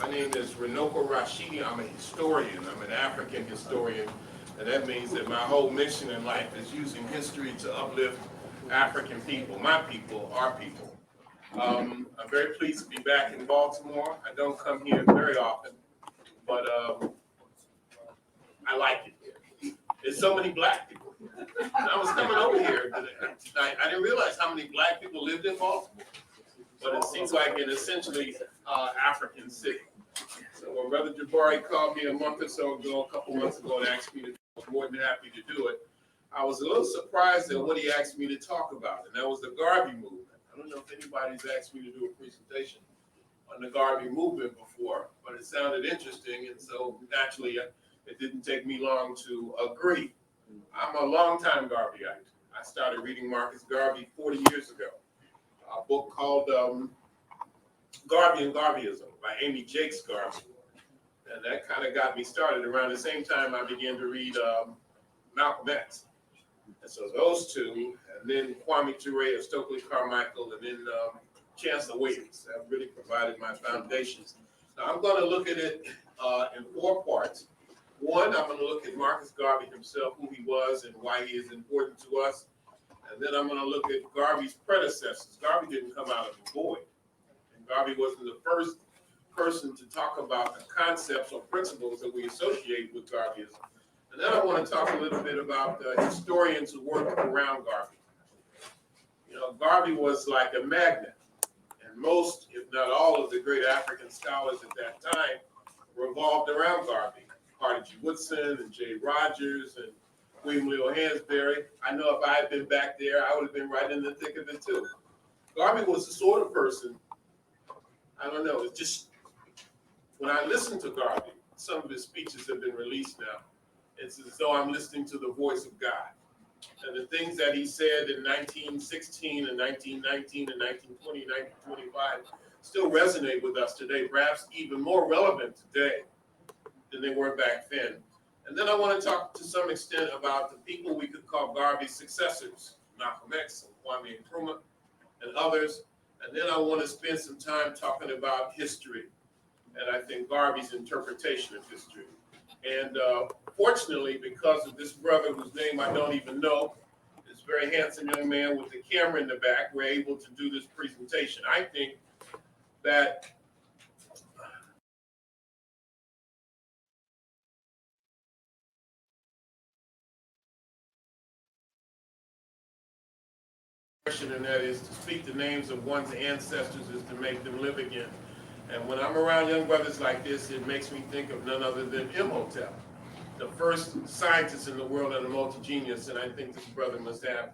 My name is Runoko Rashidi. I'm a historian. I'm an African historian, and that means that my whole mission in life is using history to uplift African people, my people, our people. I'm very pleased to be back in Baltimore. I don't come here very often, but I like it here. There's so many black people. And I was coming over here tonight. I didn't realize how many black people lived in Baltimore, but it seems like an essentially African city. So when Brother Jabari called me a month or so ago, a couple months ago, and asked me to, I was more than happy to do it. I was a little surprised at what he asked me to talk about, and that was the Garvey movement. I don't know if anybody's asked me to do a presentation on the Garvey movement before, but it sounded interesting, and so naturally it didn't take me long to agree. I'm a longtime Garveyite. I started reading Marcus Garvey 40 years ago. A book called Garvey and Garveyism by Amy Jakes Garvey. And that kind of got me started. Around the same time, I began to read Malcolm X. And so those two, and then Kwame Ture of Stokely Carmichael, and then Chancellor Williams. That really provided my foundations. Now I'm going to look at it in 4 parts. One, I'm going to look at Marcus Garvey himself, who he was and why he is important to us. And then I'm going to look at Garvey's predecessors. Garvey didn't come out of the void. And Garvey wasn't the first person to talk about the concepts or principles that we associate with Garveyism. And then I want to talk a little bit about the historians who worked around Garvey. You know, Garvey was like a magnet. And most, if not all, of the great African scholars at that time revolved around Garvey. Carter G. Woodson and J. Rogers and William Leo Hansberry. I know if I had been back there, I would have been right in the thick of it too. Garvey was the sort of person, I don't know, it's just, when I listen to Garvey, some of his speeches have been released now. It's as though I'm listening to the voice of God. And the things that he said in 1916 and 1919 and 1920, 1925 still resonate with us today, perhaps even more relevant today than they were back then. And then I want to talk to some extent about the people we could call Garvey's successors, Malcolm X and Kwame Nkrumah and others. And then I want to spend some time talking about history, and I think Garvey's interpretation of history. And fortunately, because of this brother whose name I don't even know, this very handsome young man with the camera in the back, we're able to do this presentation. I think that and that is to speak the names of one's ancestors is to make them live again. And when I'm around young brothers like this, it makes me think of none other than Imhotep, the first scientist in the world and a multi-genius, and I think this brother must have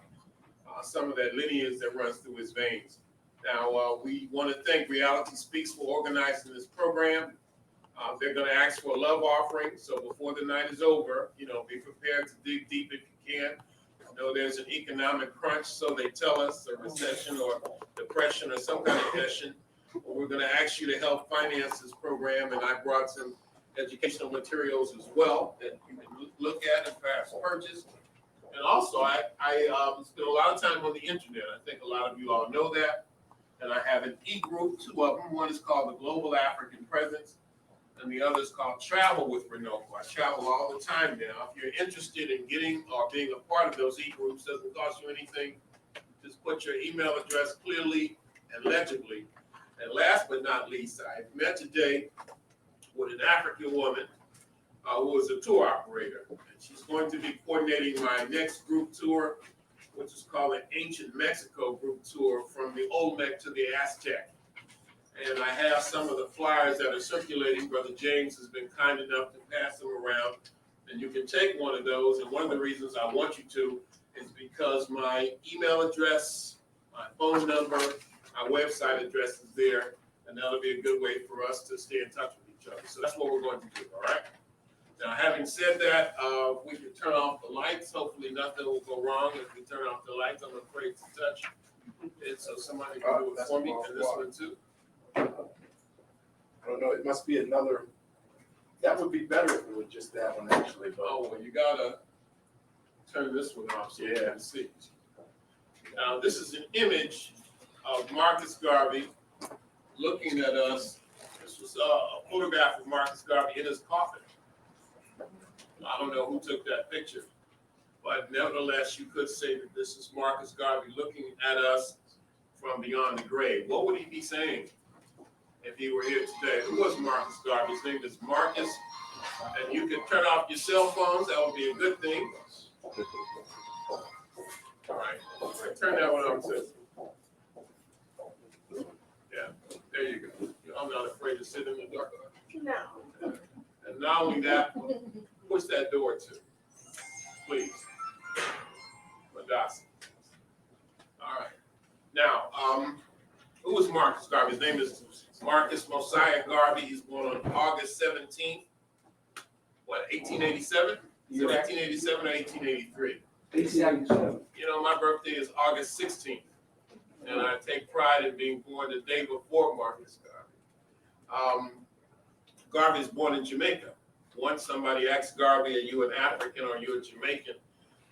some of that lineage that runs through his veins. Now, we want to thank Reality Speaks for organizing this program. They're going to ask for a love offering, so before the night is over, you know, be prepared to dig deep if you can. I know there's an economic crunch, so they tell us, a recession or depression or some kind of depression. We're going to ask you to help finance this program, and I brought some educational materials as well that you can look at and perhaps purchase. And also, I spend a lot of time on the internet. I think a lot of you all know that. And I have an e-group, 2 of them. One is called the Global African Presence, and the other is called Travel with Runoko. I travel all the time now. If you're interested in getting or being a part of those e-groups, doesn't cost you anything. Just put your email address clearly and legibly. And last but not least, I met today with an African woman who is a tour operator. And she's going to be coordinating my next group tour, which is called an Ancient Mexico group tour from the Olmec to the Aztec. And I have some of the flyers that are circulating. Brother James has been kind enough to pass them around. And you can take one of those. And one of the reasons I want you to is because my email address, my phone number, my website address is there. And that'll be a good way for us to stay in touch with each other. So that's what we're going to do, all right? Now, having said that, we can turn off the lights. Hopefully nothing will go wrong if we turn off the lights. I'm afraid to touch it, so somebody can do it for me, and this one too. I don't know, it must be another, that would be better if it was just that one actually. But oh, well, you gotta turn this one off so you can see. Now, this is an image of Marcus Garvey looking at us as This was a photograph of Marcus Garvey in his coffin. I don't know who took that picture, but nevertheless, you could say that this is Marcus Garvey looking at us from beyond the grave. What would he be saying if he were here today? Who was Marcus Garvey? His name is Marcus, and you could turn off your cell phones. That would be a good thing. All right, turn that one on too. Yeah, there you go. I'm not afraid to sit in the dark. No. And not only that, push that door too, please. Madasi. All right. Now, who was Marcus Garvey? His name is Marcus Mosiah Garvey. He's born on August 17th, 1887? Is it 1887 or 1883? 1887. You know, my birthday is August 16th, and I take pride in being born the day before Marcus Garvey. Garvey is born in Jamaica. Once somebody asked Garvey, are you an African or are you a Jamaican?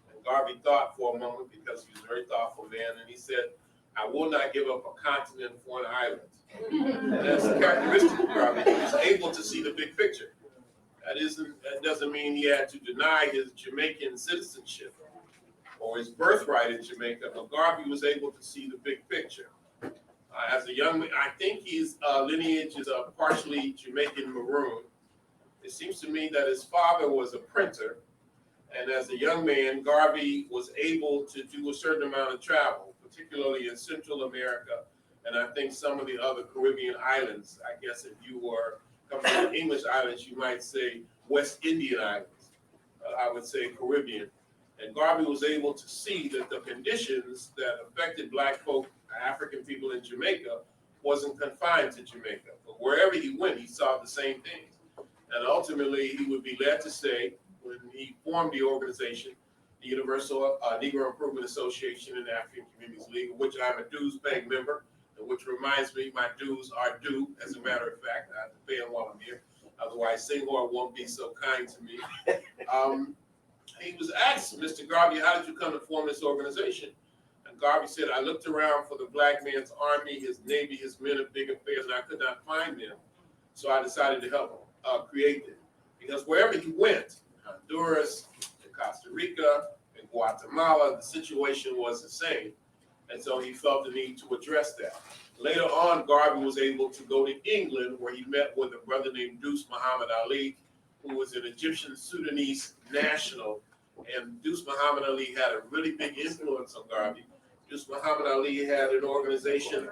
And Garvey thought for a moment because he was a very thoughtful man, and he said, I will not give up a continent for an island. And that's a characteristic of Garvey. He was able to see the big picture. That doesn't mean he had to deny his Jamaican citizenship or his birthright in Jamaica, but Garvey was able to see the big picture. As a young man, I think his lineage is a partially Jamaican maroon. It seems to me that his father was a printer, and as a young man, Garvey was able to do a certain amount of travel, particularly in Central America, and I think some of the other Caribbean islands. I guess if you were coming from the English islands, you might say West Indian islands. I would say Caribbean. And Garvey was able to see that the conditions that affected Black folk, African people in Jamaica, wasn't confined to Jamaica. But wherever he went, he saw the same things. And ultimately, he would be led to say, when he formed the organization, the Universal Negro Improvement Association and African Communities League, of which I'm a dues-paying member, and which reminds me my dues are due, as a matter of fact. I have to pay them while I'm here. Otherwise, Senghor won't be so kind to me. He was asked, Mr. Garvey, how did you come to form this organization? And Garvey said, I looked around for the Black man's army, his navy, his men of big affairs, and I could not find them. So I decided to help create them. Because wherever he went, Honduras, to Costa Rica, in Guatemala, the situation was the same. And so he felt the need to address that. Later on, Garvey was able to go to England, where he met with a brother named Deuce Muhammad Ali, who was an Egyptian Sudanese national. And Deuce Muhammad Ali had a really big influence on Garvey. Deuce Muhammad Ali had an organization,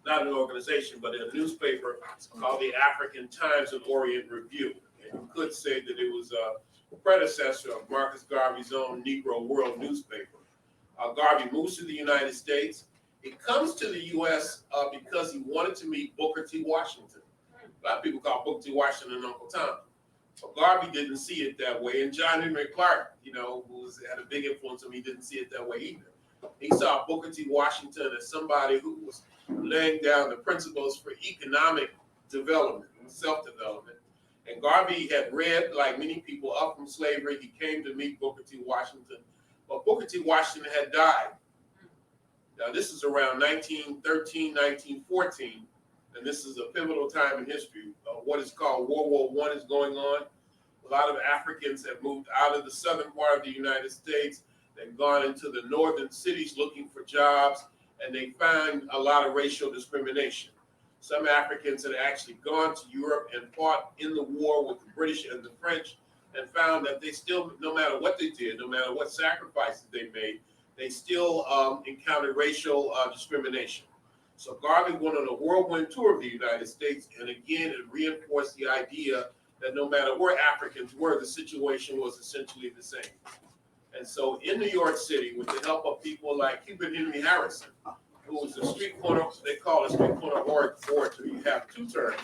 not an organization, but a newspaper called the African Times and Orient Review. And you could say that it was a predecessor of Marcus Garvey's own Negro World newspaper. Garvey moves to the United States. He comes to the U.S. Because he wanted to meet Booker T. Washington. A lot of people call Booker T. Washington Uncle Tom. But Garvey didn't see it that way. And John Henry Clark, you know, who had a big influence on him, he didn't see it that way either. He saw Booker T. Washington as somebody who was laying down the principles for economic development and self-development. And Garvey had read, like many people, up from slavery. He came to meet Booker T. Washington. But Booker T. Washington had died. Now, this is around 1913, 1914, and this is a pivotal time in history. What is called World War I is going on. A lot of Africans have moved out of the southern part of the United States. They've gone into the northern cities looking for jobs, and they find a lot of racial discrimination. Some Africans had actually gone to Europe and fought in the war with the British and the French, and found that they still, no matter what they did, no matter what sacrifices they made, they still encountered racial discrimination. So Garvey went on a whirlwind tour of the United States, and again, it reinforced the idea that no matter where Africans were, the situation was essentially the same. And so in New York City, with the help of people like Hubert Henry Harrison, who was a street corner, they call it street corner orator. You have two terms,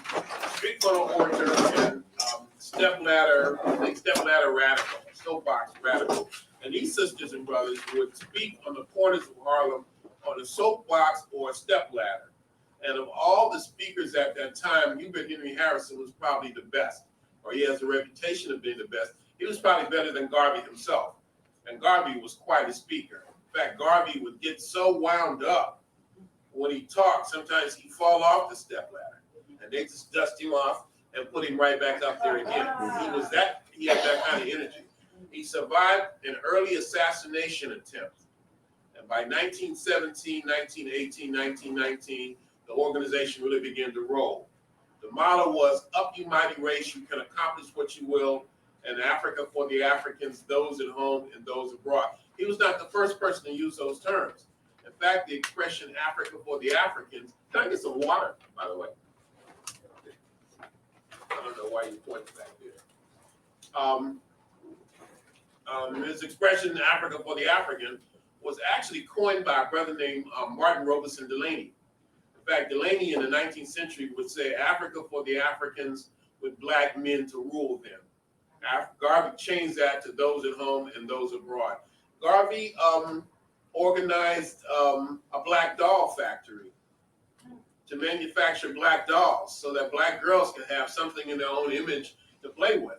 street corner orator and stepladder radical, soapbox radical. And these sisters and brothers would speak on the corners of Harlem on a soapbox or a stepladder. And of all the speakers at that time, Hubert Henry Harrison was probably the best, or he has a reputation of being the best. He was probably better than Garvey himself. And Garvey was quite a speaker. In fact, Garvey would get so wound up when he talked, sometimes he'd fall off the stepladder. and they just dust him off and put him right back up there again. He had that kind of energy. He survived an early assassination attempt. And by 1917, 1918, 1919, the organization really began to roll. The motto was, up you mighty race, you can accomplish what you will, and Africa for the Africans, those at home and those abroad. He was not the first person to use those terms. In fact, the expression Africa for the Africans, can I get some water, by the way? I don't know why you pointed back there. His expression Africa for the African was actually coined by a brother named Martin Robeson Delaney. In fact, Delaney in the 19th century would say Africa for the Africans with black men to rule them. Garvey changed that to those at home and those abroad. Garvey organized a black doll factory to manufacture black dolls so that black girls could have something in their own image to play with.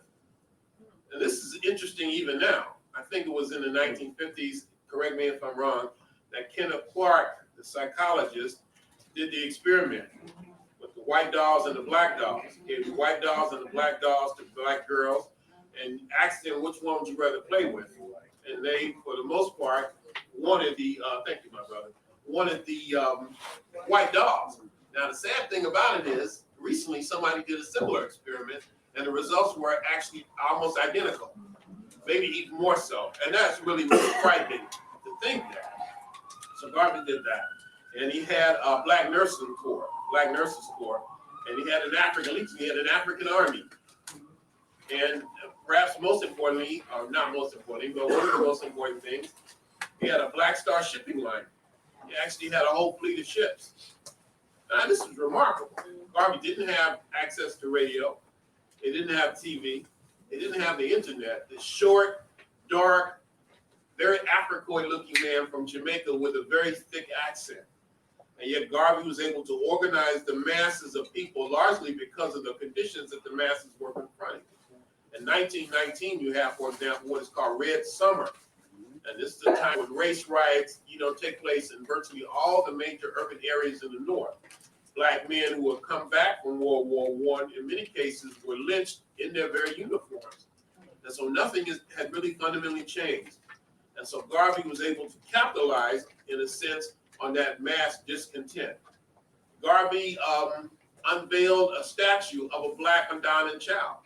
And this is interesting even now. I think it was in the 1950s, correct me if I'm wrong, that Kenneth Clark, the psychologist, did the experiment with the white dolls and the black dolls. He gave the white dolls and the black dolls to black girls and asked them which one would you rather play with. And they, for the most part, wanted the, thank you, my brother, wanted the white dolls. Now, the sad thing about it is, recently somebody did a similar experiment, and the results were actually almost identical, maybe even more so. And that's really frightening to think that. So Garvey did that. And he had a black nurses corps, and he had an African legion, he had an African army. And perhaps most importantly, or not most importantly, but one of the most important things, he had a Black Star shipping line. He actually had a whole fleet of ships. Now, this is remarkable. Garvey didn't have access to radio. He didn't have TV. He didn't have the internet. This short, dark, very Africoid-looking man from Jamaica with a very thick accent. And yet Garvey was able to organize the masses of people largely because of the conditions that the masses were confronting. In 1919, you have, for example, what is called Red Summer. And this is the time when race riots, take place in virtually all the major urban areas in the North. Black men who had come back from World War I, in many cases, were lynched in their very uniforms. And so nothing had really fundamentally changed. And so Garvey was able to capitalize, in a sense, on that mass discontent. Garvey unveiled a statue of a black Madonna child.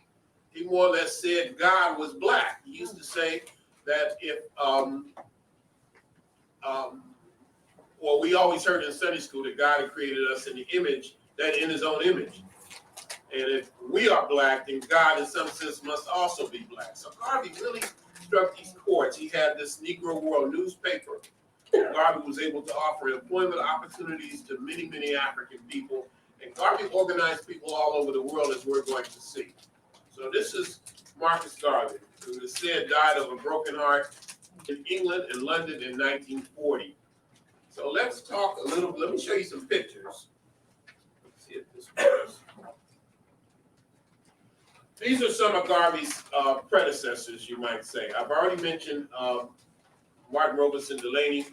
He more or less said God was black. He used to say that if, well, we always heard in Sunday school that God had created us in the image, that in his own image. And if we are black, then God in some sense must also be black. So Garvey really struck these chords. He had this Negro World newspaper. Garvey was able to offer employment opportunities to many, many African people. And Garvey organized people all over the world, as we're going to see. So this is Marcus Garvey, who is said died of a broken heart in England and London in 1940. So let's talk a little, let me show you some pictures. Let's see if this works. These are some of Garvey's predecessors, you might say. I've already mentioned Martin Robeson Delaney,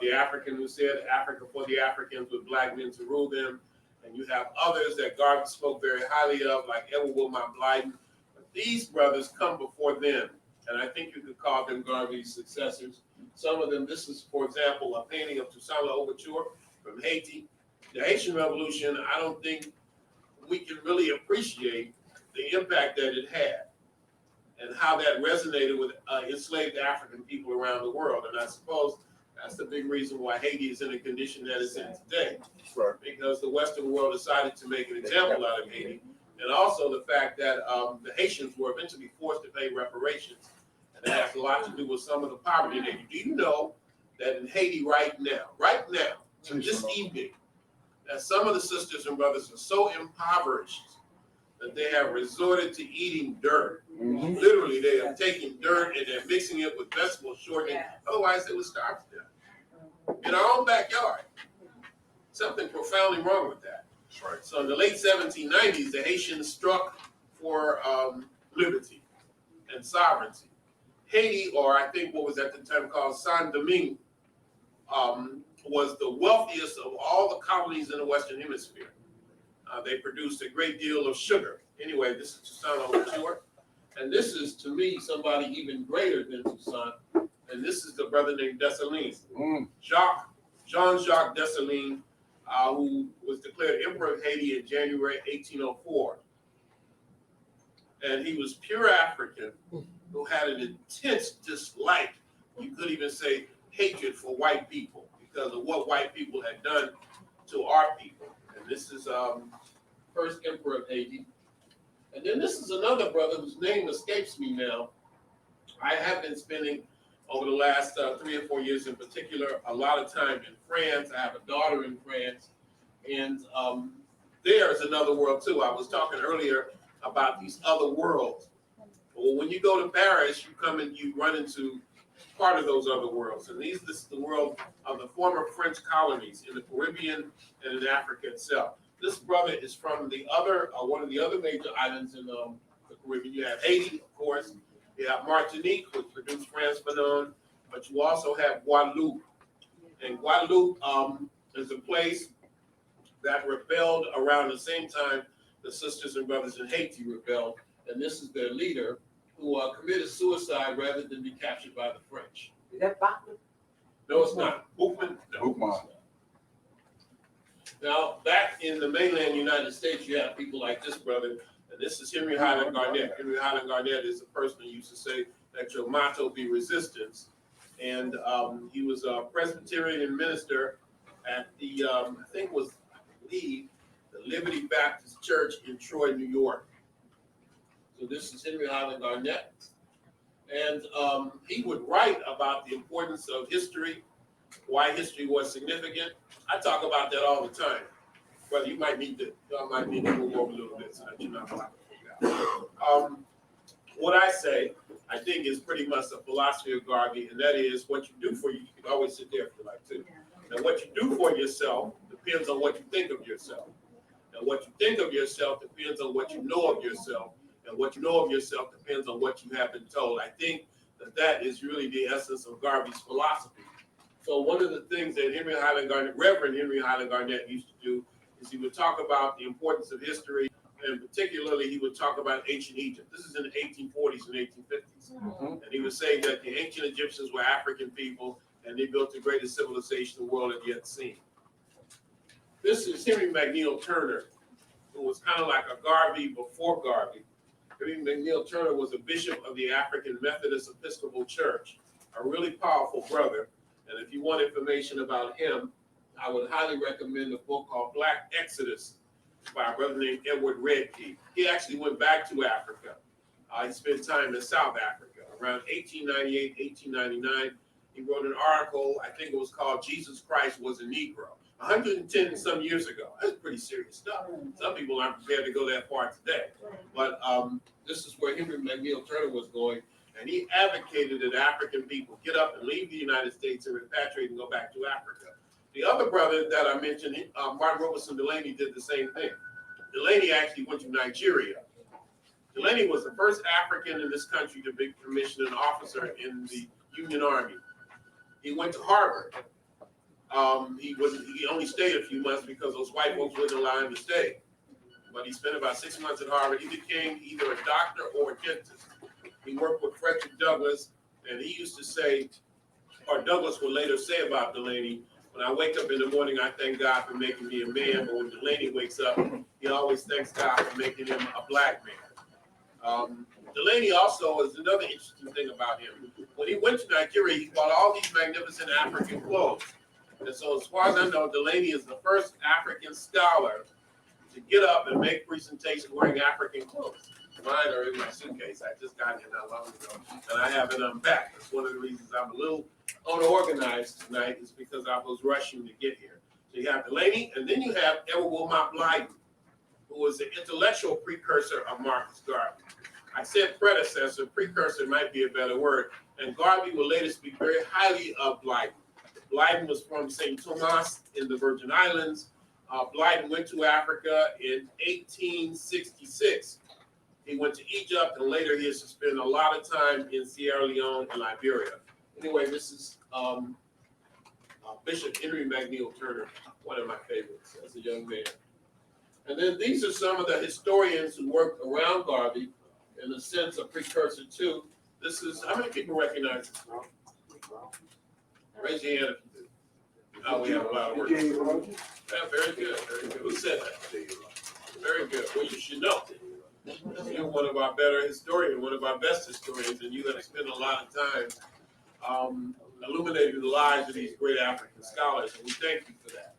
the African who said Africa for the Africans with black men to rule them. And you have others that Garvey spoke very highly of, like Edward Wilmot Blyden. But these brothers come before them, and I think you could call them Garvey's successors. Some of them, this is, for example, a painting of Toussaint Louverture from Haiti. The Haitian Revolution, I don't think we can really appreciate the impact that it had and how that resonated with enslaved African people around the world. And I suppose that's the big reason why Haiti is in the condition that it's in today. Right. Because the Western world decided to make an example out of Haiti. And also the fact that the Haitians were eventually forced to pay reparations. And that has a lot to do with some of the poverty in Haiti. Do you know that in Haiti right now, this evening, that some of the sisters and brothers are so impoverished that they have resorted to eating dirt. Mm-hmm. Literally, they are taking dirt and they're mixing it with vegetable shortening. Yes. Otherwise, they would starve to death in our own backyard. Something profoundly wrong with that. That's right. So in the late 1790s, the Haitians struck for liberty and sovereignty. Haiti, or I think what was at the time called Saint-Domingue, was the wealthiest of all the colonies in the Western Hemisphere. They produced a great deal of sugar. Anyway, this is Toussaint Louverture. And this is, to me, somebody even greater than Toussaint. And this is the brother named Dessalines. Jean-Jacques Dessalines, who was declared Emperor of Haiti in January 1804. And he was pure African who had an intense dislike, you could even say hatred for white people because of what white people had done to our people. And this is first Emperor of Haiti. And then this is another brother whose name escapes me now. I have been spending over the last 3 or 4 years in particular a lot of time in France. I have a daughter in France. And there's another world too. I was talking earlier about these other worlds. Well, when you go to Paris, you come and you run into part of those other worlds. And this is the world of the former French colonies in the Caribbean and in Africa itself. This brother is from the other, one of the other major islands in the Caribbean. You have Haiti, of course. You have Martinique, which produced France Fanon, but you also have Guadeloupe. And Guadeloupe is a place that rebelled around the same time the sisters and brothers in Haiti rebelled. And this is their leader who committed suicide rather than be captured by the French. Is that Bachman? No, it's not. Bookman? No. Bookman. Now, back in the mainland United States, you have people like this brother, and this is Henry Highland Garnett. Henry Highland Garnett is the person who used to say that your motto be resistance. And he was a Presbyterian minister at the, I believe, the Liberty Baptist Church in Troy, New York. So this is Henry Highland Garnett. And he would write about the importance of history, why history was significant. I talk about that all the time. Brother, you might need to move over a little bit so that you're not blocking out. What I say, I think, is pretty much the philosophy of Garvey, and that is what you do for you can always sit there if you like to. And what you do for yourself depends on what you think of yourself. And what you think of yourself depends on what you know of yourself. And what you know of yourself depends on what you have been told. I think that is really the essence of Garvey's philosophy. So one of the things that Reverend Henry Highland Garnett used to do is he would talk about the importance of history, and particularly he would talk about ancient Egypt. This is in the 1840s and 1850s. Mm-hmm. And he would say that the ancient Egyptians were African people, and they built the greatest civilization the world had yet seen. This is Henry McNeill Turner, who was kind of like a Garvey before Garvey. Henry McNeill Turner was a bishop of the African Methodist Episcopal Church, a really powerful brother. And if you want information about him, I would highly recommend a book called Black Exodus by a brother named Edward Redkey. He actually went back to Africa. He spent time in South Africa. Around 1898, 1899, he wrote an article, I think it was called Jesus Christ Was a Negro. 110 some years ago. That's pretty serious stuff. Some people aren't prepared to go that far today. But this is where Henry McNeill Turner was going. And he advocated that African people get up and leave the United States and repatriate and go back to Africa. The other brother that I mentioned, Martin Robertson Delaney, did the same thing. Delaney actually went to Nigeria. Delaney was the first African in this country to be commissioned an officer in the Union Army. He went to Harvard. He only stayed a few months because those white folks wouldn't allow him to stay. But he spent about 6 months at Harvard. He became either a doctor or a dentist. He worked with Frederick Douglass, and he used to say, or Douglass would later say about Delaney, when I wake up in the morning, I thank God for making me a man, but when Delaney wakes up, he always thanks God for making him a black man. Delaney also is another interesting thing about him. When he went to Nigeria, he bought all these magnificent African clothes. And so as far as I know, Delaney is the first African scholar to get up and make presentations wearing African clothes. Mine are in my suitcase. I just got here not long ago, and I haven't unpacked. That's one of the reasons I'm a little unorganized tonight, is because I was rushing to get here. So you have Delaney, and then you have Edward Wilmot Blyden, who was the intellectual precursor of Marcus Garvey. I said predecessor, precursor might be a better word, and Garvey will later speak very highly of Blyden. Blyden was from St. Thomas in the Virgin Islands. Blyden went to Africa in 1866. He went to Egypt, and later he has to spend a lot of time in Sierra Leone and Liberia. Anyway, this is Bishop Henry McNeill Turner, one of my favorites as a young man. And then these are some of the historians who worked around Garvey, in a sense, a precursor to. This is, how many people recognize this? Raise your hand if you do. Oh, we have a lot of work. Yeah, very good, very good. Who said that? Very good. Well, you should know. You're one of our better historians, one of our best historians, and you have spent a lot of time illuminating the lives of these great African scholars, and we thank you for that.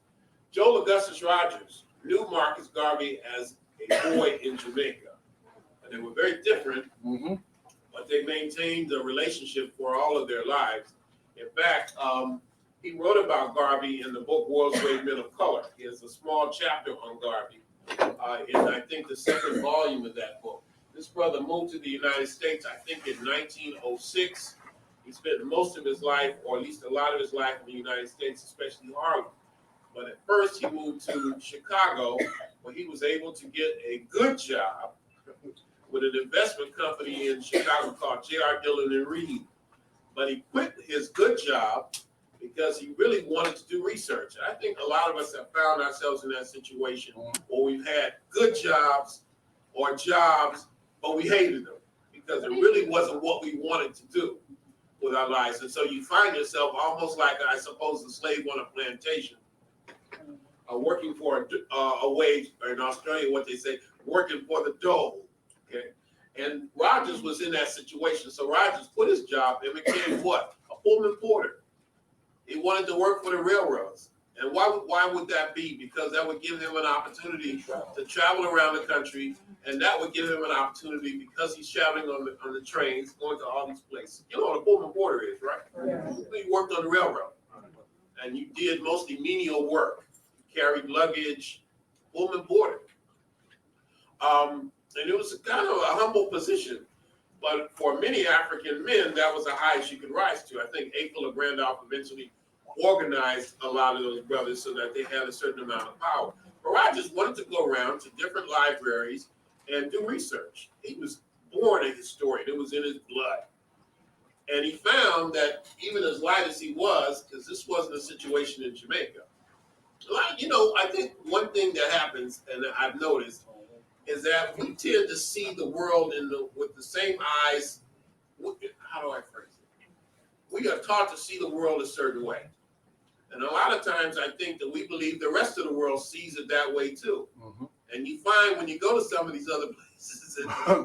Joel Augustus Rogers knew Marcus Garvey as a boy in Jamaica. And they were very different, but they maintained a relationship for all of their lives. In fact, he wrote about Garvey in the book World's Great Men of Color. He has a small chapter on Garvey in, I think, the second volume of that book. This brother moved to the United States, I think, in 1906. He spent most of his life, or at least a lot of his life, in the United States, especially Harlem. But at first, he moved to Chicago, where he was able to get a good job with an investment company in Chicago called J.R. Dillon and Reed. But he quit his good job because he really wanted to do research. And I think a lot of us have found ourselves in that situation where we've had good jobs or jobs, but we hated them because it really wasn't what we wanted to do with our lives. And so you find yourself almost like, I suppose, a slave on a plantation, working for a wage, or in Australia, what they say, working for the dole. Okay, and Rogers was in that situation. So Rogers quit his job and became what? A Pullman porter. He wanted to work for the railroads. And why would that be? Because that would give him an opportunity to travel around the country, and that would give him an opportunity because he's traveling on the trains, going to all these places. You know what a Pullman porter is, right? Yeah. You worked on the railroad, and you did mostly menial work. You carried luggage, Pullman porter. And it was kind of a humble position, but for many African men, that was the highest you could rise to. I think A. Fuller Randolph eventually organized a lot of those brothers so that they had a certain amount of power. But Rogers wanted to go around to different libraries and do research. He was born a historian. It was in his blood. And he found that even as light as he was, because this wasn't a situation in Jamaica, I think one thing that happens, and I've noticed, is that we tend to see the world with the same eyes. How do I phrase it? We are taught to see the world a certain way. And a lot of times I think that we believe the rest of the world sees it that way too. Mm-hmm. And you find when you go to some of these other places,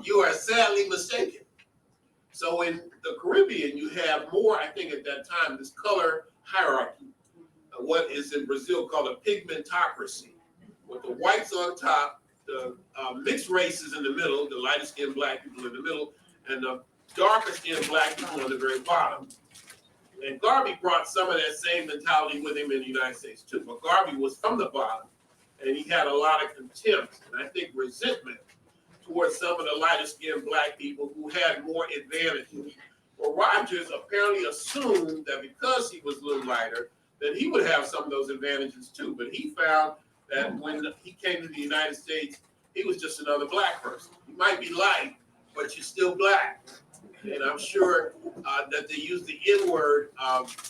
you are sadly mistaken. So in the Caribbean, you have more, I think at that time, this color hierarchy, what is in Brazil called a pigmentocracy, with the whites on top, the mixed races in the middle, the lighter skinned black people in the middle, and the darker skinned black people on the very bottom. And Garvey brought some of that same mentality with him in the United States too. But Garvey was from the bottom, and he had a lot of contempt and I think resentment towards some of the lighter skinned black people who had more advantages. Well, Rogers apparently assumed that because he was a little lighter, that he would have some of those advantages too. But he found that when he came to the United States, he was just another black person. You might be light, but you're still black. And I'm sure that they used the N-word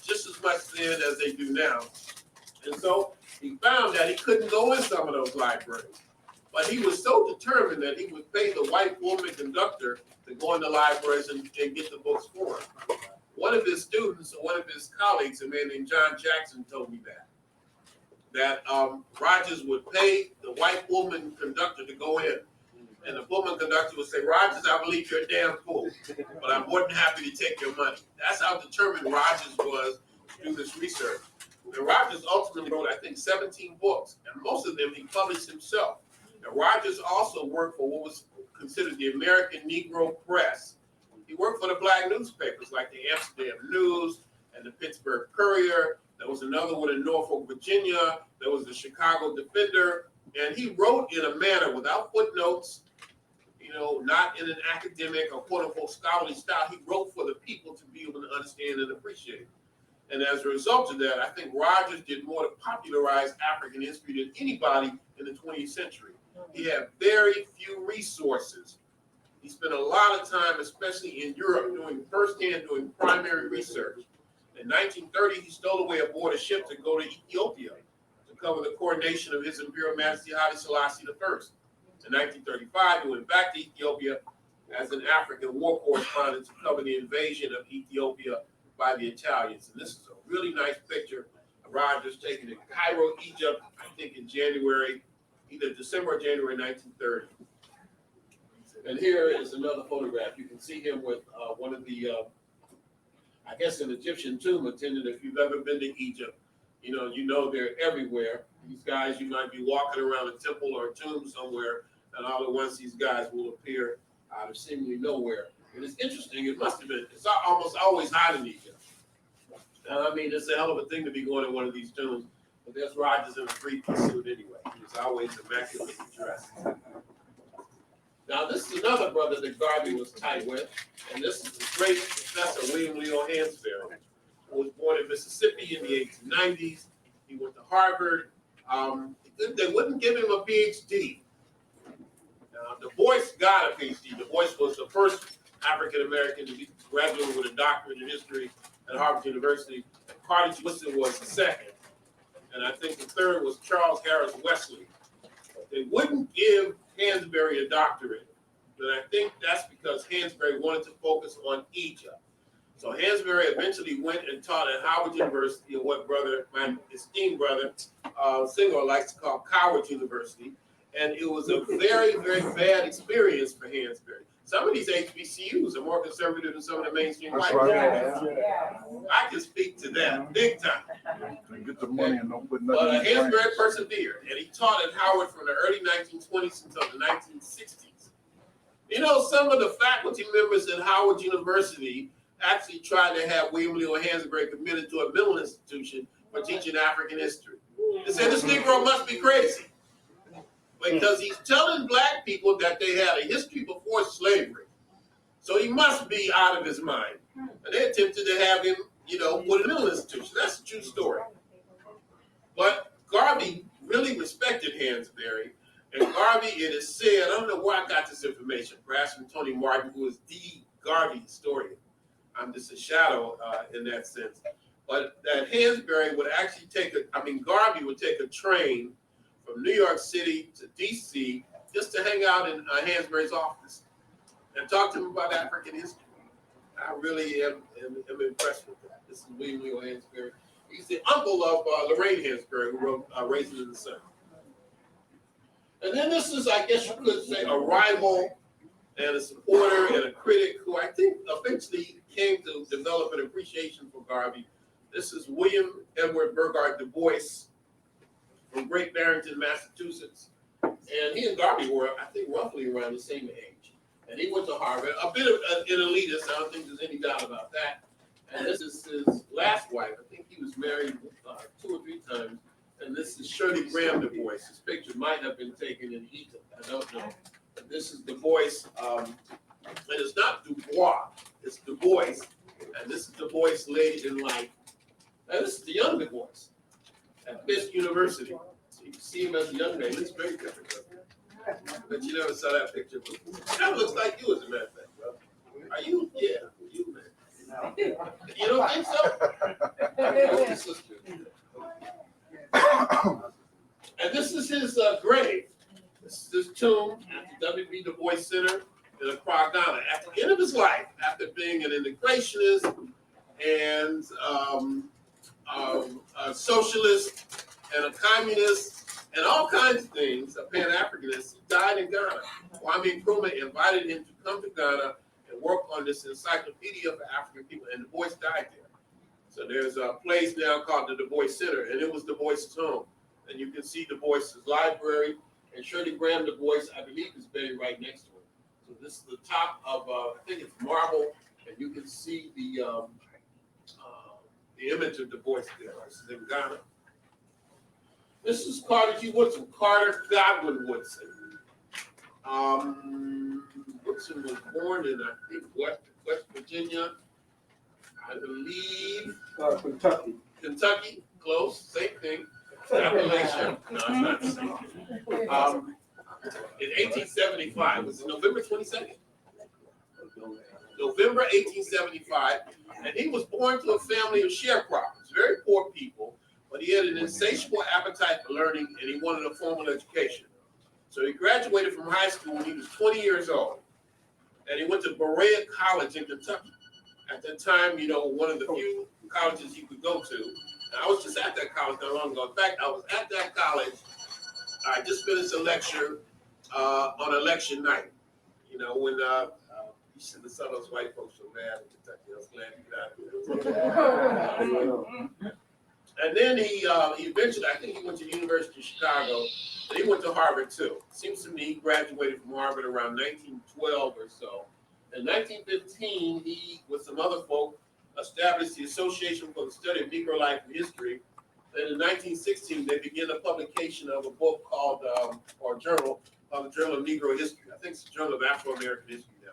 just as much then as they do now. And so he found that he couldn't go in some of those libraries. But he was so determined that he would pay the white woman conductor to go in the libraries and get the books for him. One of his students, or one of his colleagues, a man named John Jackson, told me that Rogers would pay the white woman conductor to go in. And the woman conductor would say, Rogers, I believe you're a damn fool, but I'm more than happy to take your money. That's how determined Rogers was to do this research. And Rogers ultimately wrote, I think, 17 books, and most of them he published himself. And Rogers also worked for what was considered the American Negro Press. He worked for the black newspapers like the Amsterdam News and the Pittsburgh Courier. There was another one in Norfolk, Virginia. There was the Chicago Defender. And he wrote in a manner without footnotes, not in an academic or quote-unquote scholarly style. He wrote for the people to be able to understand and appreciate it. And as a result of that, I think Rogers did more to popularize African history than anybody in the 20th century. He had very few resources. He spent a lot of time, especially in Europe, doing primary research. In 1930, he stole away aboard a ship to go to Ethiopia to cover the coronation of His Imperial Majesty Haile Selassie I. In 1935, he went back to Ethiopia as an African war correspondent to cover the invasion of Ethiopia by the Italians. And this is a really nice picture of Rogers taken in Cairo, Egypt, I think in January, either December or January 1930. And here is another photograph. You can see him with one of the, I guess, an Egyptian tomb attendant. If you've ever been to Egypt, you know they're everywhere. These guys, you might be walking around a temple or a tomb somewhere, and all at once these guys will appear out of seemingly nowhere. And it's interesting. It must have been. It's almost always hot in Egypt. I mean, it's a hell of a thing to be going to one of these tombs. But there's Rogers in a three-piece suit anyway. He's always immaculately dressed. Now, this is another brother that Garvey was tight with, and this is the great Professor William Leo Hansberry, who was born in Mississippi in the 1890s. He went to Harvard. They wouldn't give him a PhD. Du Bois got a PhD. Du Bois was the first African-American to be graduated with a doctorate in history at Harvard University. Carter Woodson was the second. And I think the third was Charles Harris Wesley. But they wouldn't give Hansberry a doctorate. And I think that's because Hansberry wanted to focus on Egypt. So Hansberry eventually went and taught at Howard University, or what my esteemed brother, Singer likes to call Coward University. And it was a very, very bad experience for Hansberry. Some of these HBCUs are more conservative than some of the mainstream white ones. I can speak to that big time. They get the money and don't put nothing. But Hansberry persevered, and he taught at Howard from the early 1920s until the 1960s. You know, some of the faculty members at Howard University actually tried to have William Leo Hansberry committed to a mental institution for teaching African history. They said this Negro must be crazy, because he's telling black people that they had a history before slavery. So he must be out of his mind. And they attempted to have him, put in a mental institution. That's a true story. But Garvey really respected Hansberry. And Garvey, it is said, I don't know where I got this information, perhaps from Tony Martin, who is the Garvey historian. I'm just a shadow in that sense. But that Hansberry would actually Garvey would take a train from New York City to D.C. just to hang out in Hansberry's office and talk to him about African history. I really am impressed with that. This is William Leo Hansberry. He's the uncle of Lorraine Hansberry, who wrote Raisins in the Sun. And then this is, I guess you could say, a rival and a supporter and a critic who I think eventually came to develop an appreciation for Garvey. This is William Edward Burgard Du Bois from Great Barrington, Massachusetts. And he and Garvey were, I think, roughly around the same age. And he went to Harvard, a bit of an elitist, I don't think there's any doubt about that. And this is his last wife. I think he was married 2 or 3 times. And this is Shirley Graham Du Bois. His picture might have been taken in Egypt, I don't know. But this is Du Bois, and it's not Du Bois, it's Du Bois. And this is Du Bois late in life. And this is the young Du Bois at Fisk University. So you can see him as a young man. He looks very different. But you never saw that picture. It kind of looks like you, as a matter of fact, bro. Are you? Yeah, you, man. You don't think so? And this is his grave. This is his tomb at the W.B. Du Bois Center in Accra, Ghana. At the end of his life, after being an integrationist and a socialist and a communist and all kinds of things, a Pan-Africanist, he died in Ghana. Kwame Nkrumah invited him to come to Ghana and work on this encyclopedia for African people, and Du Bois died there. So there's a place now called the Du Bois Center, and it was Du Bois' home. And you can see Du Bois' library, and Shirley Graham Du Bois, I believe, is buried right next to it. So this is the top of, I think it's marble, and you can see the image of Du Bois there. This is in Ghana. This is Carter G. Woodson, Carter Godwin Woodson. Woodson was born in, I think, West Virginia, I believe. Kentucky, close, same thing. Appalachia. No, it's not the same thing. In 1875, was it November 22nd? November 1875, and he was born to a family of sharecroppers, very poor people, but he had an insatiable appetite for learning and he wanted a formal education. So he graduated from high school when he was 20 years old. And he went to Berea College in Kentucky. At that time, one of the few colleges you could go to. And I was just at that college not long ago. In fact, I was at that college. I just finished a lecture on election night. When you should have saw those white folks so mad in Kentucky. I was glad to get out there. And then he eventually, I think he went to the University of Chicago, and he went to Harvard too. Seems to me he graduated from Harvard around 1912 or so. In 1915, he, with some other folk, established the Association for the Study of Negro Life and History. And in 1916, they began the publication of a book called, or a journal, called the Journal of Negro History. I think it's the Journal of Afro-American History now.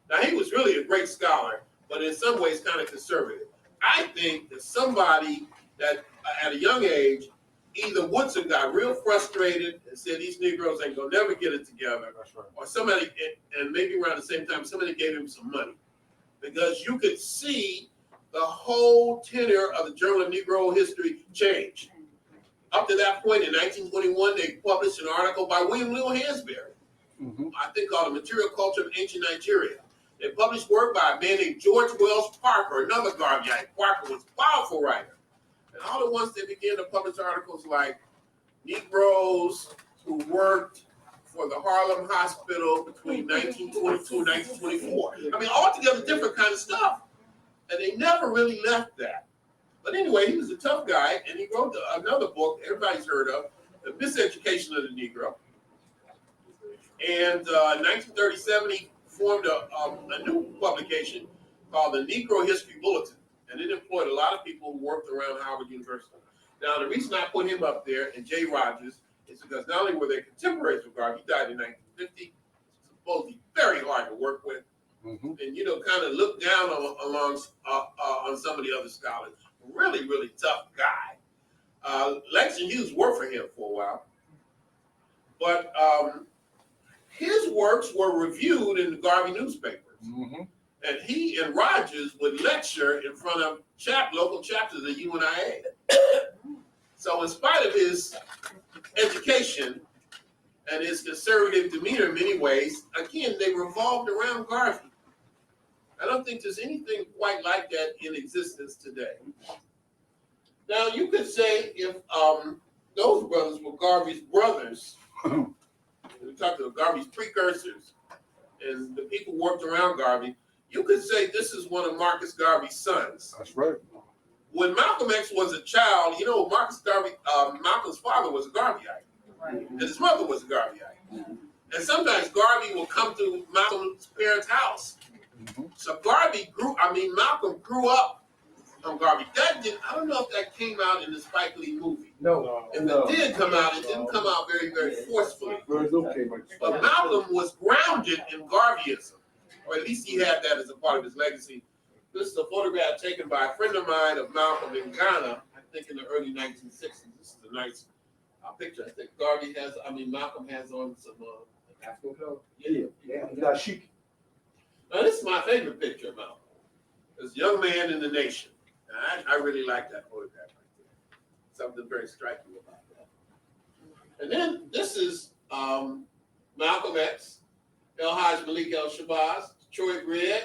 Now, he was really a great scholar, but in some ways kind of conservative. I think that somebody that at a young age, either Woodson got real frustrated and said these Negroes ain't gonna never get it together, That's right. or somebody, and maybe around the same time, somebody gave him some money. Because you could see the whole tenor of the Journal of Negro History change. Up to that point in 1921, they published an article by William Lil Hansberry, I think called The Material Culture of Ancient Nigeria. They published work by a man named George Wells Parker, another Garveyite. Parker was a powerful writer. And all at once they began to publish articles like Negroes who worked for the Harlem Hospital between 1922 and 1924. I mean, altogether different kind of stuff. And they never really left that. But anyway, he was a tough guy, and he wrote another book everybody's heard of, The Miseducation of the Negro. And in 1937, he formed a new publication called the Negro History Bulletin. And it employed a lot of people who worked around Howard University. Now, the reason I put him up there, and Jay Rogers, is because not only were they contemporaries with Garvey, he died in 1950, supposedly very hard to work with, and kind of looked down on some of the other scholars. Really, really tough guy. Langston Hughes worked for him for a while, but his works were reviewed in the Garvey newspapers. And he and Rogers would lecture in front of local chapters of UNIA. So in spite of his education and his conservative demeanor in many ways, again, they revolved around Garvey. I don't think there's anything quite like that in existence today. Now, you could say if those brothers were Garvey's brothers, we talked about Garvey's precursors, and the people worked around Garvey, you could say this is one of Marcus Garvey's sons. That's right. When Malcolm X was a child, Marcus Garvey, Malcolm's father was a Garveyite, and his mother was a Garveyite. And sometimes Garvey will come to Malcolm's parents' house. So Malcolm grew up on Garvey. I don't know if that came out in the Spike Lee movie. No. If it did come out, it didn't come out very, very forcefully. But Malcolm was grounded in Garveyism, or at least he had that as a part of his legacy. This is a photograph taken by a friend of mine of Malcolm in Ghana, I think in the early 1960s. This is a nice picture. I think Malcolm has on some African coat. Yeah, chic. Now, this is my favorite picture of Malcolm. This young man in the nation. And I really like that photograph right there. Something very striking about that. And then this is Malcolm X, El-Haj Malik El-Shabazz, Troy Gregg,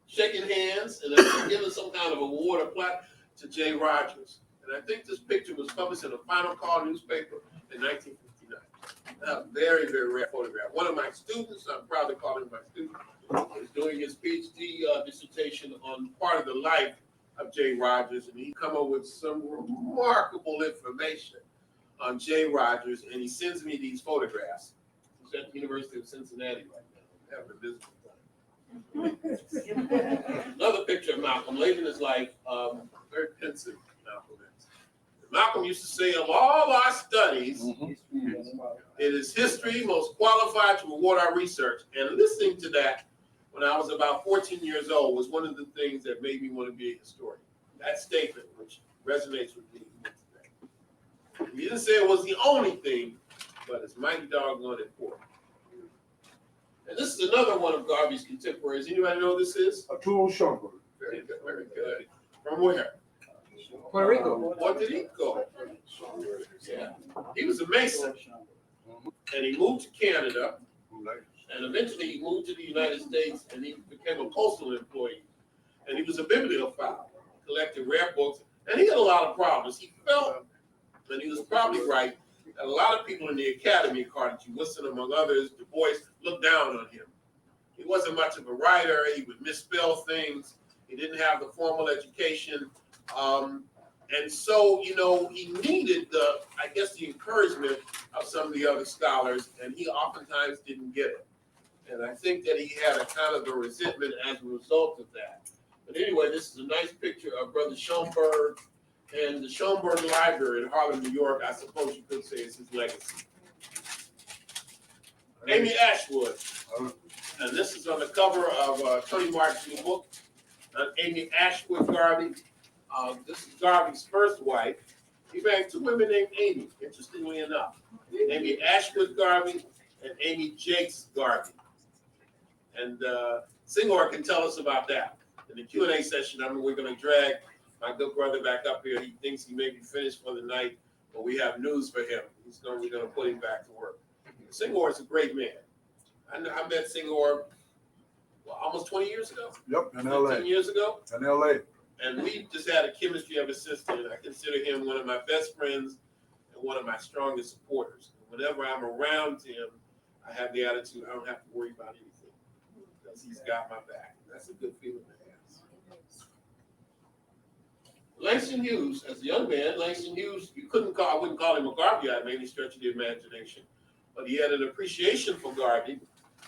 shaking hands and giving some kind of award or plaque to Jay Rogers. And I think this picture was published in a Final Call newspaper in 1959. A very, very rare photograph. One of my students, I'm proud to call him my student, is doing his PhD dissertation on part of the life of Jay Rogers, and he come up with some remarkable information on Jay Rogers, and he sends me these photographs. He's at the University of Cincinnati right now, having a visiting time. Another picture of Malcolm late in his life, very pensive Malcolm X. Malcolm used to say, of all our studies, it is history most qualified to reward our research. And listening to that when I was about 14 years old was one of the things that made me want to be a historian. That statement, which resonates with me today. He didn't say it was the only thing, but it's mighty doggone important. And this is another one of Garvey's contemporaries. Anybody know who this is? Atul Shankar. Very good, very good. From where? Puerto Rico. Puerto Rico. Yeah. He was a Mason. And he moved to Canada. And eventually he moved to the United States and he became a postal employee. And he was a bibliophile, collected rare books. And he had a lot of problems. He felt, and he was probably right, that a lot of people in the academy, Carnegie Woodson among others, Du Bois, looked down on him. He wasn't much of a writer. He would misspell things. He didn't have the formal education. And so, you know, he needed the, I guess, the encouragement of some of the other scholars, and he oftentimes didn't get it. And I think that he had a kind of a resentment as a result of that. But anyway, this is a nice picture of Brother Schoenberg and the Schoenberg Library in Harlem, New York. I suppose you could say it's his legacy. Amy Ashwood. And this is on the cover of Tony Martin's new book, Amy Ashwood Garvey. This is Garvey's first wife. He married two women named Amy, interestingly enough. Amy Ashwood Garvey and Amy Jakes Garvey. And Singor can tell us about that. In the Q&A session, we're going to drag my good brother back up here. He thinks he may be finished for the night, but we have news for him. We're going to put him back to work. Singor is a great man. I met Singor almost 20 years ago. Yep, in LA. 15 years ago. In LA. And we just had a chemistry ever since then. I consider him one of my best friends and one of my strongest supporters. Whenever I'm around him, I have the attitude I don't have to worry about anything because he's got my back. That's a good feeling to have. Langston Hughes, as a young man, Langston Hughes, I wouldn't call him a Garveyite by any stretch of the imagination, but he had an appreciation for Garvey.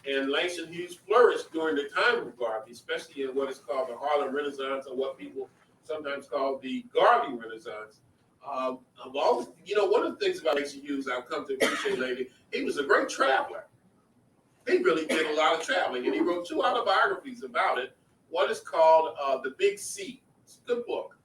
And Langston Hughes flourished during the time of Garvey, especially in what is called the Harlem Renaissance, or what people sometimes call the Garvey Renaissance. One of the things about Langston Hughes I've come to appreciate lately, he was a great traveler. He really did a lot of traveling, and he wrote two autobiographies about it. One is called The Big C. It's a good book,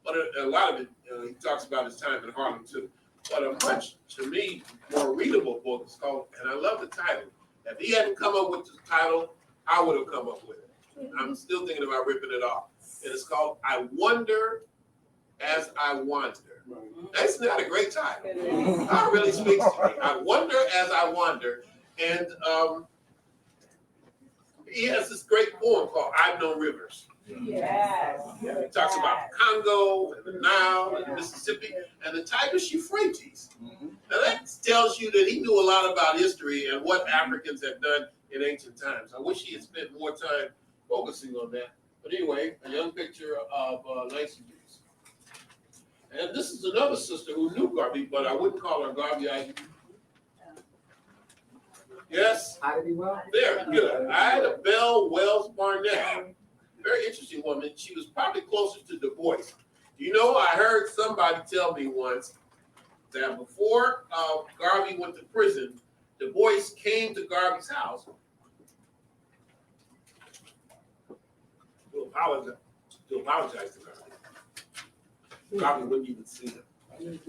but a lot of it, he talks about his time in Harlem too. But a much, to me, more readable book is called, and I love the title. If he hadn't come up with the title, I would have come up with it. I'm still thinking about ripping it off. And it's called I Wonder as I Wander. That's not a great title. That really speaks to me. I wonder as I wander. And he has this great poem called I've Known Rivers. Yes. He talks about the Congo and the Nile and the Mississippi and the Tigris Euphrates. Now that tells you that he knew a lot about history and what Africans had done in ancient times. I wish he had spent more time focusing on that. But anyway, a young picture of Langston Hughes. And this is another sister who knew Garvey, but I wouldn't call her Garveyite. Yes? Very good. Ida Bell Wells Barnett. Very interesting woman. She was probably closer to Du Bois. You know, I heard somebody tell me once that before Garvey went to prison, Du Bois came to Garvey's house to apologize to Garvey. Garvey wouldn't even see him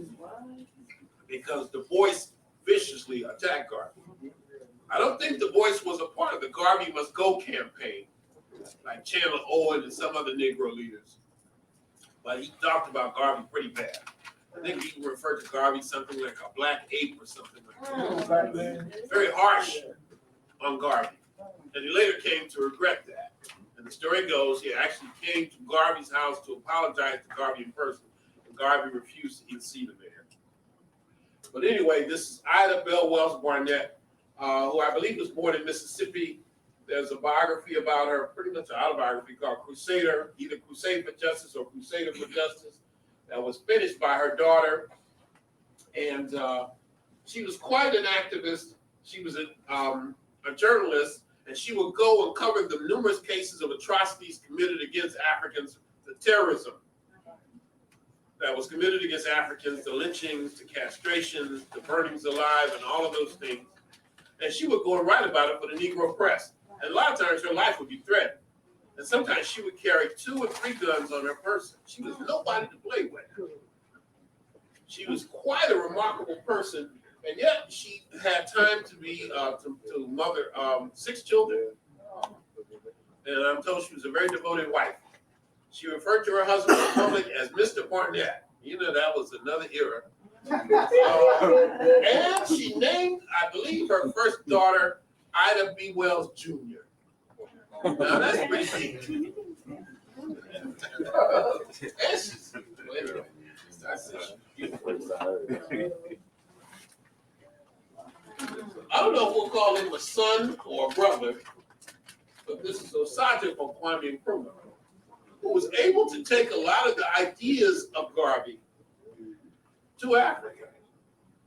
because Du Bois viciously attacked Garvey. I don't think Du Bois was a part of the Garvey Must Go campaign, like Chandler Owen and some other Negro leaders. But he talked about Garvey pretty bad. I think he referred to Garvey something like a black ape or something like that. Very harsh on Garvey. And he later came to regret that. And the story goes, he actually came to Garvey's house to apologize to Garvey in person. And Garvey refused to eat seat there. But anyway, this is Ida Bell Wells Barnett, who I believe was born in Mississippi. There's a biography about her, pretty much an autobiography called Crusader, either Crusade for Justice or Crusader for Justice, that was finished by her daughter. And she was quite an activist. She was a journalist, and she would go and cover the numerous cases of atrocities committed against Africans, the terrorism that was committed against Africans, the lynchings, the castrations, the burnings alive, and all of those things. And she would go and write about it for the Negro press. And a lot of times her life would be threatened. And sometimes she would carry 2 or 3 guns on her person. She was nobody to play with. She was quite a remarkable person, and yet she had time to be to mother 6 children. And I'm told she was a very devoted wife. She referred to her husband in public as Mr. Barnett. You know, that was another era. And she named, I believe, her first daughter Ida B. Wells Jr. Now that's pretty deep. And she's, wait a minute. I don't know if we'll call him a son or a brother, but this is Osaje from Kwame Nkrumah, who was able to take a lot of the ideas of Garvey to Africa.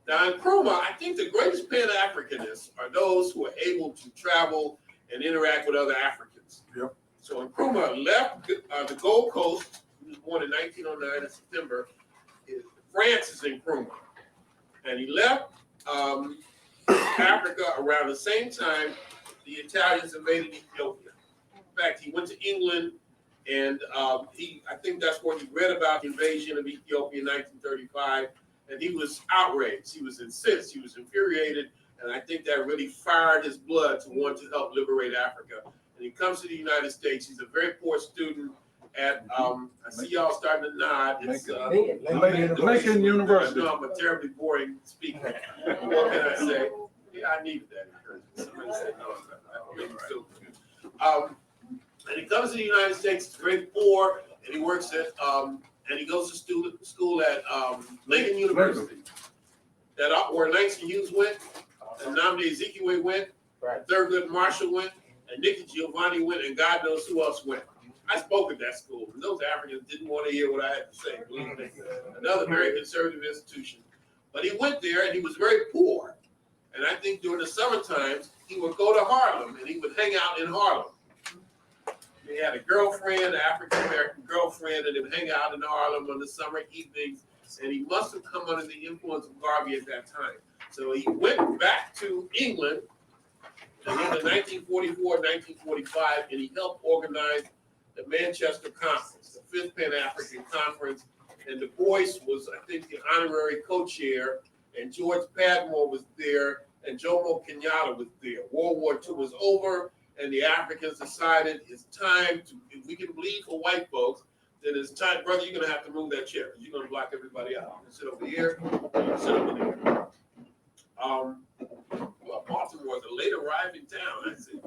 Now, in Nkrumah, I think the greatest Pan-Africanists are those who are able to travel and interact with other Africans. Yep. So Nkrumah left the Gold Coast. He was born in 1909 in September. France is Nkrumah. And he left Africa around the same time the Italians invaded Ethiopia. In fact, he went to England, and I think that's where he read about the invasion of Ethiopia in 1935, and he was outraged. He was incensed. He was infuriated, and I think that really fired his blood to want to help liberate Africa. And he comes to the United States. He's a very poor student at, I see y'all starting to nod. It's Lincoln University. No, I'm a terribly boring speaker. What can I say? Yeah, I needed that encouragement. Somebody said no, I made me feel good. And he comes to the United States, he's very poor, and he works at, and he goes to school at Lincoln University. Where Langston Hughes went, and Nnamdi Azikiwe went, Thurgood Marshall went, and Nikki Giovanni went, and God knows who else went. I spoke at that school, and those Africans didn't want to hear what I had to say, believe me. Another very conservative institution. But he went there, and he was very poor. And I think during the summer times, he would go to Harlem, and he would hang out in Harlem. He had a girlfriend, an African-American girlfriend, and they would hang out in Harlem on the summer evenings. And he must have come under the influence of Garvey at that time. So he went back to England in 1944, 1945, and he helped organize the Manchester Conference, the 5th Pan-African Conference. And Du Bois was, I think, the honorary co-chair, and George Padmore was there, and Jomo Kenyatta was there. World War II was over, and the Africans decided it's time to, if we can bleed for white folks, then it's time, brother, you're gonna have to move that chair, because you're gonna block everybody out. You can sit over here, you can sit over there. Well, Baltimore is a late arriving town, I see.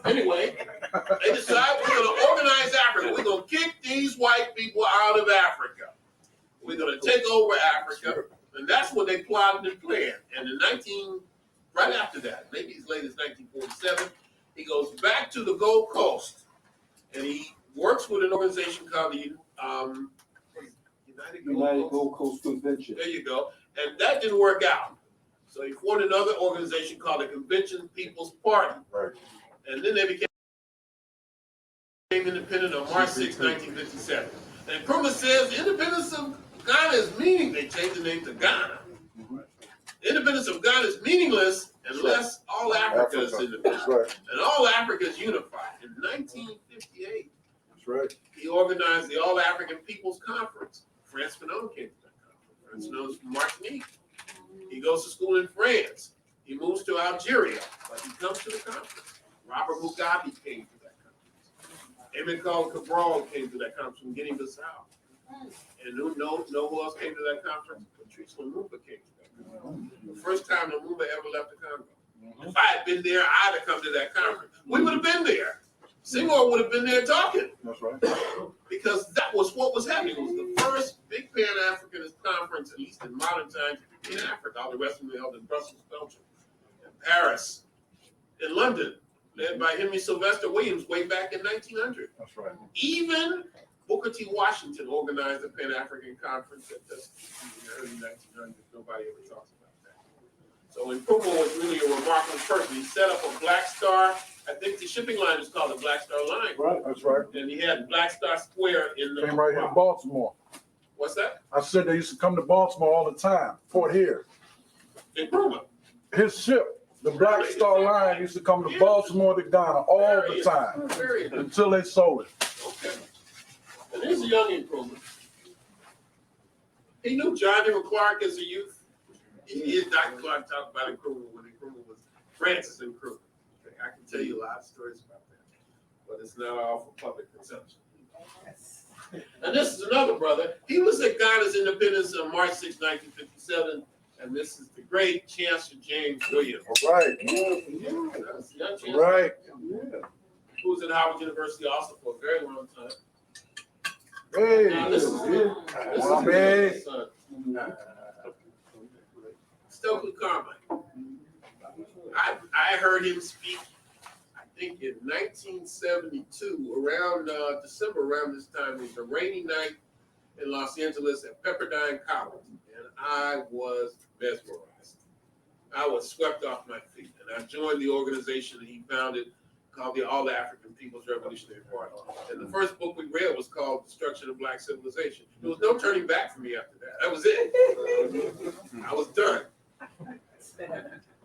Anyway, they decide we're gonna organize Africa. We're gonna kick these white people out of Africa. We're gonna take over Africa. And that's what they plotted and planned. And right after that, maybe as late as 1947, he goes back to the Gold Coast, and he works with an organization called the United Gold Coast Convention. There you go. And that didn't work out. So he formed another organization called the Convention People's Party. Right. And then they became independent on March 6, 1957. And Nkrumah says the independence of Ghana is meaningless. They changed the name to Ghana. Independence of Ghana is meaningless unless all Africa is independent. Right. And all Africa is unified. In 1958, That's right. he organized the All African People's Conference. France Fanon came to that conference. France Fanon's from Martinique. He goes to school in France. He moves to Algeria, but he comes to the conference. Robert Mugabe came to that conference. Amilcar Cabral came to that conference from Guinea-Bissau. And know who else came to that conference? Patrice Lumumba came to that conference. The first time Lumumba ever left the Congo. If I had been there, I'd have come to that conference. We would have been there. Seymour would have been there talking. That's right. Because that was what was happening. It was the first big Pan-Africanist conference, at least in modern times, in Africa. All the rest of them held in Brussels, Belgium, in Paris, in London, led by Henry Sylvester Williams way back in 1900. That's right. Even Booker T. Washington organized a Pan-African conference in the early 1900s. Nobody ever talks about that. So Nkrumah was really a remarkable person. He set up a Black Star. I think the shipping line is called the Black Star Line. Right. That's right. And he had Black Star Square in the. Came right here in Baltimore. What's that? I said they used to come to Baltimore all the time. Port here. Nkrumah. His ship, the Black Star Line, used to come to Baltimore to Ghana all the time Very good. until they sold it. Okay. And here's a young Nkrumah. He knew John Henry Clark as a youth. Dr. Clark talked about Nkrumah when Nkrumah was Francis Nkrumah. Okay, I can tell you a lot of stories about that, but it's not all for public consumption. And this is another brother. He was at Ghana's independence on March 6, 1957. And this is the great Chancellor James Williams. All right. That's young Chancellor. Right. Who was at Howard University also for a very long time. Hey. Now, this is Well, man. his son, Stokely Carmine. I heard him speak, I think in 1972, around December, around this time. It was a rainy night in Los Angeles at Pepperdine College, and I was mesmerized. I was swept off my feet, and I joined the organization that he founded called the All African People's Revolutionary Party. And the first book we read was called Destruction of Black Civilization. There was no turning back for me after that. That was it. I was done.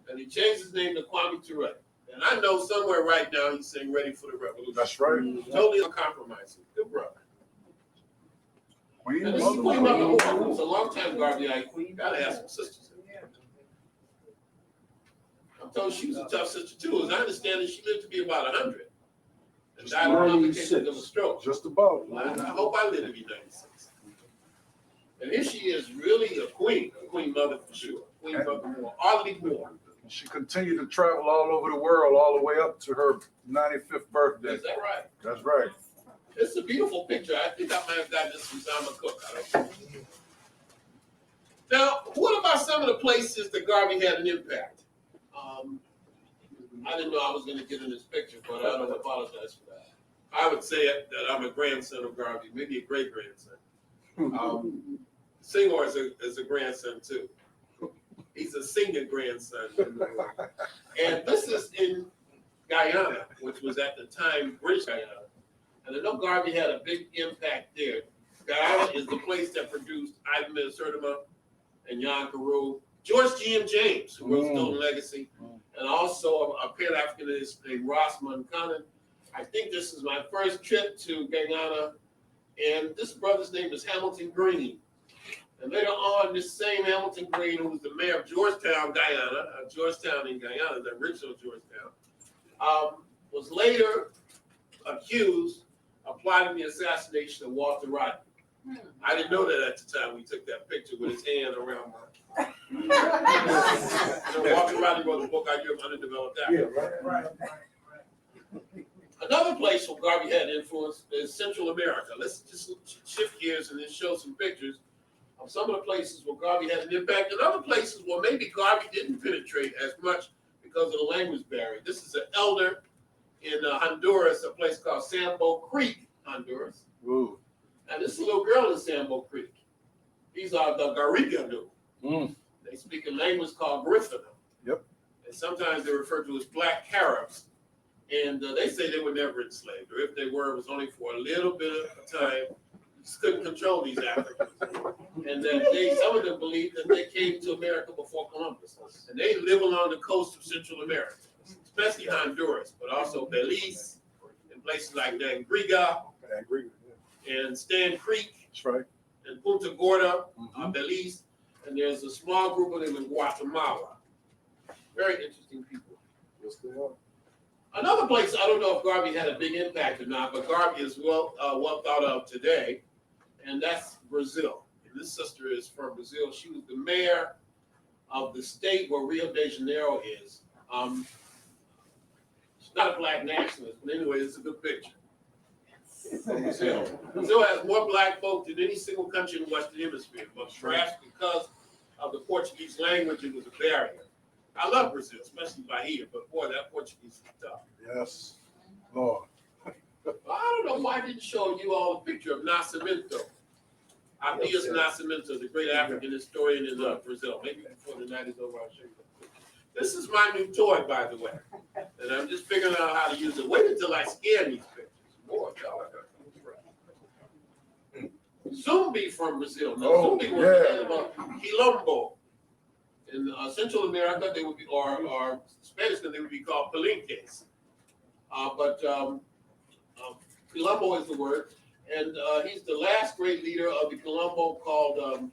And he changed his name to Kwame Ture. And I know somewhere right now he's saying Ready for the Revolution. That's right. Totally uncompromising. Good brother. Queen And this is Queen Mother. Mother Moore, who's a long time Garveyite queen. Gotta have some sisters in there. I'm told she was a tough sister too. As I understand it, she lived to be about 100. And died of complications of a stroke. Just about. I hope I live to be 96. And here she is, really a queen mother for sure. Queen Mother Moore, Audley Moore. She continued to travel all over the world, all the way up to her 95th birthday. Is that right? That's right. It's a beautiful picture. I think I might have gotten this from Zama Cook. I don't know. Now, what about some of the places that Garvey had an impact? I didn't know I was going to get in this picture, but I don't apologize for that. I would say that I'm a grandson of Garvey, maybe a great-grandson. Seymour is a grandson, too. He's a senior grandson. And this is in Guyana, which was at the time British Guyana. And I know Garvey had a big impact there. Guyana is the place that produced Ivan Minnesota and Jan Carew, George G.M. James, who wrote Stolen Legacy, and also a Pan-Africanist named Ross Muncanen. I think this is my first trip to Guyana, and this brother's name is Hamilton Green. And later on, this same Hamilton Green, who was the mayor of Georgetown, Guyana, Georgetown in Guyana, the original Georgetown, was later accused of plotting the assassination of Walter Rodney. I didn't know that at the time we took that picture with his hand around my. Walter Rodney wrote the book, I Give Undeveloped Africa. Yeah, right. Another place where Garvey had influence is Central America. Let's just shift gears and then show some pictures of some of the places where Garvey had an impact, and other places where maybe Garvey didn't penetrate as much because of the language barrier. This is an elder in Honduras, a place called Sambo Creek, Honduras. Ooh. And this is a little girl in Sambo Creek. These are the Gariganu. They speak a language called Griffin. Yep. And sometimes they're referred to as Black Caribs. And they say they were never enslaved, or if they were, it was only for a little bit of time. You just couldn't control these Africans. And that some of them believe that they came to America before Columbus. And they live along the coast of Central America, especially Honduras, but also Belize, and places like Nangriga, and Stan Creek, That's right. and Punta Gorda, Belize. And there's a small group of them in Guatemala. Very interesting people. Yes, they are. Another place, I don't know if Garvey had a big impact or not, but Garvey is well thought of today, and that's Brazil. And this sister is from Brazil. She was the mayor of the state where Rio de Janeiro is. She's not a black nationalist, but anyway, it's a good picture. Brazil. Brazil has more black folk than any single country in the Western Hemisphere, but perhaps because of the Portuguese language, it was a barrier. I love Brazil, especially Bahia, but boy, that Portuguese is tough. Yes, Lord. I don't know why I didn't show you all a picture of Nascimento. Abdias Nascimento, the great African historian in Brazil. Maybe before the night is over, I'll show you that picture. This is my new toy, by the way, and I'm just figuring out how to use it. Wait until I scan these pictures. Boy, y'all are Zumbi from Brazil. Now, Zumbi was the name of Quilombo. In Central America, they would be, or Spanish, they would be called palinques. But Quilombo is the word. And he's the last great leader of the Quilombo called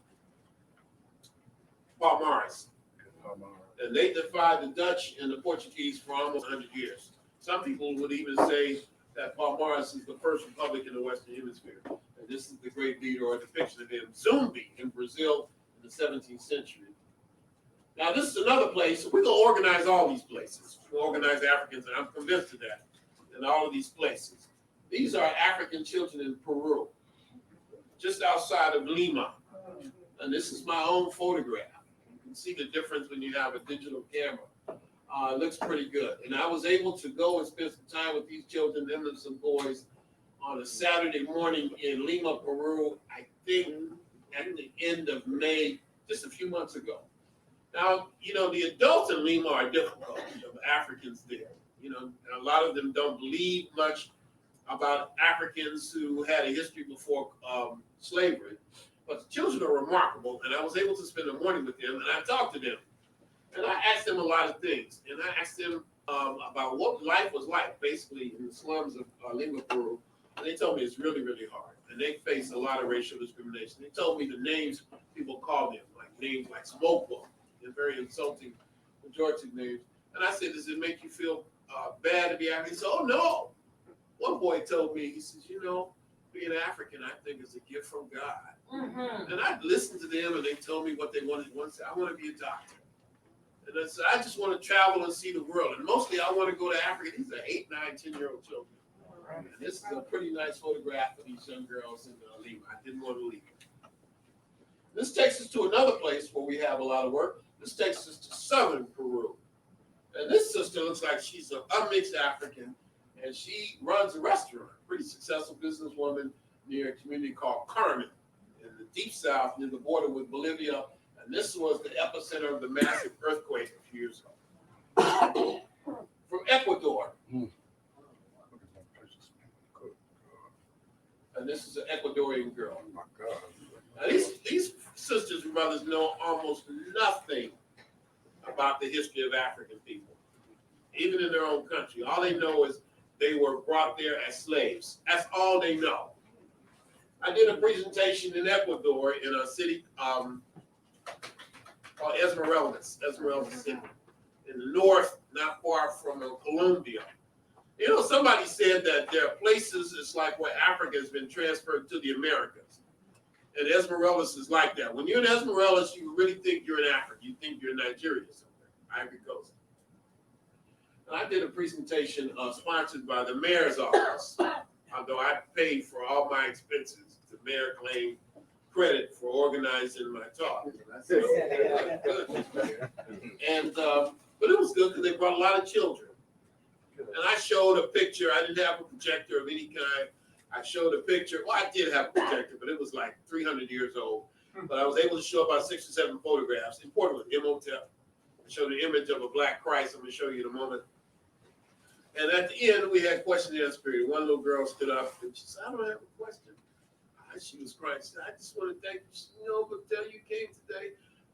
Palmares. And they defied the Dutch and the Portuguese for almost 100 years. Some people would even say that Palmares is the first republic in the Western Hemisphere. And this is the great leader or depiction of him, Zumbi, in Brazil in the 17th century. Now, this is another place. We're going to organize all these places. We'll organize Africans, and I'm convinced of that, in all of these places. These are African children in Peru, just outside of Lima. And this is my own photograph. You can see the difference when you have a digital camera. It looks pretty good. And I was able to go and spend some time with these children, them and some boys, on a Saturday morning in Lima, Peru, I think at the end of May, just a few months ago. Now, you know, the adults in Lima are difficult, the Africans there. You know, a lot of them don't believe much about Africans who had a history before slavery. But the children are remarkable, and I was able to spend the morning with them, and I talked to them. And I asked them a lot of things. And I asked them about what life was like, basically, in the slums of Lima, Peru. And they told me it's really, really hard. And they face a lot of racial discrimination. They told me the names people call them, like names like Smokeball, and very insulting, pejorative names. And I said, does it make you feel bad to be African? He said, oh, no. One boy told me, he says, you know, being African, I think, is a gift from God. Mm-hmm. And I listened to them, and they told me what they wanted. One said, I want to be a doctor. And I said, I just want to travel and see the world. And mostly, I want to go to Africa. These are 8, 9, 10-year-old children. And this is a pretty nice photograph of these young girls in Lima. I didn't want to leave it. This takes us to another place where we have a lot of work. This takes us to southern Peru. And this sister looks like she's a mixed African, and she runs a restaurant, pretty successful businesswoman near a community called Carmen in the deep south near the border with Bolivia. And this was the epicenter of the massive earthquake a few years ago. From Ecuador. And this is an Ecuadorian girl. Oh my God. Now these sisters and brothers know almost nothing about the history of African people, even in their own country. All they know is they were brought there as slaves. That's all they know. I did a presentation in Ecuador in a city called Esmeraldas City, in the north, not far from Colombia. You know, somebody said that there are places, it's like where Africa has been transferred to the Americas. And Esmeraldas is like that. When you're in Esmeraldas, you really think you're in Africa. You think you're in Nigeria somewhere, Ivory Coast. And I did a presentation sponsored by the mayor's office. Although I paid for all my expenses, the mayor claimed credit for organizing my talk. And I said, oh, good. And, but it was good because they brought a lot of children. And I showed a picture. I didn't have a projector of any kind. I showed a picture. Well, I did have a projector, but it was like 300 years old. But I was able to show about 6 or 7 photographs. Important with Imhotep. I showed the image of a black Christ. I'm going to show you in a moment. And at the end, we had question and answer period. One little girl stood up and she said, I don't have a question. She was crying. She said, I just want to thank you. She said, you know, but you came today.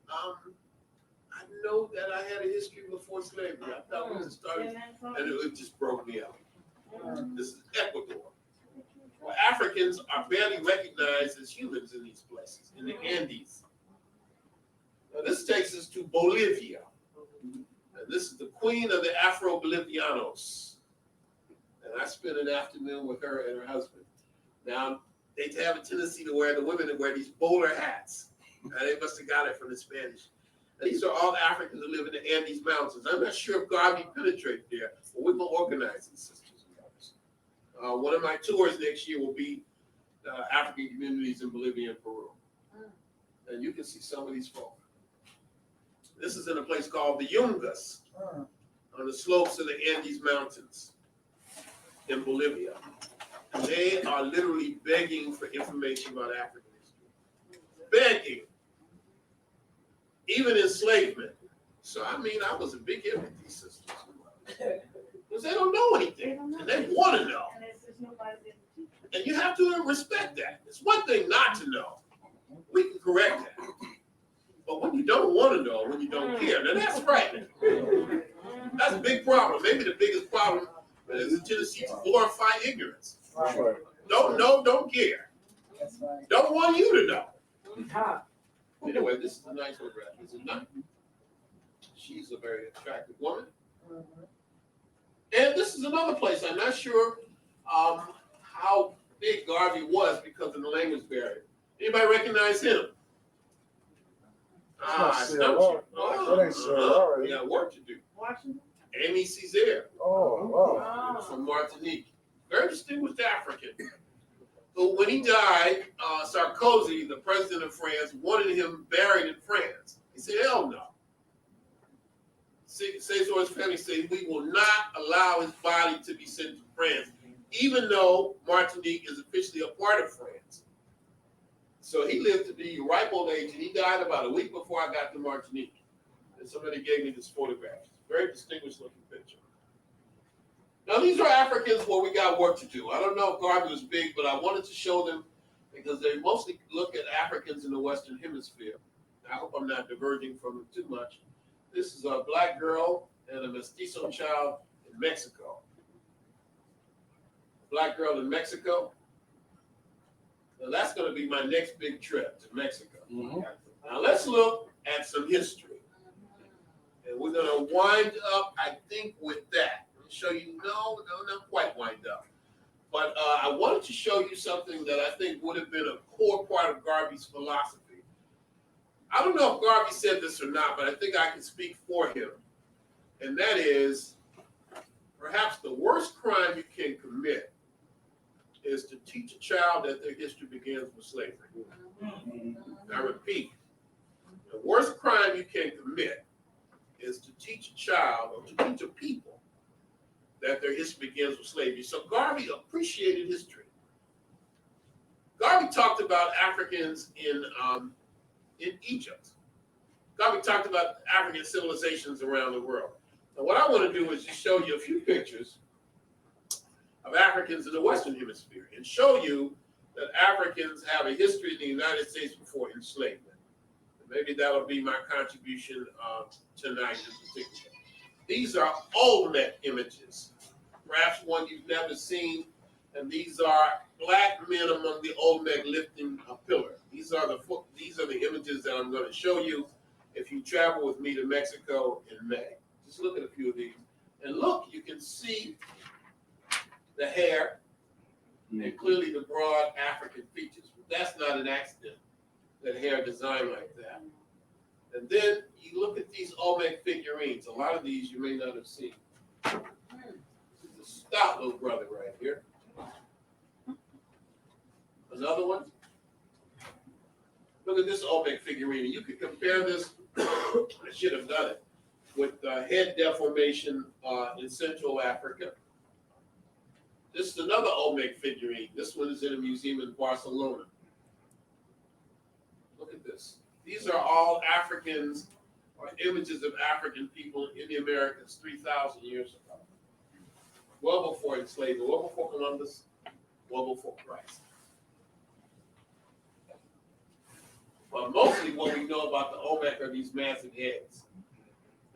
I know that I had a history before slavery. I thought we just started, and it just broke me out. This is Ecuador. Well, Africans are barely recognized as humans in these places, in the Andes. Now, this takes us to Bolivia. And this is the queen of the Afro-Bolivianos. And I spent an afternoon with her and her husband. Now, they have a tendency to wear, the women to wear these bowler hats. They must have got it from the Spanish. These are all Africans who live in the Andes Mountains. I'm not sure if Garvey penetrated there, but we're going to organize these sisters and brothers. One of my tours next year will be African communities in Bolivia and Peru. And you can see some of these folk. This is in a place called the Yungas, on the slopes of the Andes Mountains in Bolivia. And they are literally begging for information about African history. Begging. Even enslavement. So, I mean, I was a big hit with these sisters. Because they don't know anything. And they want to know. And you have to respect that. It's one thing not to know. We can correct that. But when you don't want to know, when you don't care, now that's frightening. That's a big problem. Maybe the biggest problem is the tendency to glorify ignorance. Right. Don't know, don't care. Right. Don't want you to know. Anyway, this is a nice photograph, is it not? She's a very attractive woman. And this is another place. I'm not sure how big Garvey was because of the language barrier. Anybody recognize him? not I Sarah stumped Lawrence. you. That ain't Sarah Lawrence. We got work to do. Washington? Amy Césaire Oh, wow. from Martinique. Very distinguished African. But when he died, Sarkozy, the president of France, wanted him buried in France. He said, hell no. Césare's family said, we will not allow his body to be sent to France, even though Martinique is officially a part of France. So he lived to be ripe old age, and he died about a week before I got to Martinique. And somebody gave me this photograph. Very distinguished looking picture. Now these are Africans where we got work to do. I don't know if Garvey was big, but I wanted to show them because they mostly look at Africans in the Western Hemisphere. I hope I'm not diverging from it too much. This is a black girl and a mestizo child in Mexico. Black girl in Mexico. Now that's going to be my next big trip to Mexico. Now let's look at some history. And we're going to wind up, I think, with that. Let me show you, no, not quite wind up. But I wanted to show you something that I think would have been a core part of Garvey's philosophy. I don't know if Garvey said this or not, but I think I can speak for him. And that is, perhaps the worst crime you can commit is to teach a child that their history begins with slavery. I repeat, the worst crime you can commit is to teach a child or to teach a people that their history begins with slavery. So Garvey appreciated history. Garvey talked about Africans in Egypt. Garvey talked about African civilizations around the world. Now what I want to do is just show you a few pictures of Africans in the Western Hemisphere and show you that Africans have a history in the United States before enslavement. Maybe that'll be my contribution tonight in particular. These are Olmec images, perhaps one you've never seen, and these are black men among the Olmec lifting a pillar. These are the images that I'm going to show you if you travel with me to Mexico in May. Just look at a few of these, and look, you can see the hair and clearly the broad African features. But that's not an accident. That hair designed like that. And then you look at these Olmec figurines. A lot of these you may not have seen. This is a stout little brother right here. Another one. Look at this Olmec figurine. You could compare this, I should have done it, with head deformation in Central Africa. This is another Olmec figurine. This one is in a museum in Barcelona. Look at this. These are all Africans or images of African people in the Americas 3,000 years ago. Well before enslavement, well before Columbus, well before Christ. But mostly what we know about the Olmec are these massive heads.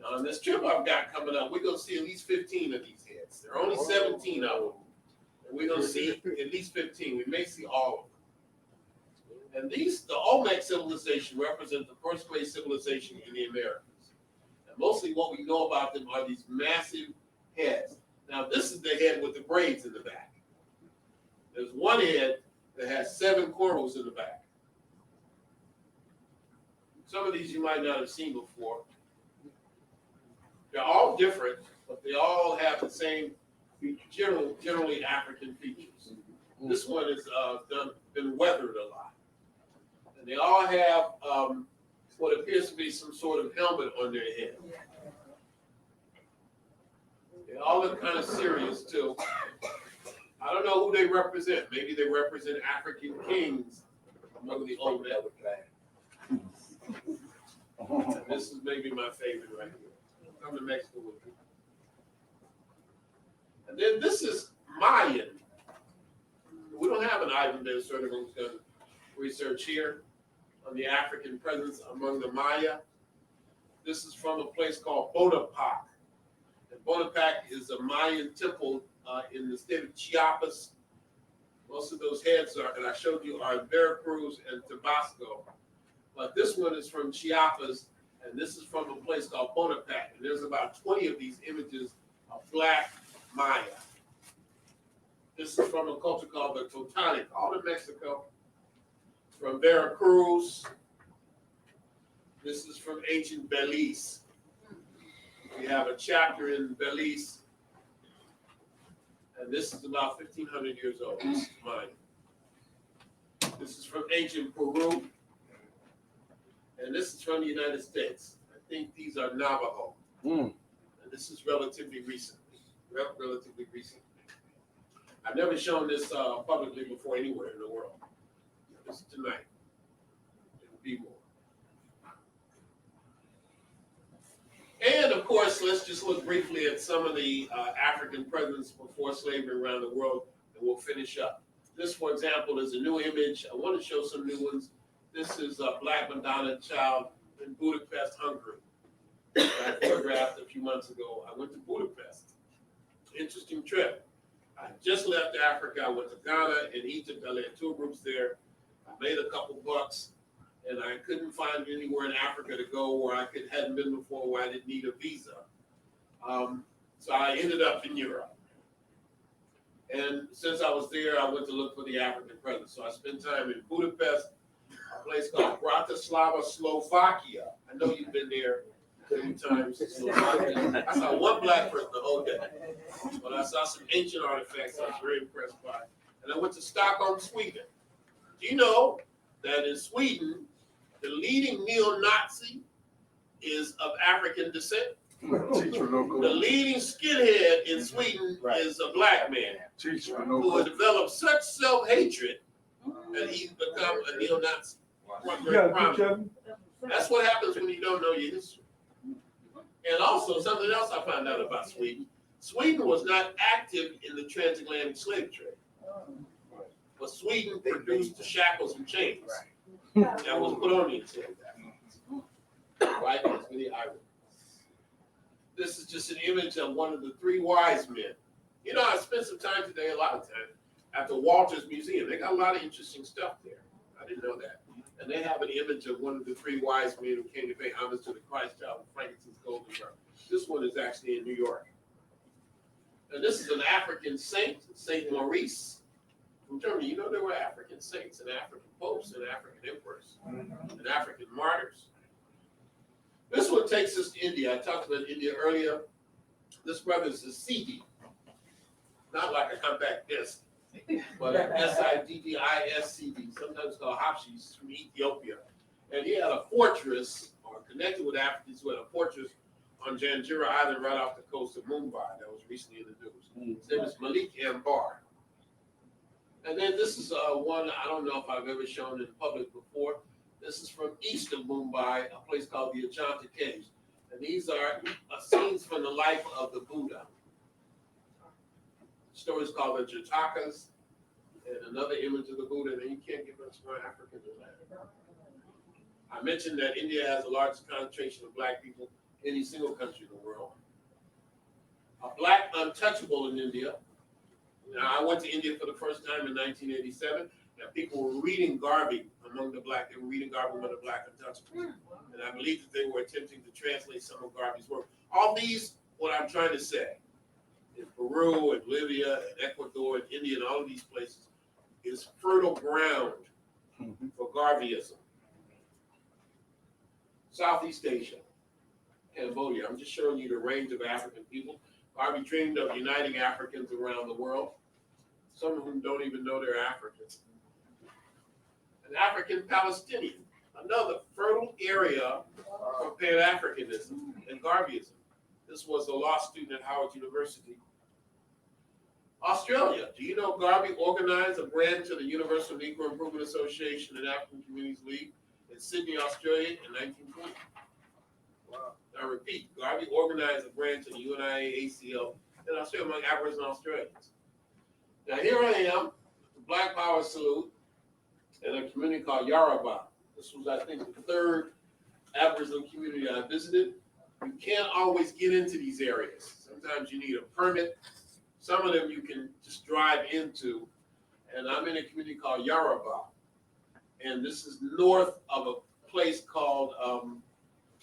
Now on this trip I've got coming up, we're going to see at least 15 of these heads. There are only 17 of them. And we're going to see at least 15. We may see all of them. And the Olmec civilization represents the first great civilization in the Americas. And mostly what we know about them are these massive heads. Now this is the head with the braids in the back. There's one head that has 7 cornrows in the back. Some of these you might not have seen before. They're all different, but they all have the same generally African features. This one has been weathered a lot. They all have what appears to be some sort of helmet on their head. They all look kind of serious too. I don't know who they represent. Maybe they represent African kings among the Olmec. And this is maybe my favorite right here. Come to Mexico with me. And then this is Mayan. We don't have an item there, sort of who's done research here on the African presence among the Maya. This is from a place called Bonaparte. And Bonaparte is a Mayan temple in the state of Chiapas. Most of those heads that I showed you are in Veracruz and Tabasco. But this one is from Chiapas, and this is from a place called Bonaparte. And there's about 20 of these images of black Maya. This is from a culture called the Totonic, all in Mexico. From Veracruz. This is from ancient Belize. We have a chapter in Belize, and this is about 1,500 years old. This is mine. This is from ancient Peru, and this is from the United States. I think these are Navajo, and this is relatively recent. Relatively recent. I've never shown this publicly before anywhere in the world. This is tonight. It will be more. And of course, let's just look briefly at some of the African presence before slavery around the world, and we'll finish up. This, for example, is a new image. I want to show some new ones. This is a Black Madonna child in Budapest, Hungary. I photographed a few months ago. I went to Budapest. Interesting trip. I just left Africa. I went to Ghana and Egypt. I led tour groups there. I made a couple bucks, and I couldn't find anywhere in Africa to go where I hadn't been before, where I didn't need a visa. So I ended up in Europe. And since I was there, I went to look for the African presence. So I spent time in Budapest, a place called Bratislava, Slovakia. I know you've been there many times. Slovakia. I saw one black person the whole day, but I saw some ancient artifacts I was very impressed by. And I went to Stockholm, Sweden. Do you know that in Sweden, the leading neo-Nazi is of African descent? The leading skinhead in Sweden is a black man who has developed such self-hatred that he's become a neo-Nazi. That's what happens when you don't know your history. And also, something else I found out about Sweden. Sweden was not active in the transatlantic slave trade. But Sweden produced the shackles and chains that was put on the enslaved Africans. Right? That's really ironic. This is just an image of one of the three wise men. You know, I spent some time today, a lot of time, at the Walters Museum. They got a lot of interesting stuff there. I didn't know that. And they have an image of one of the three wise men who came to pay homage to the Christ child with frankincense, gold, and myrrh. This one is actually in New York. And this is an African saint, Saint Maurice from Germany. You know, there were African saints and African popes and African emperors and African martyrs. This one takes us to India. I talked about India earlier. This brother is a CD, not like a compact disc, but an SIDDIS-CD, sometimes called Hapshis, from Ethiopia. And he had a fortress, or connected with Africans who had a fortress on Janjira Island right off the coast of Mumbai that was recently in the news. His name is Malik Ambar. And then this is one I don't know if I've ever shown in public before. This is from east of Mumbai, a place called the Ajanta Caves. And these are scenes from the life of the Buddha. The story is called the Jatakas, and another image of the Buddha, and you can't get much more African than that. I mentioned that India has the largest concentration of black people in any single country in the world. A black untouchable in India. Now, I went to India for the first time in 1987, and people were reading Garvey among the black. They were reading Garvey among the black untouchables. And I believe that they were attempting to translate some of Garvey's work. All these, what I'm trying to say, in Peru and Bolivia and Ecuador and India and all of these places, is fertile ground for Garveyism. Southeast Asia, Cambodia. I'm just showing you the range of African people. Garvey dreamed of uniting Africans around the world, some of whom don't even know they're Africans. An African Palestinian, another fertile area for Pan-Africanism and Garveyism. This was a law student at Howard University. Australia, do you know Garvey organized a branch of the Universal Negro Improvement Association and African Communities League in Sydney, Australia in 1920? Wow. I repeat, Garvey organized a branch of the UNIA-ACL in Australia among Aboriginal Australians. Now here I am, the Black Power Salute in a community called Yarrabah. This was, I think, the third Aboriginal community I visited. You can't always get into these areas. Sometimes you need a permit. Some of them you can just drive into. And I'm in a community called Yarrabah. And this is north of a place called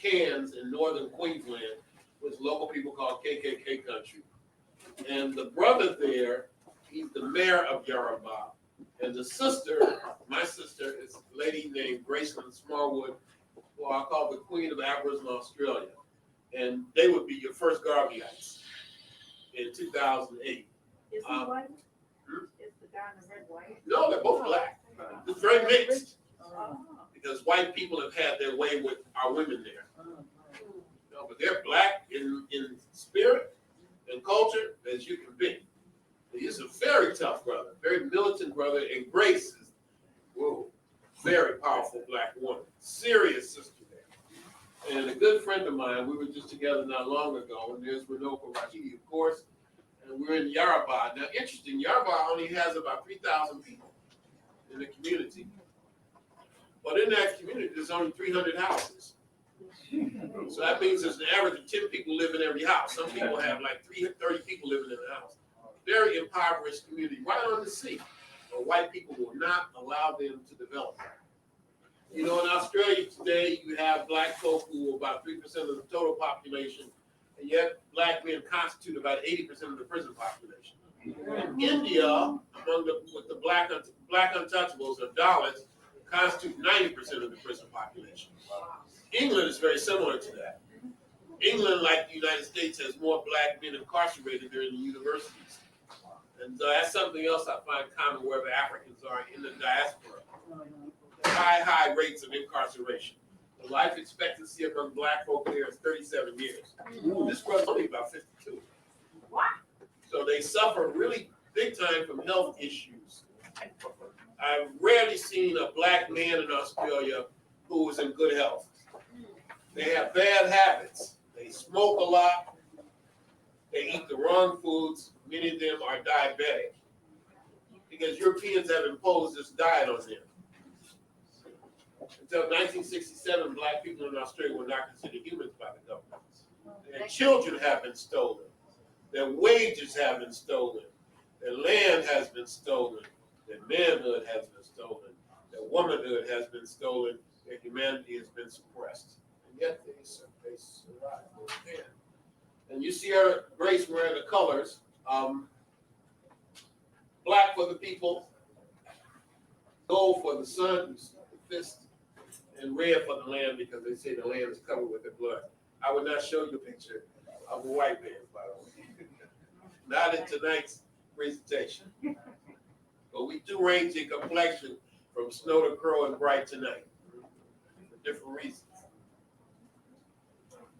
Cairns in northern Queensland, which local people call KKK country. And the brother there, He's the mayor of Yoruba. And the sister, my sister, is a lady named Graceland Smallwood, who I call the Queen of Aboriginal Australia. And they would be your first Garveyites in 2008. Is he white? Hmm? Is the guy in the red white? No, they're both black. It's very mixed Oh. because white people have had their way with our women there. No, but they're black in spirit and culture as you can be. He's a very tough brother, very militant brother, and Grace is, whoa, very powerful black woman, serious sister there. And a good friend of mine, we were just together not long ago, and there's Runoko Rashidi, of course, and we're in Yoruba. Now, interesting, Yoruba only has about 3,000 people in the community. But in that community, there's only 300 houses. So that means there's an average of 10 people live in every house. Some people have like 30 people living in a house. Very impoverished community, right on the sea. But white people will not allow them to develop. You know, in Australia today, you have black folk who are about 3% of the total population, and yet black men constitute about 80% of the prison population. In India, with the black untouchables or Dalits, constitute 90% of the prison population. England is very similar to that. England, like the United States, has more black men incarcerated there in the universities. And that's something else I find common wherever Africans are in the diaspora. High rates of incarceration. The life expectancy among black folk there is 37 years. This brother's only about 52. What? So they suffer really big time from health issues. I've rarely seen a black man in Australia who is in good health. They have bad habits. They smoke a lot. They eat the wrong foods. Many of them are diabetic because Europeans have imposed this diet on them. Until 1967, black people in Australia were not considered humans by the government. Their children have been stolen. Their wages have been stolen. Their land has been stolen. Their manhood has been stolen. Their womanhood has been stolen. Their humanity has been suppressed. And yet they survive. And you see her, Grace, wearing the colors. Black for the people, gold for the sun, the fist, and red for the land because they say the land is covered with their blood. I would not show you a picture of a white man, by the way. Not in tonight's presentation. But we do range in complexion from snow to crow and bright tonight for different reasons.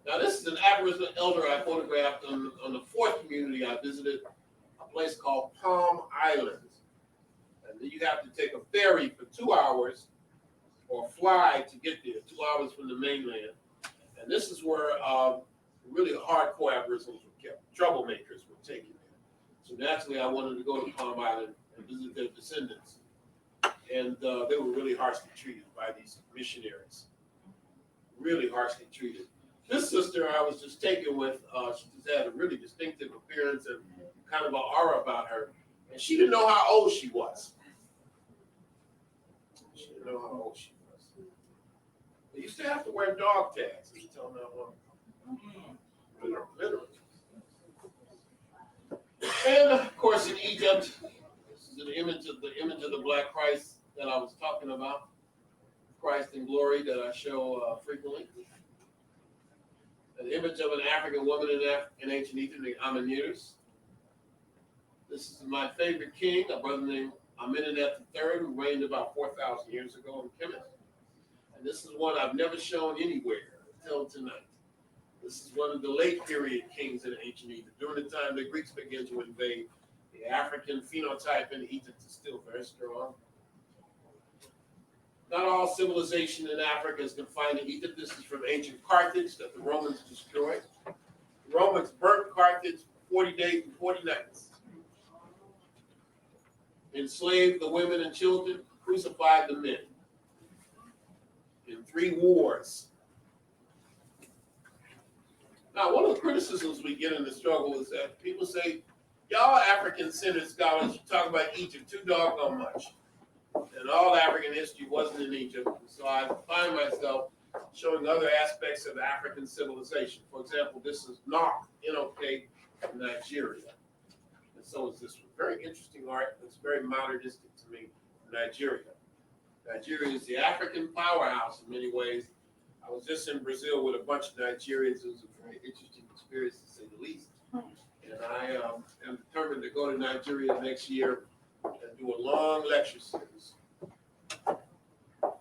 Now this is an Aboriginal elder I photographed on the fourth community I visited, a place called Palm Island. And then you have to take a ferry for 2 hours or fly to get there, 2 hours from the mainland. And this is where really hardcore Aboriginals were kept, troublemakers were taken there. So naturally I wanted to go to Palm Island and visit their descendants. And they were really harshly treated by these missionaries. Really harshly treated. This sister I was just taken with, she just had a really distinctive appearance and kind of an aura about her. And she didn't know how old she was. She didn't know how old she was. They used to have to wear dog tags to tell them how long. Literally. And of course in Egypt, this is an image of the Black Christ that I was talking about. Christ in glory that I show frequently. An image of an African woman in ancient Egypt, the Amenetes. This is my favorite king, a brother named Amenetet III, who reigned about 4,000 years ago in Kemet. And this is one I've never shown anywhere until tonight. This is one of the late period kings in ancient Egypt. During the time the Greeks began to invade, the African phenotype in Egypt is still very strong. Not all civilization in Africa is confined to Egypt. This is from ancient Carthage that the Romans destroyed. The Romans burnt Carthage for 40 days and 40 nights. Enslaved the women and children, crucified the men. In 3 wars. Now, one of the criticisms we get in the struggle is that people say, y'all African-centered scholars, you talk about Egypt too doggone much. And all African history wasn't in Egypt. So I find myself showing other aspects of African civilization. For example, this is Nok, N-O-K, from Nigeria. and so is this one. Very interesting art. It's very modernistic to me. Nigeria. Nigeria is the African powerhouse in many ways. I was just in Brazil with a bunch of Nigerians. It was a very interesting experience, to say the least. And I am determined to go to Nigeria next year and do a long lecture series.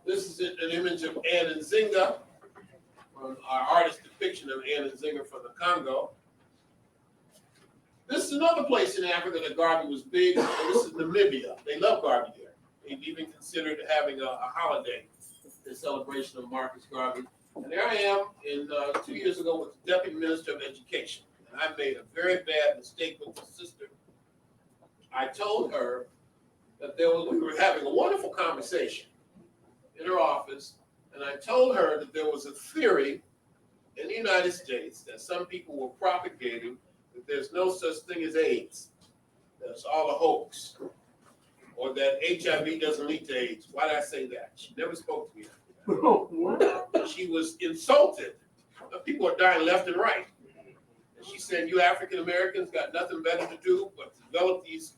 This is an image of Anne Nzinga, from our artist depiction of Anne Nzinga from the Congo. This is another place in Africa that Garvey was big, and this is Namibia. They love Garvey there. They've even considered having a holiday in celebration of Marcus Garvey. And there I am 2 years ago with the Deputy Minister of Education. And I made a very bad mistake with the sister. I told her that we were having a wonderful conversation in her office, and I told her that there was a theory in the United States that some people were propagating that there's no such thing as AIDS. That's all a hoax. Or that HIV doesn't lead to AIDS. Why did I say that? She never spoke to me after that. She was insulted. People are dying left and right. And she said, you African Americans got nothing better to do but develop these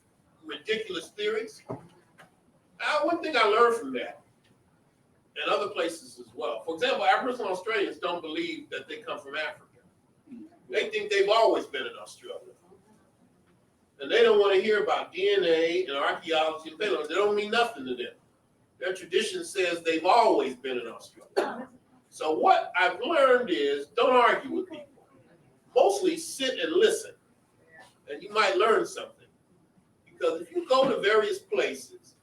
ridiculous theories. Now, one thing I learned from that, and other places as well. For example, Aboriginal Australians don't believe that they come from Africa. They think they've always been in Australia. And they don't want to hear about DNA and archaeology and paleontology. They don't mean nothing to them. Their tradition says they've always been in Australia. So what I've learned is don't argue with people. Mostly sit and listen. And you might learn something. Because if you go to various places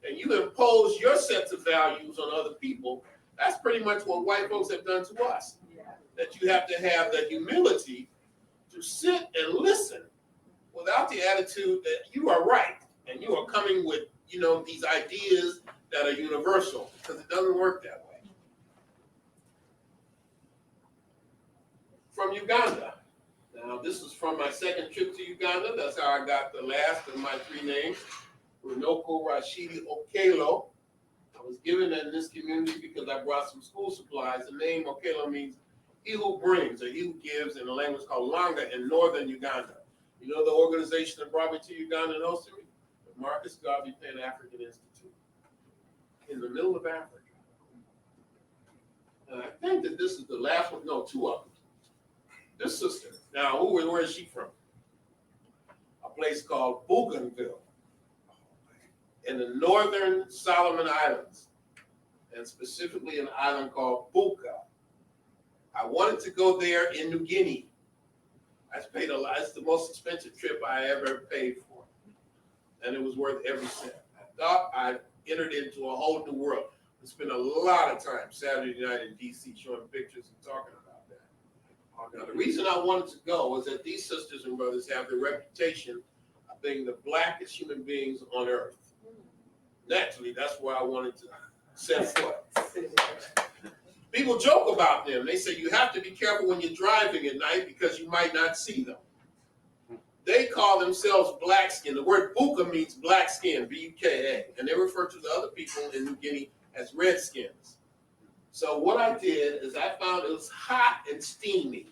and you impose your sets of values on other people, that's pretty much what white folks have done to us. That you have to have the humility to sit and listen without the attitude that you are right and you are coming with, these ideas that are universal, because it doesn't work that way. From Uganda. Now, this is from my second trip to Uganda. That's how I got the last of my three names, Runoko Rashidi Okelo. I was given in this community because I brought some school supplies. The name Okelo means he who brings, or he who gives, in a language called Langa in northern Uganda. You know the organization that brought me to Uganda and hosted me? The Marcus Garvey Pan-African Institute. In the middle of Africa. And I think that this is the last one, no, two of them. This sister, now where is she from? A place called Bougainville in the northern Solomon Islands, and specifically an island called Buka. I wanted to go there in New Guinea. I paid a lot. It's the most expensive trip I ever paid for. And it was worth every cent. I thought I entered into a whole new world. I spent a lot of time Saturday night in DC showing pictures and talking about that. Now, the reason I wanted to go is that these sisters and brothers have the reputation of being the blackest human beings on earth. Naturally, that's where I wanted to set foot. People joke about them. They say you have to be careful when you're driving at night because you might not see them. They call themselves black skin. The word buka means black skin, B-U-K-A. And they refer to the other people in New Guinea as redskins. So what I did is I found it was hot and steamy.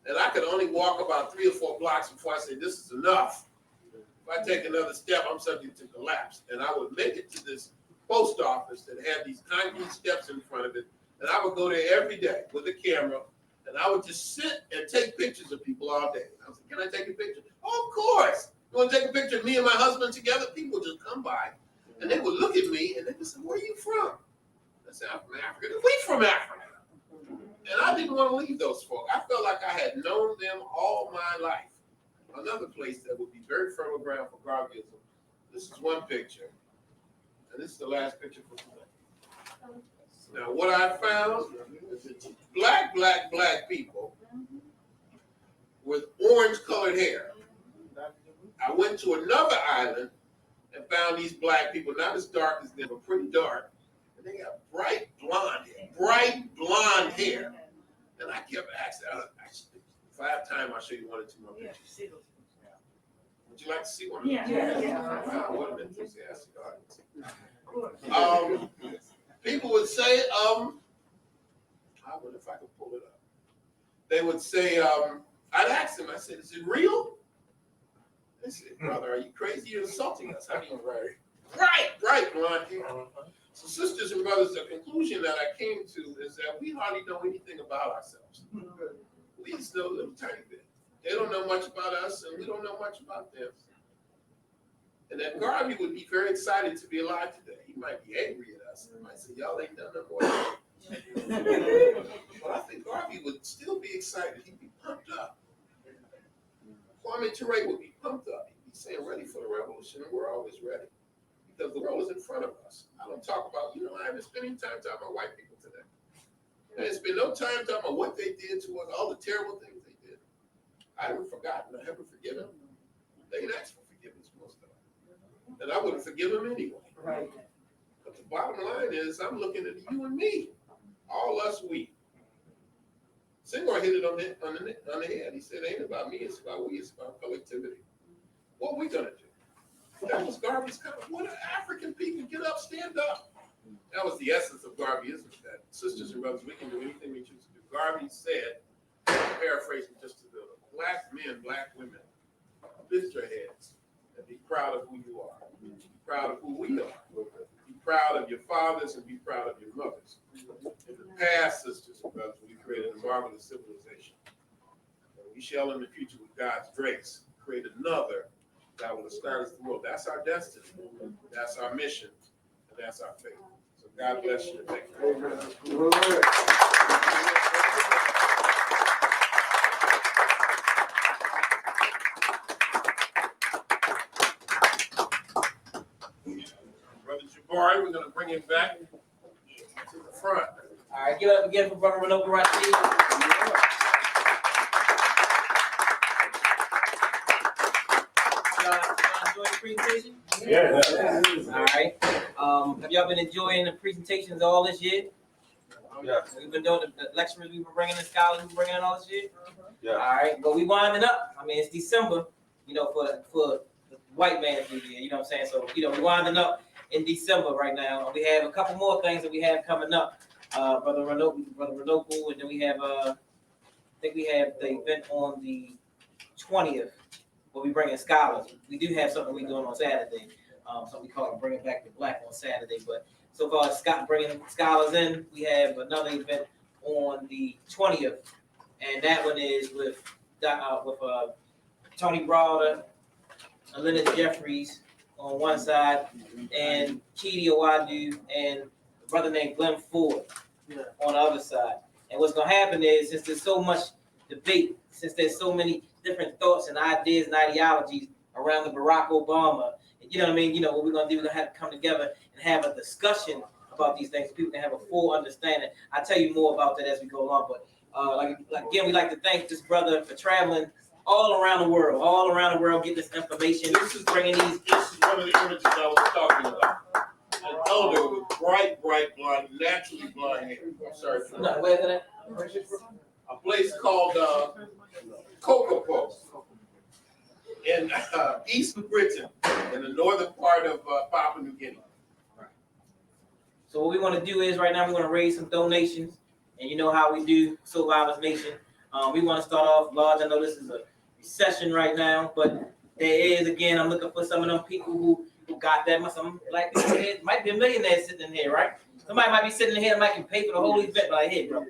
And I could only walk about 3 or 4 blocks before I said, this is enough. If I take another step, I'm subject to collapse. And I would make it to this post office that had these concrete steps in front of it. And I would go there every day with a camera, and I would just sit and take pictures of people all day. I was like, can I take a picture? Oh, of course. You want to take a picture of me and my husband together? People would just come by, and they would look at me, and they would say, where are you from? I said, I'm from Africa. We from Africa. And I didn't want to leave those folk. I felt like I had known them all my life. Another place that would be very fertile ground for Garveyism. This is one picture, and this is the last picture for today. Now, what I found is that black people with orange-colored hair. I went to another island and found these black people, not as dark as them, but pretty dark. And they got bright blonde hair. And I kept asking, if I have time, I'll show you 1 or 2 more pictures. Would you like to see one? Yeah. Wow, what an enthusiastic audience. People would say, I wonder if I could pull it up. They would say, I'd ask them, I said, is it real? I said, brother, are you crazy? You're insulting us. I mean, Right. right, blonde hair. So sisters and brothers, the conclusion that I came to is that we hardly know anything about ourselves. We just know a little tiny bit. They don't know much about us, and we don't know much about them. And that Garvey would be very excited to be alive today. He might be angry at us. He might say, y'all ain't done no more. But I think Garvey would still be excited. He'd be pumped up. Kwame Ture would be pumped up. He'd be saying, ready for the revolution, and we're always ready. Because the world is in front of us. I don't talk about, I haven't spent any time talking about white people today. I haven't spent no time talking about what they did to us, all the terrible things they did. I haven't forgotten. I haven't forgiven them. They didn't ask for forgiveness, most of them. And I wouldn't forgive them anyway. Right. But the bottom line is, I'm looking at you and me. All us, we. Senghor hit it on the head. He said, it ain't about me, it's about we, it's about collectivity. What are we going to do? That was Garvey's kind of, what do African people get up, stand up? That was the essence of Garveyism, that sisters and brothers, we can do anything we choose to do. Garvey said, paraphrasing just to the black men, black women, lift your heads and be proud of who you are. Be proud of who we are. Be proud of your fathers and be proud of your mothers. In the past, sisters and brothers, we created a marvelous civilization. And we shall in the future, with God's grace, create another that will establish the world. That's our destiny. That's our mission. And that's our faith. So God bless you. Thank you. Brother Jabari, we're going to bring him back to the front. All right, give it up again for Brother Runoko Rashidi. Y'all enjoy the presentation? Yeah. All right. Have y'all been enjoying the presentations all this year? Yeah. We've been doing the lecturers we've been bringing, the scholars we've been bringing in all this year? Yeah. All right, but we winding up. I mean, it's December, for the white man's new year, you know what I'm saying? So, we winding up in December right now. We have a couple more things that we have coming up. Brother Runoko, and then we have, I think we have the event on the 20th, where we bring in scholars. We do have something we doing on Saturday, something we call Bringing Back the Black on Saturday. But so far, Scott bringing scholars in. We have another event on the 20th, and that one is with Tony Browder, Leonard Jeffries on one side, and Chidi Owadu and a brother named Glenn Ford on the other side. And what's going to happen is, since there's so much debate, since there's so many different thoughts and ideas and ideologies around the Barack Obama, you know what I mean? What we're going to do, we're going to have to come together and have a discussion about these things so people can have a full understanding. I'll tell you more about that as we go along. But again, we'd like to thank this brother for traveling all around the world, getting this information. This is bringing these. This is one of the images I was talking about. An elder with bright blonde, naturally blonde hair. I'm sorry for that. Where's that? A place called Kokopo in East Britain, in the northern part of Papua New Guinea. So what we want to do is right now we're going to raise some donations, and you know how we do, Survivors Nation. We want to start off large. I know this is a recession right now, but there is, again, I'm looking for some of them people who got that. Some black people here, might be a millionaire sitting in here, right? Somebody might be sitting in here and might can pay for the whole event. Like, here, bro,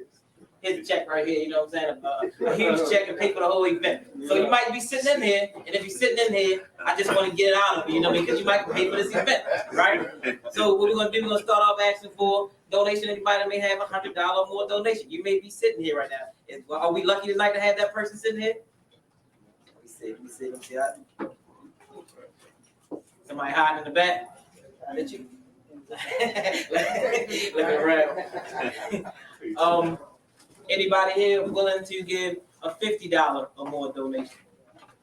here's the check right here. You know what I'm saying? A huge check and pay for the whole event. So you might be sitting in here, and if you're sitting in here, I just want to get it out of you, you know, because you might pay for this event, right? So what we're gonna do? We're gonna start off asking for donation. Anybody that may have $100 or more donation. You may be sitting here right now. Are we lucky tonight to have that person sitting here? Let me see. Somebody hiding in the back. Did you? Looking around. Anybody here willing to give a $50 or more donation?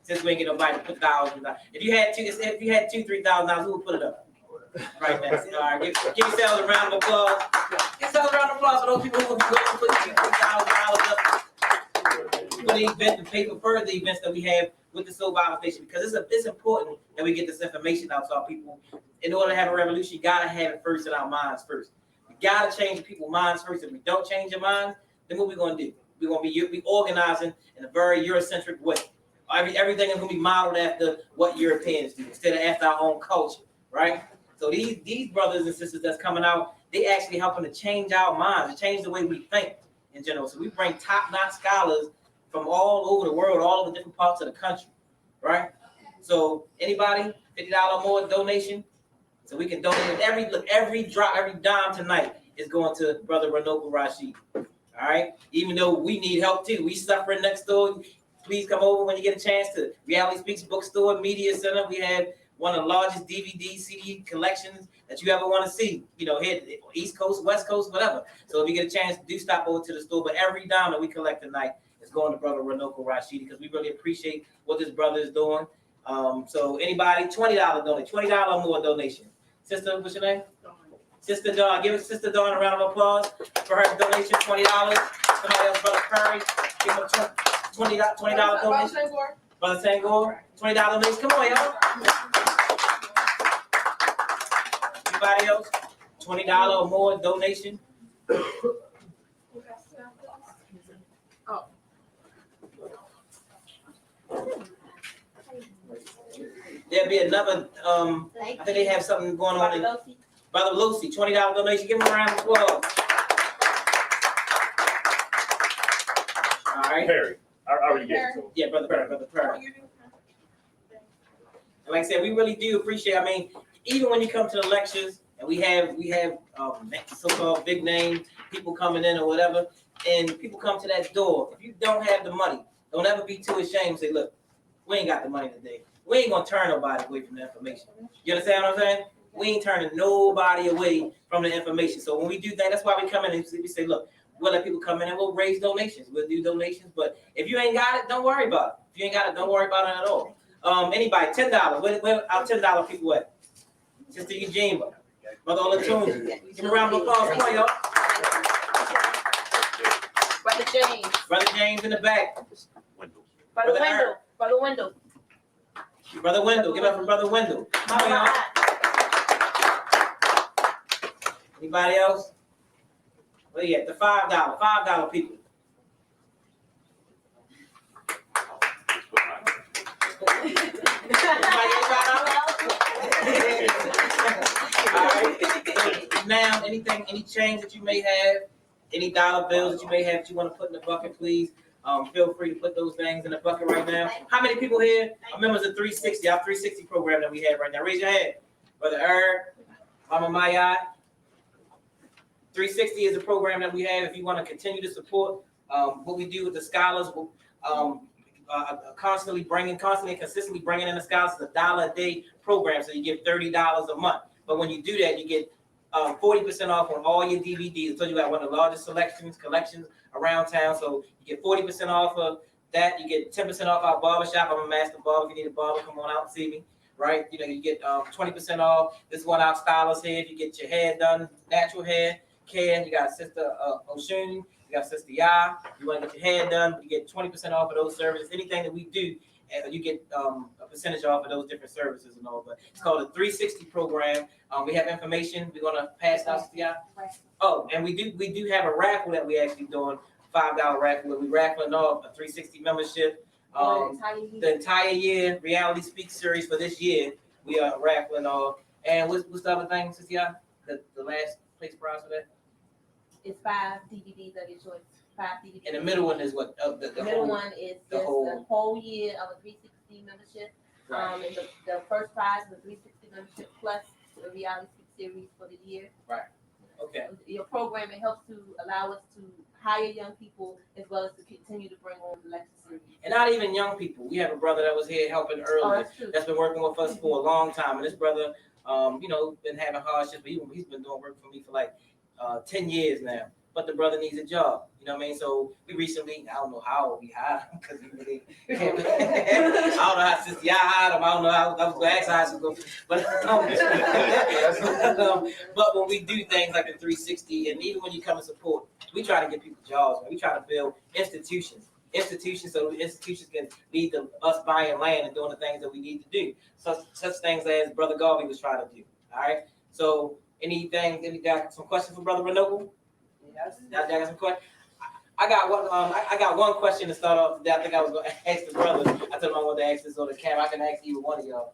Since we ain't get nobody to put thousands. If you had $2,000-$3,000, who would put it up? Right now. All right, give yourselves a round of applause. Give yourselves a round of applause for those people who would be willing to put $2,000-$3,000 up for the event and pay for further events that we have with the Soul Bible Station, because it's important that we get this information out to our people. In order to have a revolution, you gotta have it first in our minds first. We gotta change people's minds first. If we don't change your minds, then what we gonna do? We're gonna be organizing in a very Eurocentric way. Everything is gonna be modeled after what Europeans do instead of after our own culture, right? So these brothers and sisters that's coming out, they actually helping to change our minds, to change the way we think in general. So we bring top-notch scholars from all over the world, all over different parts of the country, right? So anybody, $50 or more donation, so we can donate every drop, every dime tonight is going to Brother Runoko Rashidi. All right. Even though we need help too, we suffering next door. Please come over when you get a chance to Reality Speaks Bookstore Media Center. We have one of the largest DVD, CD collections that you ever want to see. You know, here East Coast, West Coast, whatever. So if you get a chance, do stop over to the store. But every dime that we collect tonight is going to Brother Runoko Rashidi because we really appreciate what this brother is doing. So anybody, $20 donate, $20 or more donation. Sister, what's your name? Sister Dawn. Give Sister Dawn a round of applause for her donation, $20. Somebody else, Brother Curry, give him $20 donation. Brother Tangor, $20 donation. Come on, y'all. Anybody else? $20 or more donation. There'll be another, I think they have something going on in Brother Lucy, $20 donation. Give him a round of applause. All right. Perry, I already gave it to him. Yeah, Brother Perry. And like I said, we really do appreciate, I mean, even when you come to the lectures and we have so-called big name people coming in or whatever, and people come to that door, if you don't have the money, don't ever be too ashamed to say, look, we ain't got the money today. We ain't gonna turn nobody away from the information. You understand what I'm saying? We ain't turning nobody away from the information. So when we do that, that's why we come in and we say, look, we'll let people come in and we'll raise donations. We'll do donations. But if you ain't got it, don't worry about it. If you ain't got it, don't worry about it at all. Anybody, $10. Where our $10 people at? Sister Eugene, Brother Olatunes. Give me a round of applause. Come on, y'all. Brother James. Brother James in the back. Brother Wendell. Brother Wendell. Brother Wendell. Give it up for Brother Wendell. Come on, y'all. Anybody else? Where you at? The $5 people. All right. Now, any change that you may have, any dollar bills that you may have that you want to put in the bucket, please feel free to put those things in the bucket right now. How many people here are members of 360, our 360 program that we have right now? Raise your hand. Brother Mama Maya. 360 is a program that we have if you want to continue to support what we do with the scholars. Constantly and consistently bringing in the scholars. It's $1 a day program, so you get $30 a month. But when you do that, you get 40% off on all your DVDs. I told you we got one of the largest collections around town, so you get 40% off of that. You get 10% off our barbershop. I'm a master barber. If you need a barber, come on out and see me. Right? You know, you get 20% off. This is one of our stylists here. If you get your hair done, natural hair care, you got Sister Oshun, you got Sister Ya. You want to get your hair done, you get 20% off of those services. Anything that we do, you get a percentage off of those different services and all. But it's called a 360 program. We have information. We're gonna pass out to y'all. Oh, and we do have a raffle that we actually doing, $5 raffle where we raffling off a 360 membership. The entire year, Reality Speaks series for this year, we are raffling off. And what's the other thing, Sister Ya? The last place prize for that? It's 5 DVDs of your choice. 5 DVDs. And the middle one is what? The middle one is the just whole- the whole year of a 360 membership. Right. And the first prize is the 360 membership plus the Reality Speaks series for the year. Okay. Your program, it helps to allow us to hire young people as well as to continue to bring on the lecture series. And not even young people. We have a brother that was here helping Oh, earlier. that's true. That's been working with us for a long time. And this brother, been having hardships, but he's been doing work for me for like 10 years now. But the brother needs a job. You know what I mean? So we recently, I don't know how we hired him because we really can't. I don't know how since y'all hired him. I don't know how I was going to ask how to go. But when we do things like the 360, and even when you come and support, we try to get people jobs. Man. We try to build institutions so the institutions can lead to us buying land and doing the things that we need to do. Such things as Brother Garvey was trying to do. All right. So any got some questions for Brother Runoko? Y'all got some questions? I got one. I got one question to start off today. I think I was going to ask the brother. I told him I wanted to ask this on the camera. I can ask either one of y'all.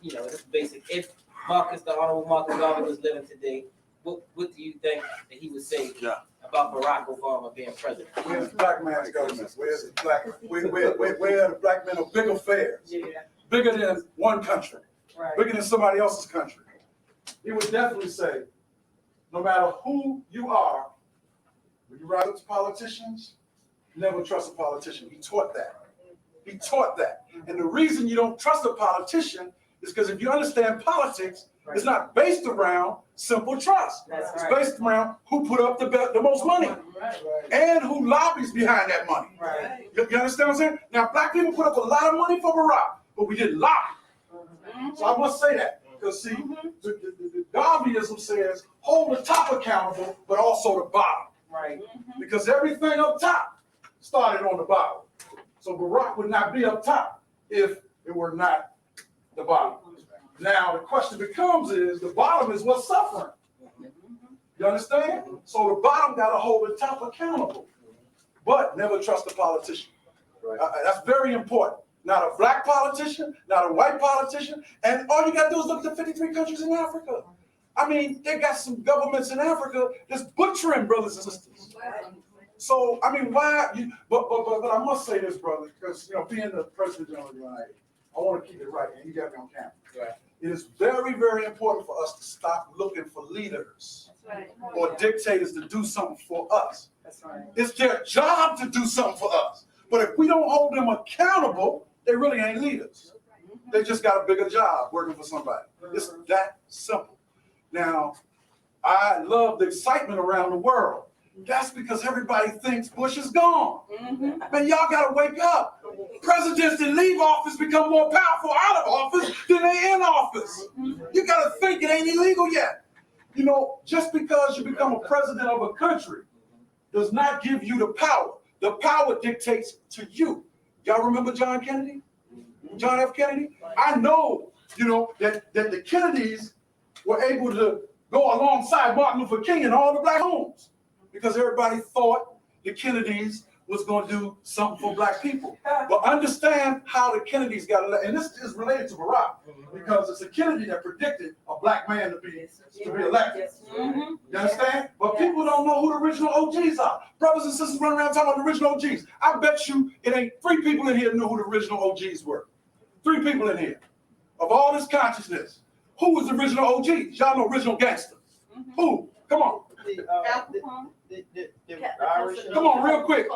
Just basic. If the Honorable Marcus Garvey was living today, what do you think that he would say about Barack Obama being president? Where's the black man's government? Where's the black? Where are the black men of big affairs? Yeah. Bigger than one country, Right. bigger than somebody else's country. He would definitely say, no matter who you are, when you rise up to politicians, never trust a politician. He taught that. He taught that. And the reason you don't trust a politician is because if you understand politics, it's not based around simple trust. That's It's right. based around who put up the most money and who lobbies behind that money. Right. You understand what I'm saying? Now, black people put up a lot of money for Barack, but we didn't lobby. So I must say that. Because see, the Garveyism says hold the top accountable, but also the bottom. Right. Because everything up top started on the bottom. So Barack would not be up top if it were not the bottom. Now the question becomes is the bottom is what's suffering. You understand? So the bottom got to hold the top accountable, but never trust a politician. That's very important. Not a black politician, not a white politician, and all you got to do is look at the 53 countries in Africa. I mean, they got some governments in Africa that's butchering brothers and sisters. So, I mean, why? But I must say this, brother, because, being the president of the United States, I want to keep it right, and you got me on camera. Right. It is very, very important for us to stop looking for leaders or dictators to do something for us. That's right. It's their job to do something for us. But if we don't hold them accountable, they really ain't leaders. They just got a bigger job working for somebody. It's that simple. Now, I love the excitement around the world. That's because everybody thinks Bush is gone. Man, y'all gotta wake up. Presidents that leave office become more powerful out of office than they in office. You gotta think it ain't illegal yet. Just because you become a president of a country does not give you the power. The power dictates to you. Y'all remember John Kennedy? John F. Kennedy? I know, that the Kennedys were able to go alongside Martin Luther King in all the black homes because everybody thought the Kennedys was going to do something for black people. But understand how the Kennedys got elected. And this is related to Barack because it's a Kennedy that predicted a black man to be elected. You understand? But people don't know who the original OGs are. Brothers and sisters run around talking about the original OGs. I bet you it ain't 3 people in here knew who the original OGs were. 3 people in here. Of all this consciousness, who was the original OGs? Y'all know original gangsters. Who? Come on. The Irish. Come on, real quick.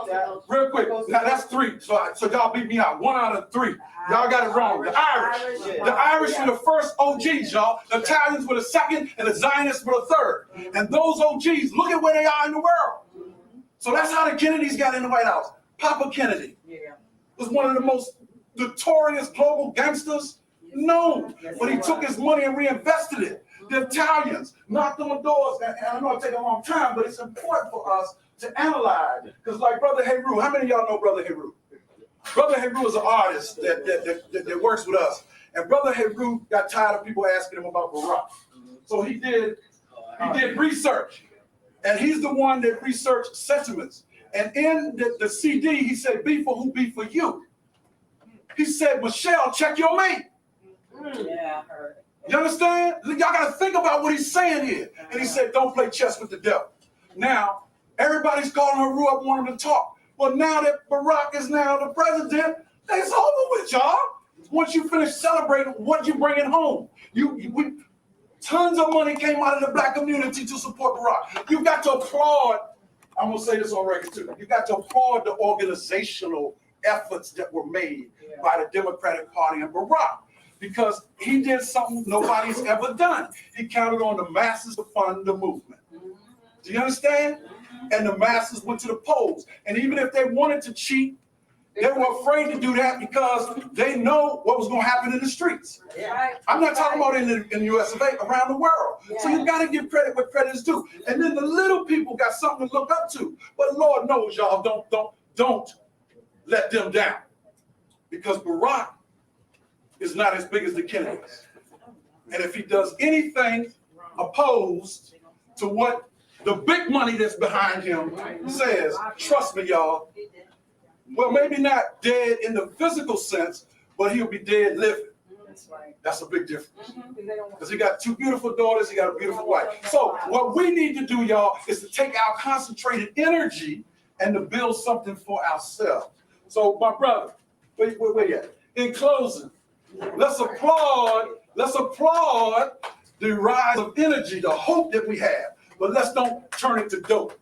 Real quick. Now that's 3. So y'all beat me out. 1 out of 3. Y'all got it wrong. The Irish. The Irish were the first OGs, y'all. The Italians were the second, and the Zionists were the third. And those OGs, look at where they are in the world. So that's how the Kennedys got in the White House. Papa Kennedy was one of the most notorious global gangsters known. But he took his money and reinvested it. The Italians knocked on the doors, and I know it takes a long time, but it's important for us to analyze. Because like Brother Heru, how many of y'all know Brother Heru? Brother Heru is an artist that works with us. And Brother Heru got tired of people asking him about Barack. So he did research. And he's the one that researched sentiments. And in the CD, he said, be for who, be for you. He said, Michelle, check your mate. Yeah, I heard it. You understand? Y'all got to think about what he's saying here. And he said, don't play chess with the devil. Now, everybody's calling Heru up, wanting to talk. Well, now that Barack is now the president, it's over with, y'all. Once you finish celebrating, what you bringing home? Tons of money came out of the black community to support Barack. You got to applaud, I'm going to say this on record too, you got to applaud the organizational efforts that were made by the Democratic Party and Barack. Because he did something nobody's ever done. He counted on the masses to fund the movement. Do you understand? And the masses went to the polls. And even if they wanted to cheat, they were afraid to do that because they know what was going to happen in the streets. I'm not talking about in the US of A, around the world. So you got to give credit where credit is due. And then the little people got something to look up to. But Lord knows, y'all, don't let them down. Because Barack is not as big as the Kennedys. And if he does anything opposed to what The big money that's behind him says, trust me, y'all. Well, maybe not dead in the physical sense, but he'll be dead living. That's a big difference. Because he got 2 beautiful daughters, he got a beautiful wife. So what we need to do, y'all, is to take our concentrated energy and to build something for ourselves. So my brother, where you at? In closing, let's applaud the rise of energy, the hope that we have. But let's don't turn it to dope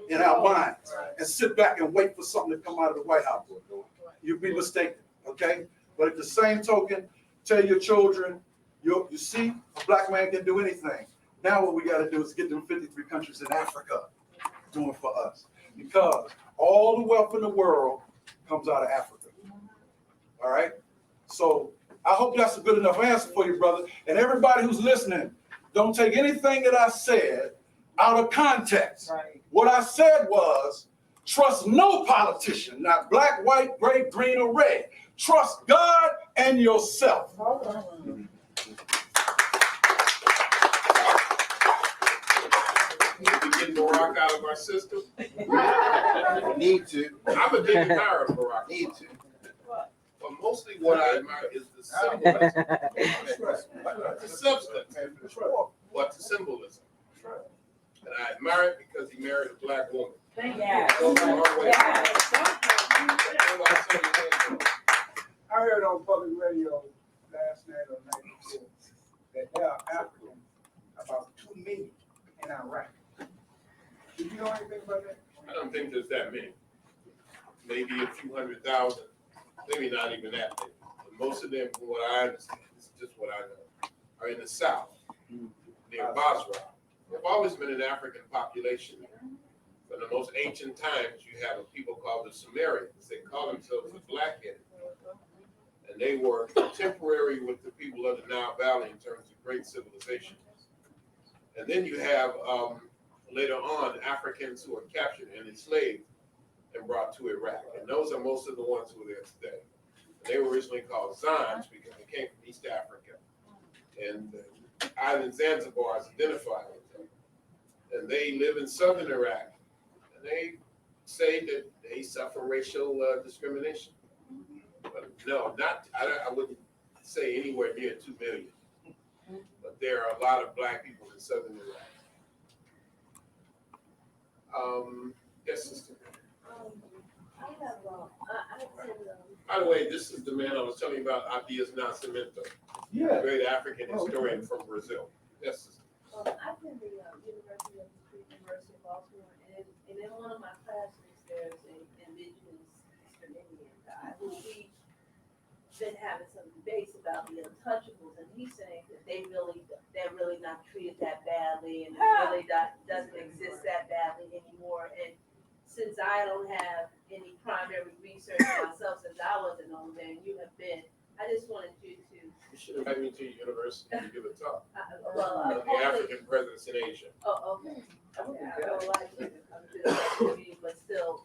in our minds and sit back and wait for something to come out of the White House. You'd be mistaken, okay? But at the same token, tell your children, you see, a black man can do anything. Now what we got to do is get them 53 countries in Africa doing for us. Because all the wealth in the world comes out of Africa. All right? So I hope that's a good enough answer for you, brother. And everybody who's listening, don't take anything that I said out of context. Right. What I said was, trust no politician, not black, white, gray, green, or red. Trust God and yourself. Did we get Barack out of our system? Need to. I'm a big admirer of Barack. Need to. But mostly what I admire is the symbolism. The substance, but the symbolism. And I admire it because he married a black woman. Yes. Goes a long way. I heard on public radio last night or night before that there are Africans, about 2 million in Iraq. Do you know anything about that? I don't think there's that many. Maybe a few 100,000, maybe not even that many. But most of them, from what I understand, this is just what I know, are in the South, near Basra. There've always been an African population there. From the most ancient times, you have a people called the Sumerians. They call themselves the Blackheaded. And they were contemporary with the people of the Nile Valley in terms of great civilization. And then you have, later on, Africans who are captured and enslaved and brought to Iraq. And those are most of the ones who are there today. And they were originally called Zans because they came from East Africa. And the island Zanzibar is identified with them. And they live in southern Iraq. And they say that they suffer racial discrimination. But no, I wouldn't say anywhere near 2 million. But there are a lot of black people in southern Iraq. Yes, sister. By the way, this is the man I was telling you about, Abdias Nascimento, Yeah. great African historian from Brazil. Yes, sister. I attend the University of Baltimore, and in one of my classes, there's an indigenous Eastern Indian guy who we've been having some debates about the untouchables, and he's saying that they're really not treated that badly, and it really doesn't exist that badly anymore. And since I don't have any primary research myself, since I wasn't on there, and you have been, I just wanted you to. You should invite me to your university to give a talk Well, on the African presence in Asia. Oh, okay. Yeah, I would like to come to the meeting, but still,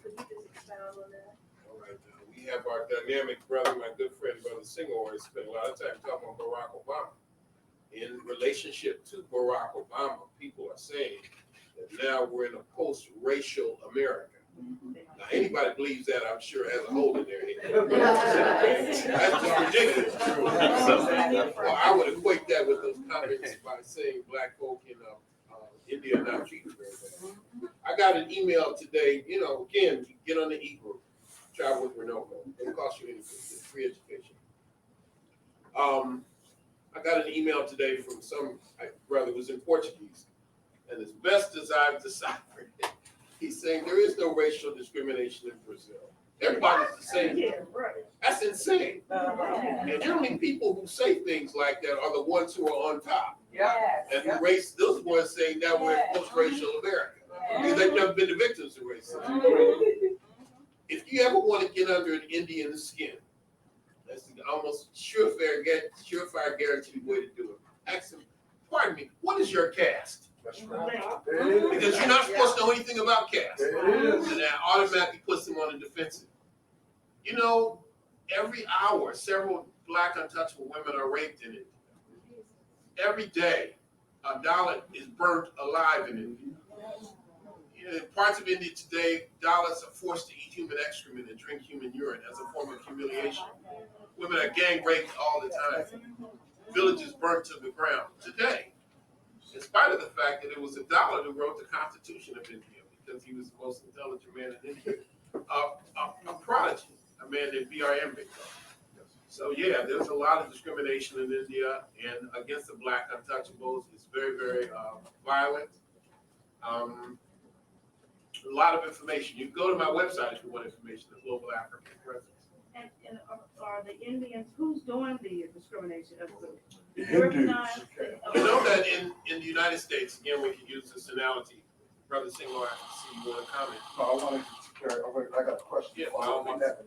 could you just expound on that? All right, we have our dynamic brother, my good friend, Brother Singleton, has spent a lot of time talking about Barack Obama. In relationship to Barack Obama, people are saying that now we're in a post-racial America. Now, anybody believes that, I'm sure, has a hole in their head. That's just ridiculous. Well, I would equate that with those comments by saying black folk in India are not treated very bad. I got an email today, again, get on the e-group, travel with Runoko. It don't cost you anything, it's free education. I got an email today from some brother who's in Portuguese, and as best as I've deciphered it, he's saying there is no racial discrimination in Brazil. Everybody's the same. Yeah, right. That's insane. And generally, people who say things like that are the ones who are on top. And the race, those ones saying that we're in post-racial America. Because they've never been the victims of racism. If you ever want to get under an Indian skin, that's the almost surefire guaranteed way to do it. Ask them, pardon me, what is your caste? That's right. There it is. Because you're not supposed to know anything about caste. There it is. And that automatically puts them on the defensive. Every hour, several black untouchable women are raped in it. Every day, a dollar is burnt alive in it. In parts of India today, Dalits are forced to eat human excrement and drink human urine as a form of humiliation. Women are gang raped all the time. Villages burnt to the ground. Today, in spite of the fact that it was a Dalit who wrote the Constitution of India, because he was the most intelligent man in India, a prodigy, a man named B.R. Ambedkar. So yeah, there's a lot of discrimination in India and against the black untouchables. It's very, very violent. A lot of information. You can go to my website if you want information, the Global African Presence. And are the Indians, who's doing the discrimination? The Hindus. You know that in the United States, again, we can use this analogy. Brother Singh, I see you want to comment. No, I wanted to carry, I got a question. Yeah, On that.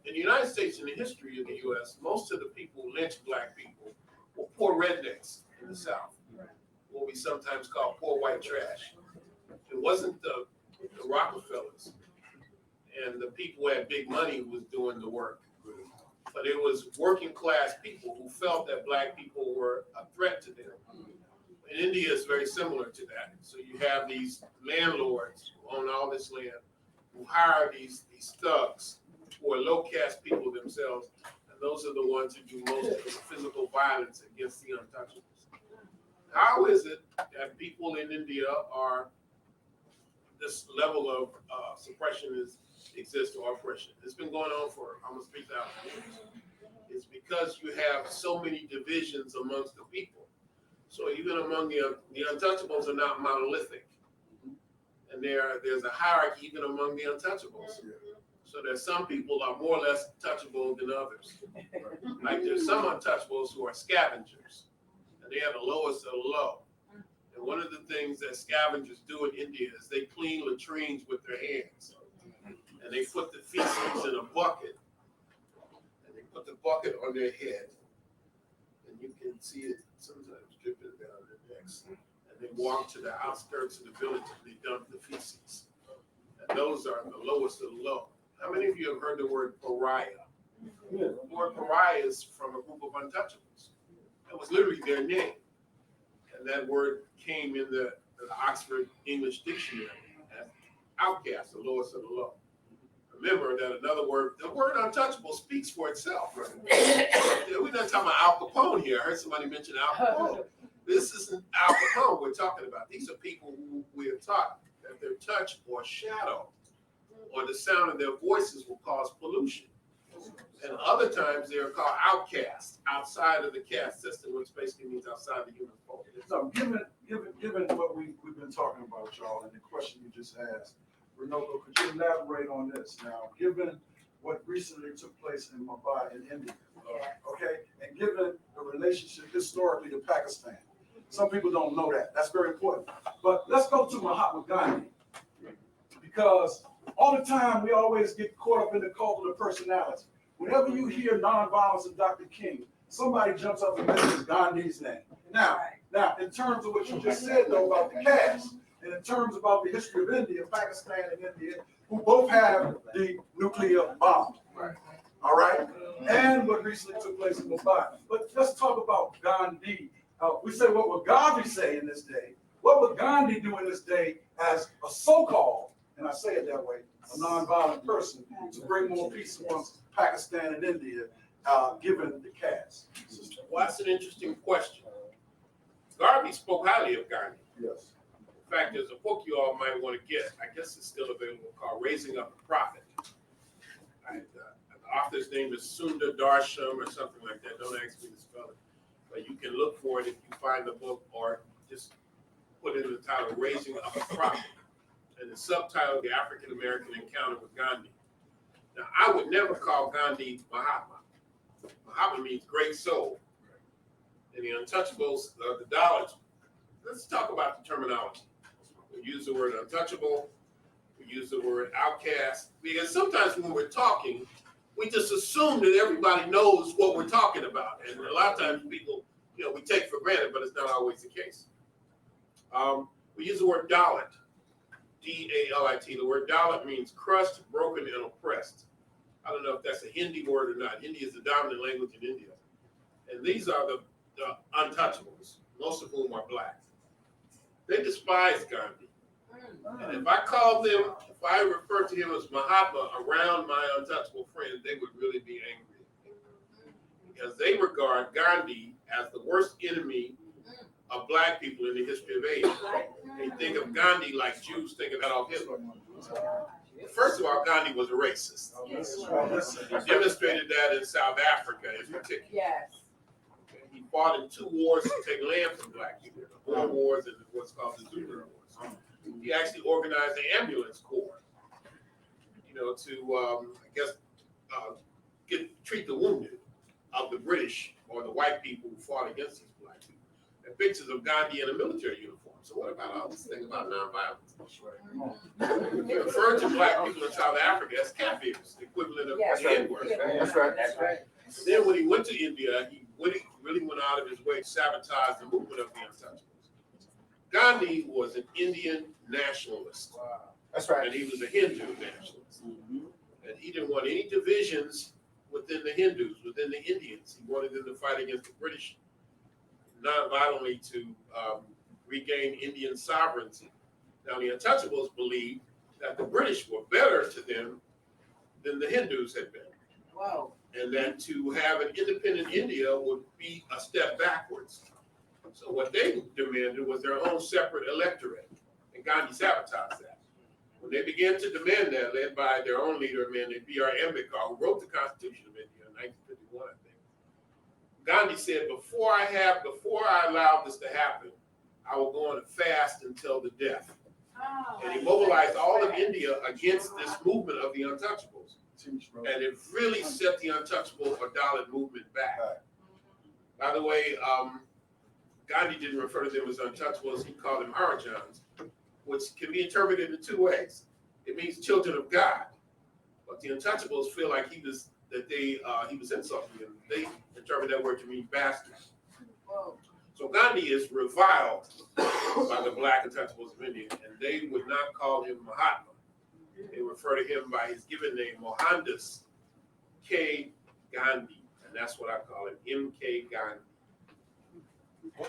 in the United States, in the history of the U.S., most of the people who lynched black people were poor rednecks in the South, what we sometimes call poor white trash. It wasn't the Rockefellers and the people who had big money who was doing the work, but it was working class people who felt that black people were a threat to them. And India is very similar to that. So you have these landlords who own all this land, who hire these thugs who are low caste people themselves, and those are the ones who do most of the physical violence against the untouchables. How is it that people in India are, this level of suppression exists or oppression? It's been going on for almost 3,000 years. It's because you have so many divisions amongst the people. So even among the untouchables are not monolithic. And there's a hierarchy even among the untouchables. So there's some people are more or less touchable than others. Like there's some untouchables who are scavengers, and they are the lowest of the low. And one of the things that scavengers do in India is they clean latrines with their hands. And they put the feces in a bucket. And they put the bucket on their head. And you can see it sometimes dripping down their necks. And they walk to the outskirts of the village and they dump the feces. And those are the lowest of the low. How many of you have heard the word pariah? Yeah. The word pariah is from a group of untouchables. That was literally their name. And that word came in the Oxford English Dictionary as outcast, the lowest of the low. Remember that another word, the word untouchable speaks for itself. We're not talking about Al Capone here. I heard somebody mention Al Capone. This isn't Al Capone we're talking about. These are people who we have taught that their touch or shadow or the sound of their voices will cause pollution. And other times they're called outcasts, outside of the caste system, which basically means outside the human fold. So given what we've been talking about, y'all, and the question you just asked, Runoko, could you elaborate on this now? Given what recently took place in Mumbai in India, okay, and given the relationship historically to Pakistan, some people don't know that. That's very important. But let's go to Mahatma Gandhi, because all the time we always get caught up in the cult of the personality. Whenever you hear nonviolence and Dr. King, somebody jumps up and mentions Gandhi's name. Now, in terms of what you just said, though, about the caste, and in terms about the history of India, Pakistan and India, who both have the nuclear bomb, all right? And what recently took place in Mumbai. But let's talk about Gandhi. We say, what would Garvey say in this day? What would Gandhi do in this day as a so-called, and I say it that way, a nonviolent person to bring more peace amongst Pakistan and India, given the caste? Well, that's an interesting question. Garvey spoke highly of Gandhi. Yes. In fact, there's a book you all might want to get. I guess it's still available, called Raising Up a Prophet. The author's name is Sundar Darsham or something like that. Don't ask me to spell it. But you can look for it if you find the book, or just put in the title, Raising Up a Prophet. And the subtitle, The African American Encounter with Gandhi. Now, I would never call Gandhi Mahatma. Mahatma means great soul. And the untouchables, the Dalits, let's talk about the terminology. We use the word untouchable, we use the word outcast, because sometimes when we're talking, we just assume that everybody knows what we're talking about. And a lot of times people, we take for granted, but it's not always the case. We use the word Dalit, D-A-L-I-T. The word Dalit means crushed, broken, and oppressed. I don't know if that's a Hindi word or not. Hindi is the dominant language in India. And these are the untouchables, most of whom are black. They despise Gandhi. And if I called them, if I referred to him as Mahatma around my untouchable friends, they would really be angry. Because they regard Gandhi as the worst enemy of black people in the history of Asia. They think of Gandhi like Jews think of Adolf Hitler. First of all, Gandhi was a racist. He demonstrated that in South Africa in particular. Yes. He fought in 2 wars to take land from black people, the Boer Wars and what's called the Zulu Wars. He actually organized the ambulance corps, to, treat the wounded of the British or the white people who fought against these black people. And pictures of Gandhi in a military uniform. So what about all this thing about nonviolence? He referred to black people in South Africa as Kafirs, the equivalent of the N-word. That's right. That's right. Then when he went to India, he really went out of his way to sabotage the movement of the untouchables. Gandhi was an Indian nationalist. That's right. And he was a Hindu nationalist. And he didn't want any divisions within the Hindus, within the Indians. He wanted them to fight against the British non-violently to regain Indian sovereignty. Now, the untouchables believed that the British were better to them than the Hindus had been. Whoa. And that to have an independent India would be a step backwards. So what they demanded was their own separate electorate, and Gandhi sabotaged that. When they began to demand that, led by their own leader, a man named B.R. Ambedkar, who wrote the Constitution of India in 1951, I think, Gandhi said, before I allow this to happen, I will go on a fast until the death. And he mobilized all of India against this movement of the untouchables. And it really set the untouchable or Dalit movement back. By the way, Gandhi didn't refer to them as untouchables, he called them Harijans, which can be interpreted in 2 ways. It means children of God. But the untouchables feel like he was insulting them. They interpret that word to mean bastards. So Gandhi is reviled by the black untouchables of India, and they would not call him Mahatma. They refer to him by his given name, Mohandas K. Gandhi, and that's what I call him, M.K. Gandhi.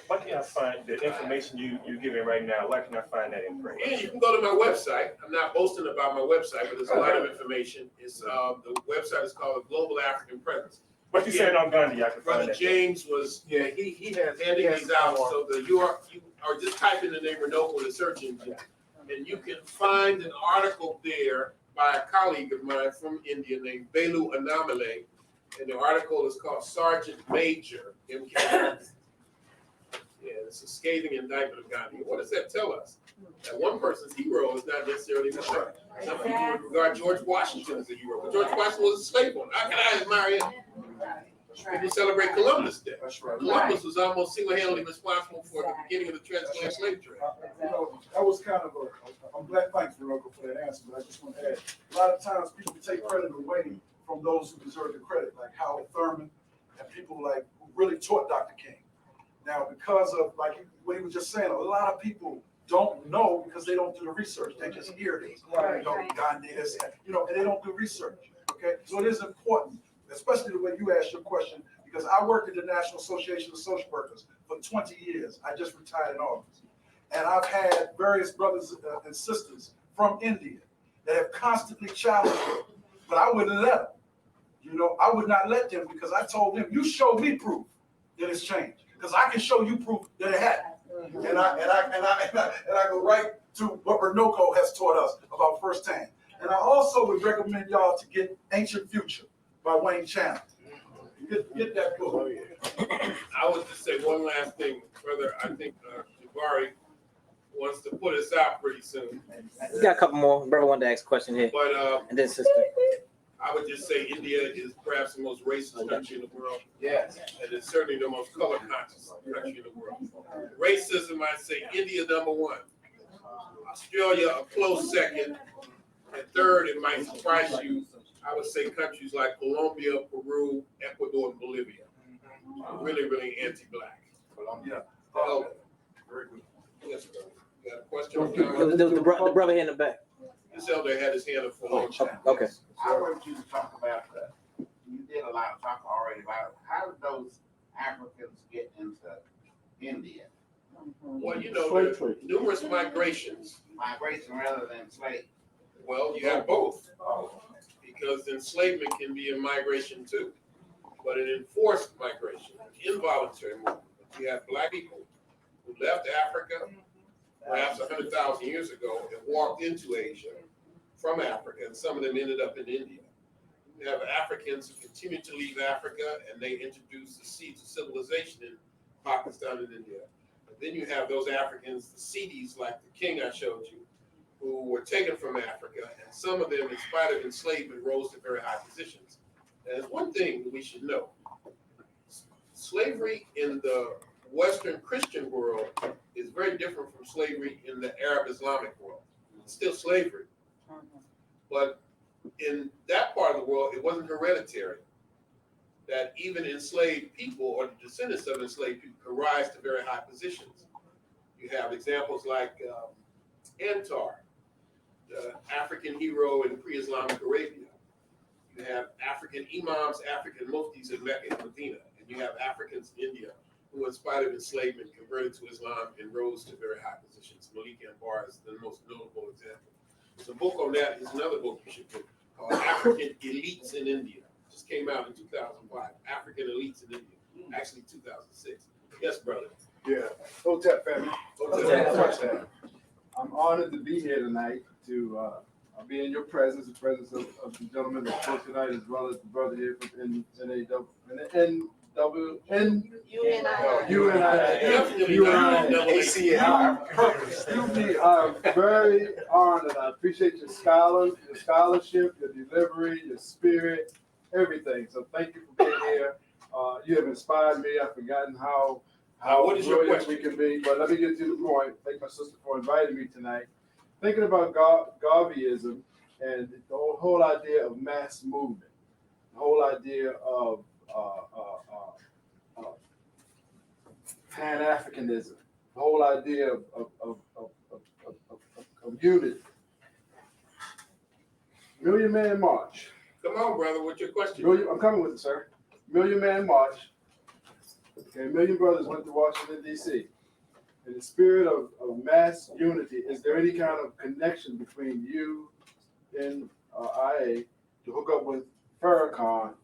Why can I find the information you're giving right now? Why can I find that information? And you can go to my website. I'm not boasting about my website, but there's a lot of information. It's the website is called the Global African Presence. What you saying on Gandhi? I can find Brother that. James was Yeah, he has handing these out, so you are just type in the name Runoko in the search engine, and you can find an article there by a colleague of mine from India named Belu Anamale, and the article is called Sergeant Major M.K. Yeah, it's a scathing indictment of Gandhi. What does that tell us? That one person's hero is not necessarily one. Some people would regard George Washington as a hero, but George Washington was a slave owner. How can I admire him? People celebrate Columbus Day. That's right. Columbus was almost single-handedly responsible for the beginning of the transatlantic slave trade. That was kind of I'm glad, thanks, Runoko, for that answer, but I just want to add, a lot of times people take credit away from those who deserve the credit, like Howard Thurman and people like who really taught Dr. King. Now, because of like what he was just saying, a lot of people don't know because they don't do the research. They just hear this, Gandhi is, and they don't do research. Okay, so it is important, especially the way you asked your question, because I worked at the National Association of Social Workers for 20 years. I just retired in August, and I've had various brothers and sisters from India that have constantly challenged me, but I wouldn't let them. I would not let them because I told them, you show me proof that it's changed. Because I can show you proof that it hadn't. And I go right to what Runoko has taught us about firsthand. And I also would recommend y'all to get Ancient Future by Wayne Chandler. Get that book. I would just say one last thing, brother. I think Jabari wants to put us out pretty soon. We got a couple more. Brother wanted to ask a question here. But And then sister. I would just say India is perhaps the most racist country in the world. Yes. And it's certainly the most color conscious country in the world. Racism, I'd say India #1. Australia a close second. And third, it might surprise you, I would say countries like Colombia, Peru, Ecuador, and Bolivia are really, really anti-black. Colombia. Very good. Yes, brother. You got a question? The brother here in the back. This elder had his hand up for a long time. Okay. I want you to talk about you did a lot of talk already about how did those Africans get into India? Well, there are numerous migrations migration rather than slave? Well, you have both, because enslavement can be a migration too, but an enforced migration, an involuntary movement. You have black people who left Africa perhaps 100,000 years ago and walked into Asia from Africa, and some of them ended up in India. You have Africans who continue to leave Africa, and they introduce the seeds of civilization in Pakistan and India. And then you have those Africans, the seedies like the king I showed you, who were taken from Africa, and some of them, in spite of enslavement, rose to very high positions. And there's one thing that we should know. Slavery in the Western Christian world is very different from slavery in the Arab Islamic world. It's still slavery. But in that part of the world, it wasn't hereditary. That even enslaved people or the descendants of enslaved people could rise to very high positions. You have examples like Antar, the African hero in pre-Islamic Arabia. You have African imams, African muftis in Mecca and Medina. And you have Africans in India who, in spite of enslavement, converted to Islam and rose to very high positions. Malik Anbar is the most notable example. The book on that is another book you should read called African Elites in India. Just came out in 2005. African Elites in India. Actually, 2006. Yes, brother. Yeah. Hotep family. Hotep. I'm honored to be here tonight to be in your presence, the presence of the gentleman that spoke tonight, as well as the brother here from I'm very honored. I appreciate your scholarship, your delivery, your spirit, everything. So thank you for being here. You have inspired me. I've forgotten how what is your brilliant we can be. But let me get to the point. Thank my sister for inviting me tonight. Thinking about Garveyism and the whole idea of mass movement, the whole idea of Pan-Africanism, the whole idea of unity. Million Man March. Come on, brother, what's your question? I'm coming with it, sir. Million Man March. Okay, a million brothers went to Washington, D.C. In the spirit of mass unity, is there any kind of connection between you and IA to hook up with Farrakhan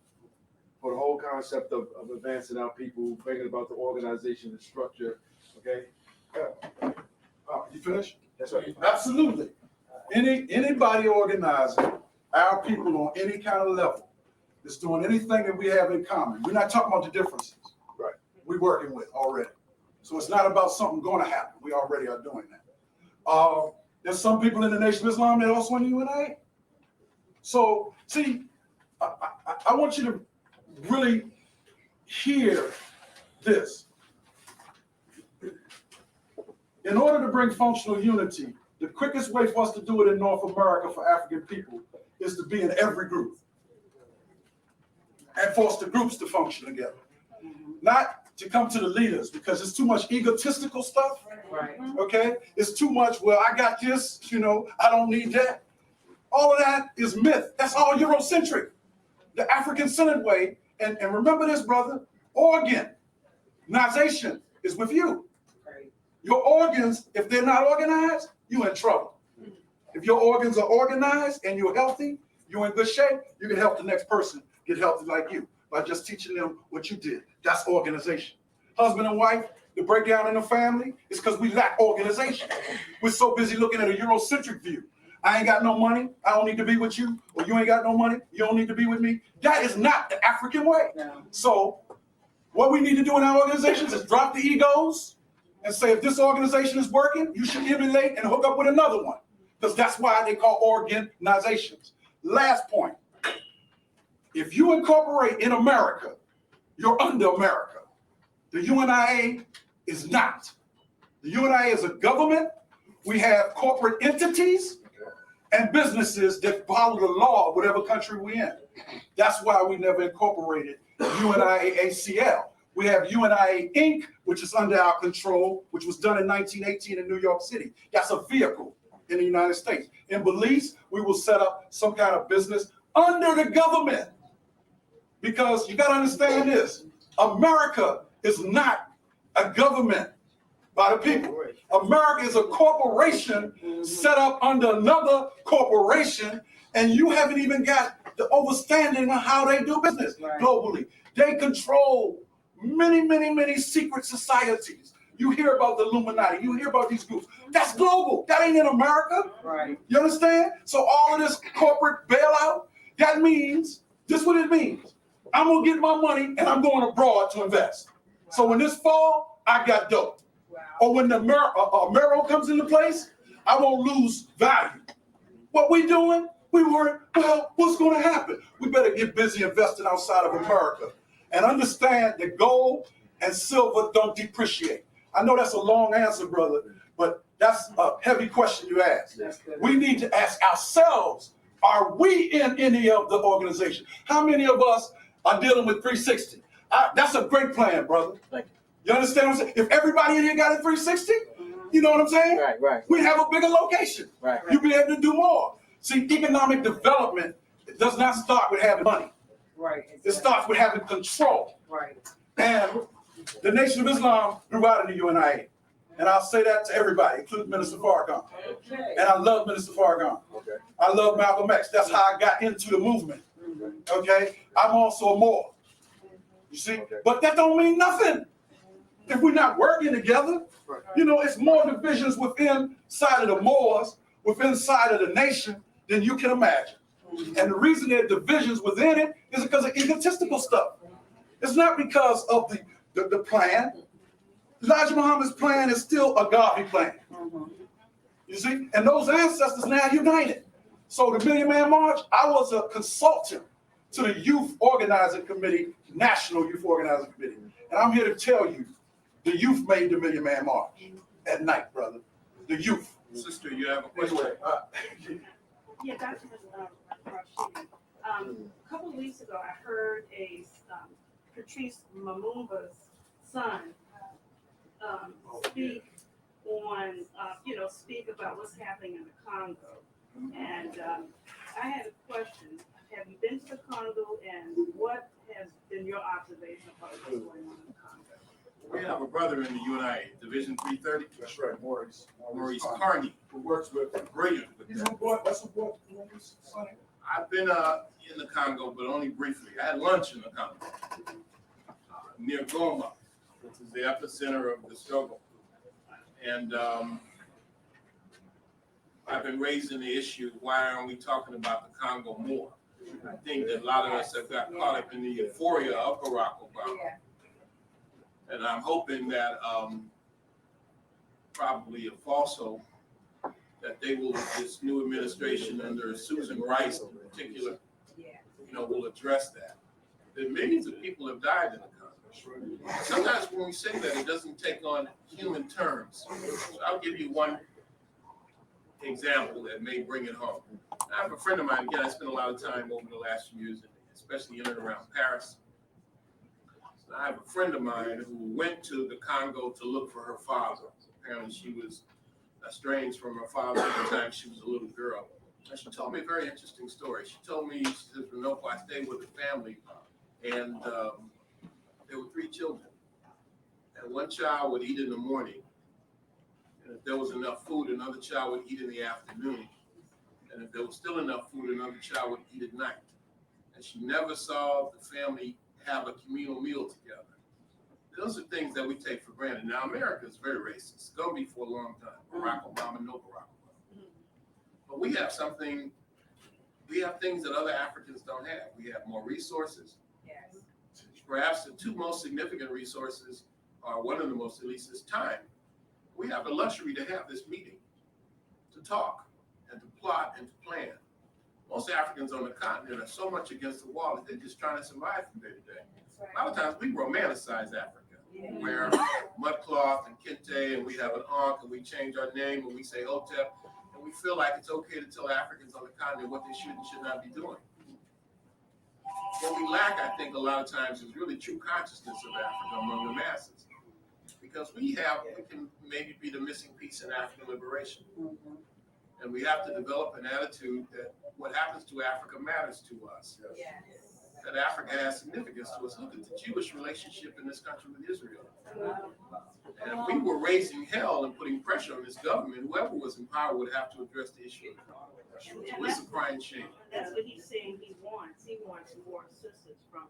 for the whole concept of advancing our people, bringing about the organization and structure? Okay? You finished? That's right. Absolutely. Anybody organizing our people on any kind of level is doing anything that we have in common. We're not talking about the differences. Right. We're working with already. So it's not about something going to happen. We already are doing that. There's some people in the Nation of Islam that also in the UNA. So, see, I want you to really hear this. In order to bring functional unity, the quickest way for us to do it in North America for African people is to be in every group and force the groups to function together. Not to come to the leaders, because it's too much egotistical stuff. Right. Okay? It's too much, well, I got this, I don't need that. All of that is myth. That's all Eurocentric. The African-centered way, and remember this, brother, organization is with you. Right. Your organs, if they're not organized, you're in trouble. If your organs are organized and you're healthy, you're in good shape, you can help the next person get healthy like you by just teaching them what you did. That's organization. Husband and wife, the breakdown in the family is because we lack organization. We're so busy looking at a Eurocentric view. I ain't got no money, I don't need to be with you, or you ain't got no money, you don't need to be with me. That is not the African way. No. So what we need to do in our organizations is drop the egos and say, if this organization is working, you should emulate and hook up with another one, because that's why they call organizations. Last point. If you incorporate in America, you're under America. The UNIA is not. The UNIA is a government. We have corporate entities and businesses that follow the law of whatever country we're in. That's why we never incorporated UNIA ACL. We have UNIA Inc., which is under our control, which was done in 1918 in New York City. That's a vehicle in the United States. In Belize, we will set up some kind of business under the government. Because you got to understand this, America is not a government. by the people. America is a corporation set up under another corporation, and you haven't even got the understanding of how they do business globally. They control many secret societies. You hear about the Illuminati, you hear about these groups. That's global. That ain't in America. Right. You understand? So all of this corporate bailout, that means, this is what it means. I'm gonna get my money and I'm going abroad to invest. So when this fall, I got dope. Or when the Mero comes into place, I won't lose value. What we doing? We were, well, what's gonna happen? We better get busy investing outside of America and understand that gold and silver don't depreciate. I know that's a long answer, brother, but that's a heavy question you ask. We need to ask ourselves, are we in any of the organization? How many of us are dealing with 360? That's a great plan, brother. You understand what I'm saying? If everybody in here got a 360, you know what I'm saying? Right. We'd have a bigger location. Right. You'd be able to do more. See, economic development does not start with having money. Right. It starts with having control. Right. And the Nation of Islam grew out of the UNIA. And I'll say that to everybody, including Minister Farrakhan. Okay. And I love Minister Farrakhan. Okay. I love Malcolm X. That's how I got into the movement. Okay? I'm also a Moor. You see? Okay. But that don't mean nothing if we're not working together. Right. You know, it's more divisions within side of the Moors, within side of the nation, than you can imagine. And the reason there are divisions within it is because of egotistical stuff. It's not because of the plan. Elijah Muhammad's plan is still a Garvey plan. You see? And those ancestors now united. So the Million Man March, I was a consultant to the Youth Organizing Committee, National Youth Organizing Committee. And I'm here to tell you, the youth made the Million Man March at night, brother. The youth. Sister, you have a question? Anyway, Yeah, Dr. Rashidi. A couple of weeks ago, I heard Patrice Lumumba's son speak on, speak about what's happening in the Congo. And I had a question. Have you been to the Congo, and what has been your observation about what's going on in the Congo? We have a brother in the UNIA, Division 330. that's right, Maurice. Maurice Carney, Who works with brilliant with He's that. a boy, that's a boy, son. I've been in the Congo, but only briefly. I had lunch in the Congo, near Goma, which is the epicenter of the struggle. And I've been raising the issue, why aren't we talking about the Congo more? I think that a lot of us have got caught up in the euphoria of Barack Obama. And I'm hoping that probably if also that they will, this new administration under Susan Rice in particular, will address that. That millions of people have died in the Congo. Sometimes when we say that, it doesn't take on human terms. So I'll give you one example that may bring it home. I have a friend of mine, again, I spent a lot of time over the last few years, especially in and around Paris. I have a friend of mine who went to the Congo to look for her father. Apparently she was estranged from her father at the time she was a little girl. And she told me a very interesting story. She told me, she says, Runoko, I stayed with a family, and there were 3 children. And one child would eat in the morning, and if there was enough food, another child would eat in the afternoon. And if there was still enough food, another child would eat at night. And she never saw the family have a communal meal together. Those are things that we take for granted. Now, America is very racist. It's going to be for a long time. Barack Obama, no Barack Obama. But we have things that other Africans don't have. We have more resources. Yes. Perhaps the 2 most significant resources, or one of the most at least, is time. We have the luxury to have this meeting, to talk, and to plot, and to plan. Most Africans on the continent are so much against the wall that they're just trying to survive from day to day. A lot of times we romanticize Africa. We wear mudcloth and kente, and we have an ankh, and we change our name, and we say Hotep, and we feel like it's okay to tell Africans on the continent what they should and should not be doing. What we lack, I think, a lot of times is really true consciousness of Africa among the masses. Because we can maybe be the missing piece in African liberation. And we have to develop an attitude that what happens to Africa matters to us. Yes. that Africa has significance to us. Look at the Jewish relationship in this country with Israel. And if we were raising hell and putting pressure on this government, whoever was in power would have to address the issue. So it's a crying shame. That's what he's saying he wants. He wants more assistance from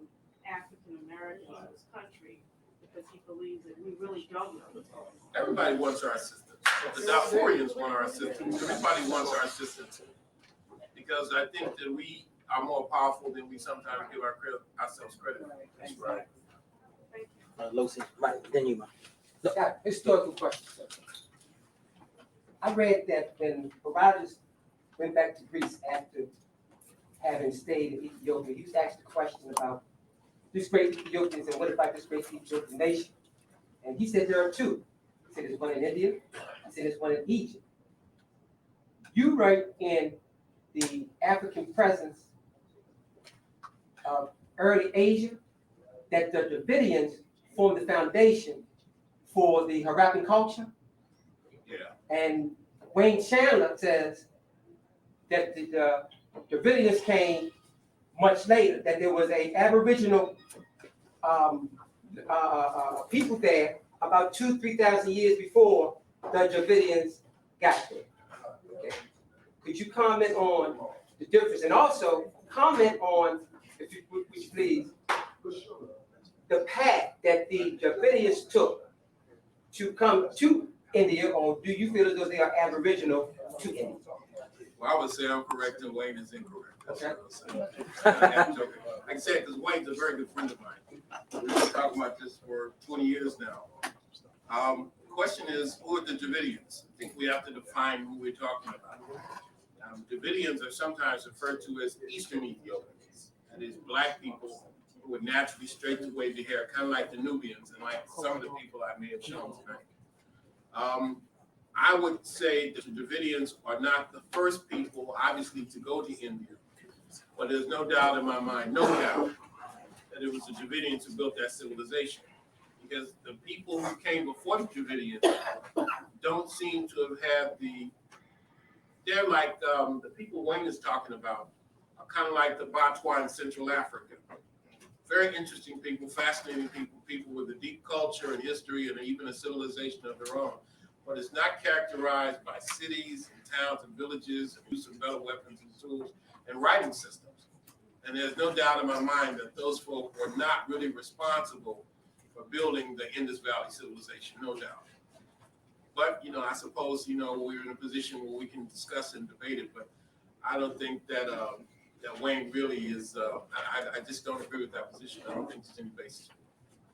African Americans in this country because he believes that we really don't know. Everybody wants our assistance. The Darfurians want our assistance. Everybody wants our assistance. Because I think that we are more powerful than we sometimes give ourselves credit. That's right. Lucy, Mike, then you, Mike. Got historical question, sir. I read that when Herodotus went back to Greece after having stayed in Ethiopia, he was asked a question about disgraced Ethiopians and what about disgraced Ethiopian nation? And he said there are two. He said there's one in India, he said there's one in Egypt. You write in the African presence of early Asia that the Dravidians formed the foundation for the Harappan culture. Yeah. And Wayne Chandler says that the Dravidians came much later, that there was a Aboriginal people there about 2,000-3,000 years before the Dravidians got there. Okay. Could you comment on the difference? And also comment on, if you would please, the path that the Dravidians took to come to India, or do you feel as though they are Aboriginal to India? Well, I would say I'm correct and Wayne is incorrect. That's Okay. what I was saying. Like I said, because Wayne's a very good friend of mine. We've been talking about this for 20 years now. The question is, who are the Dravidians? I think we have to define who we're talking about. Dravidians are sometimes referred to as Eastern Ethiopians. That is, black people who would naturally straighten the wavy hair, kind of like the Nubians and like some of the people I may have shown tonight. I would say that the Dravidians are not the first people, obviously, to go to India. But there's no doubt in my mind, no doubt, that it was the Dravidians who built that civilization. Because the people who came before the Dravidians don't seem to have had they're like the people Wayne is talking about, are kind of like the Batwa in Central Africa. Very interesting people, fascinating people, people with a deep culture and history and even a civilization of their own. But it's not characterized by cities and towns and villages and use of metal weapons and tools and writing systems. And there's no doubt in my mind that those folk were not really responsible for building the Indus Valley civilization, no doubt. But, I suppose, we're in a position where we can discuss and debate it, but I don't think that that Wayne really is, I just don't agree with that position. I don't think there's any basis.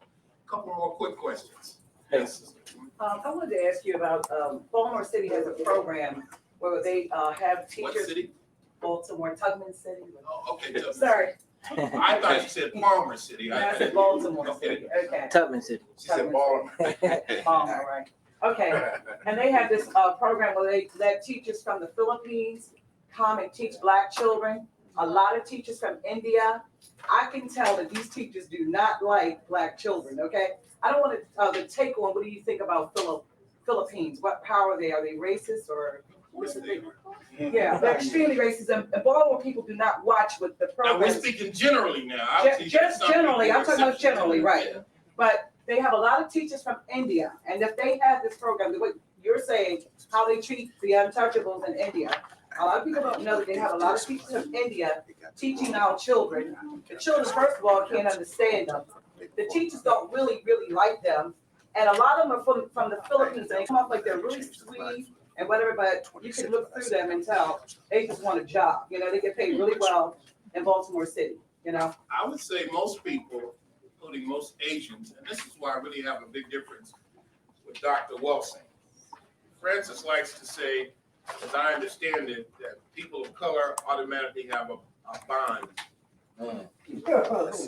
A couple more quick questions. Yes. I wanted to ask you about, Baltimore City has a program where they have teachers. What city? Baltimore, Tubman City. Oh, okay. Tubman. Sorry. I thought you said Palmer City. I said Baltimore Okay. City, okay. Tubman City. She said Baltimore. Baltimore, right. Okay, and they have this program where they let teachers from the Philippines come and teach black children. A lot of teachers from India. I can tell that these teachers do not like black children, okay? I don't want to take on, what do you think about Philippines? How are they? Are they racist or? Yeah, they're extremely racist, and Baltimore people do not watch what the Now, program. we're speaking generally now. Just generally, I'm talking about generally, right? But they have a lot of teachers from India, and if they have this program, what you're saying, how they treat the untouchables in India, a lot of people don't know that they have a lot of teachers from India teaching our children. The children, first of all, can't understand them. The teachers don't really like them, and a lot of them are from the Philippines. They come off like they're really sweet and whatever, but you can look through them and tell they just want a job. They get paid really well in Baltimore City. I would say most people, including most Asians, and this is why I really have a big difference with Dr. Wilson. Francis likes to say, as I understand it, that people of color automatically have a bond. And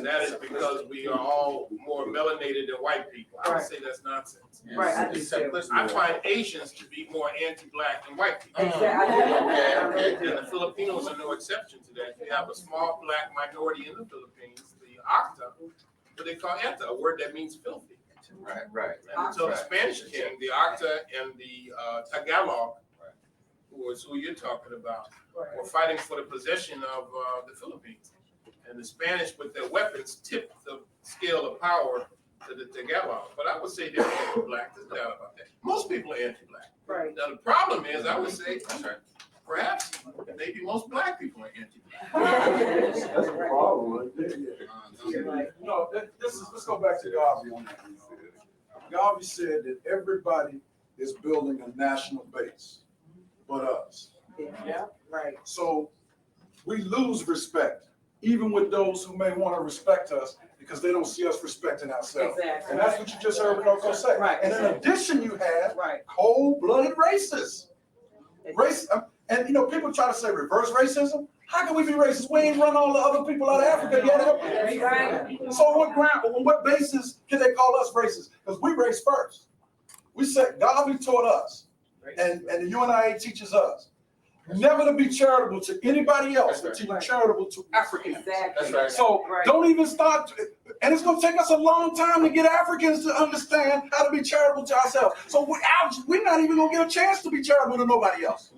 that is because we are all more melanated than white people. I would say that's nonsense. Right, I do too. I find Asians to be more anti-black than white people. Exactly. And the Filipinos are no exception to that. You have a small black minority in the Philippines, the Octa, what they call eta, a word that means filthy. Right. And until the Spanish came, the Octa and the Tagalog, who is who you're talking about, were fighting for the possession of the Philippines. And the Spanish with their weapons tipped the scale of power to the Tagalog. But I would say they're anti-black, there's no doubt about that. Most people are anti-black. Right. Now, the problem is, I would say, perhaps, maybe most black people are anti-black. That's a problem, right there. Let's go back to Garvey on that. Garvey said that everybody is building a national base, but us. Yeah, right. So we lose respect, even with those who may want to respect us, because they don't see us respecting ourselves. Exactly. And that's what you just heard Runoko say. Right. And in addition, you have Right. cold-blooded racists. And people try to say reverse racism. How can we be racist? We ain't run all the other people out of Africa yet. Right. So on what basis can they call us racist? Because we race first. We said Garvey taught us, and the UNIA teaches us, never to be charitable to anybody else, but to be charitable to Africans. Exactly. That's right. So don't even start, and it's gonna take us a long time to get Africans to understand how to be charitable to ourselves. So we're not even gonna get a chance to be charitable to nobody else.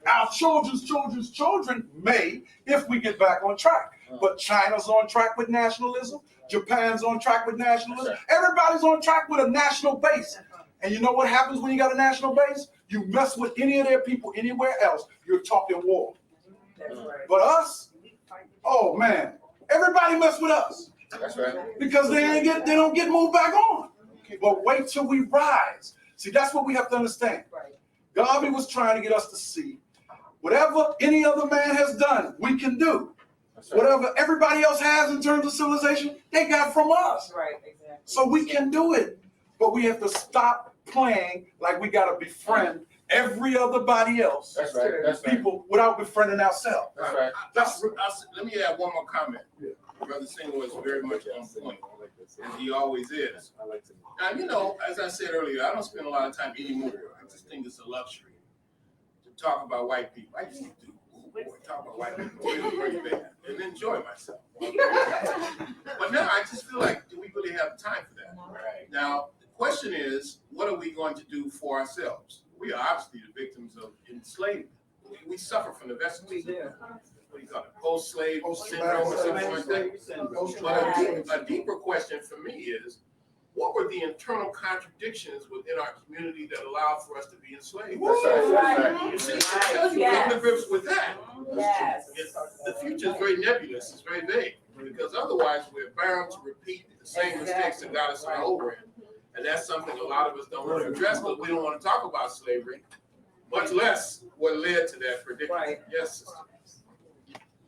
Our children's children may, if we get back on track. But China's on track with nationalism. Japan's on track with nationalism. Everybody's on track with a national base. And you know what happens when you got a national base? You mess with any of their people anywhere else, you're talking war. That's right. But us, oh man, everybody mess with us. That's right. Because they don't get moved back on. But wait till we rise. See, that's what we have to understand. Right. Garvey was trying to get us to see whatever any other man has done, we can do. Whatever everybody else has in terms of civilization, they got from us. Right, exactly. So we can do it. But we have to stop playing like we got to befriend every other body else. That's right. That's right. People without befriending ourselves. That's right. Let me add one more comment. Brother Singer was very much on point, as he always is. Now, as I said earlier, I don't spend a lot of time anymore. I just think it's a luxury to talk about white people. I used to do. Talk about white people, really bring it back and enjoy myself. But now I just feel like, do we really have time for that? Right. Now, the question is, what are we going to do for ourselves? We are obviously the victims of enslavement. We suffer from the vessels. What do you call it? Post-slave syndrome or something like that. But a deeper question for me is, what were the internal contradictions within our community that allowed for us to be enslaved? Right. You see, until you come to grips with that, Yes. the future is very nebulous, it's very vague, because otherwise we're bound to repeat the same mistakes that got us in the over end. And that's something a lot of us don't want to address, because we don't want to talk about slavery, much less what led to that predicament. Right. Yes, sister.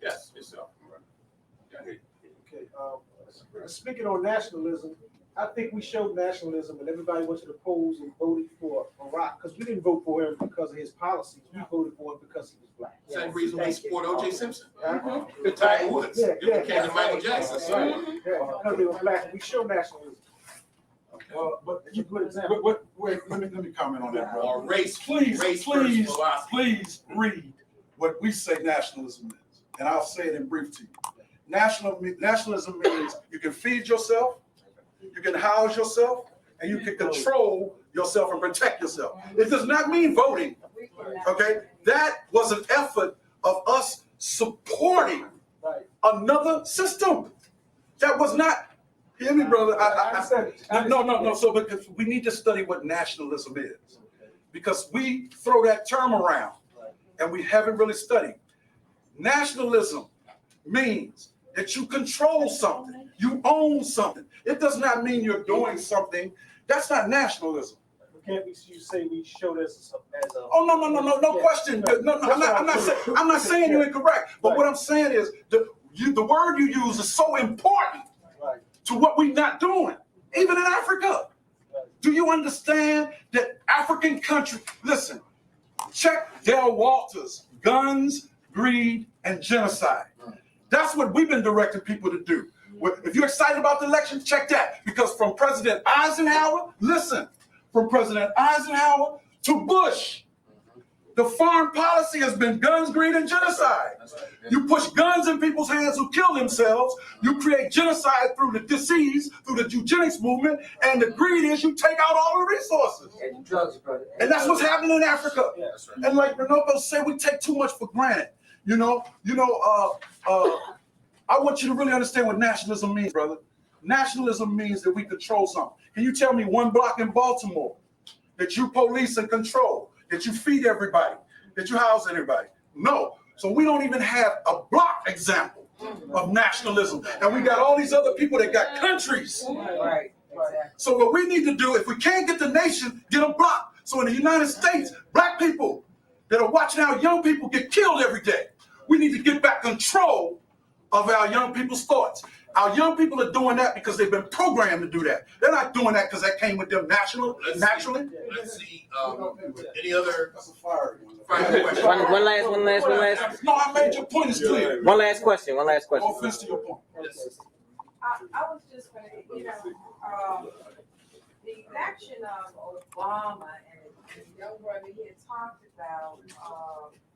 Yes, yourself. Okay, speaking on nationalism, I think we showed nationalism and everybody went to the polls and voted for Barack, because we didn't vote for him because of his policies. We voted for him because he was black. Same reason we support O.J. Simpson. Uh-huh. The Tiger Woods. Yeah, You became the Michael Jackson. Right. Yeah, because they were black. We show nationalism. But It's a good example. wait, let me comment on that, bro. Or race, Please first philosophy. read what we say nationalism is, and I'll say it in brief to you. Nationalism means you can feed yourself, you can house yourself, and you can control yourself and protect yourself. It does not mean voting, okay? That was an effort of us supporting another system. That was not, hear me, brother? No. So because we need to study what nationalism is, because we throw that term around and we haven't really studied. Nationalism means that you control something, you own something. It does not mean you're doing something. That's not nationalism. Can't we say we show this as a? Oh no question. No, I'm not saying you're incorrect. But what I'm saying is the word you use is so important to what we're not doing, even in Africa. Do you understand that African countries? Listen, check Del Walter's Guns, Greed, and Genocide. That's what we've been directing people to do. If you're excited about the election, check that. Because from President Eisenhower, from President Eisenhower to Bush, the foreign policy has been guns, greed, and genocide. You push guns in people's hands who kill themselves. You create genocide through the disease, through the eugenics movement, and the greed is you take out all the resources. And drugs, brother. And that's what's happening in Africa. And like Runoko said, we take too much for granted. I want you to really understand what nationalism means, brother. Nationalism means that we control something. Can you tell me one block in Baltimore that you police and control, that you feed everybody, that you house everybody? No. So we don't even have a block example of nationalism. And we got all these other people that got countries. Right, exactly. So what we need to do, if we can't get the nation, get a block. So in the United States, black people that are watching our young people get killed every day, we need to get back control of our young people's thoughts. Our young people are doing that because they've been programmed to do that. They're not doing that because that came with them naturally. Let's see, any other That's a fire. final question? One last. No, I made your point is clear. One last question. No offense to your point. I was just gonna, the election of Obama and the young brother, he had talked about,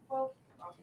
folks of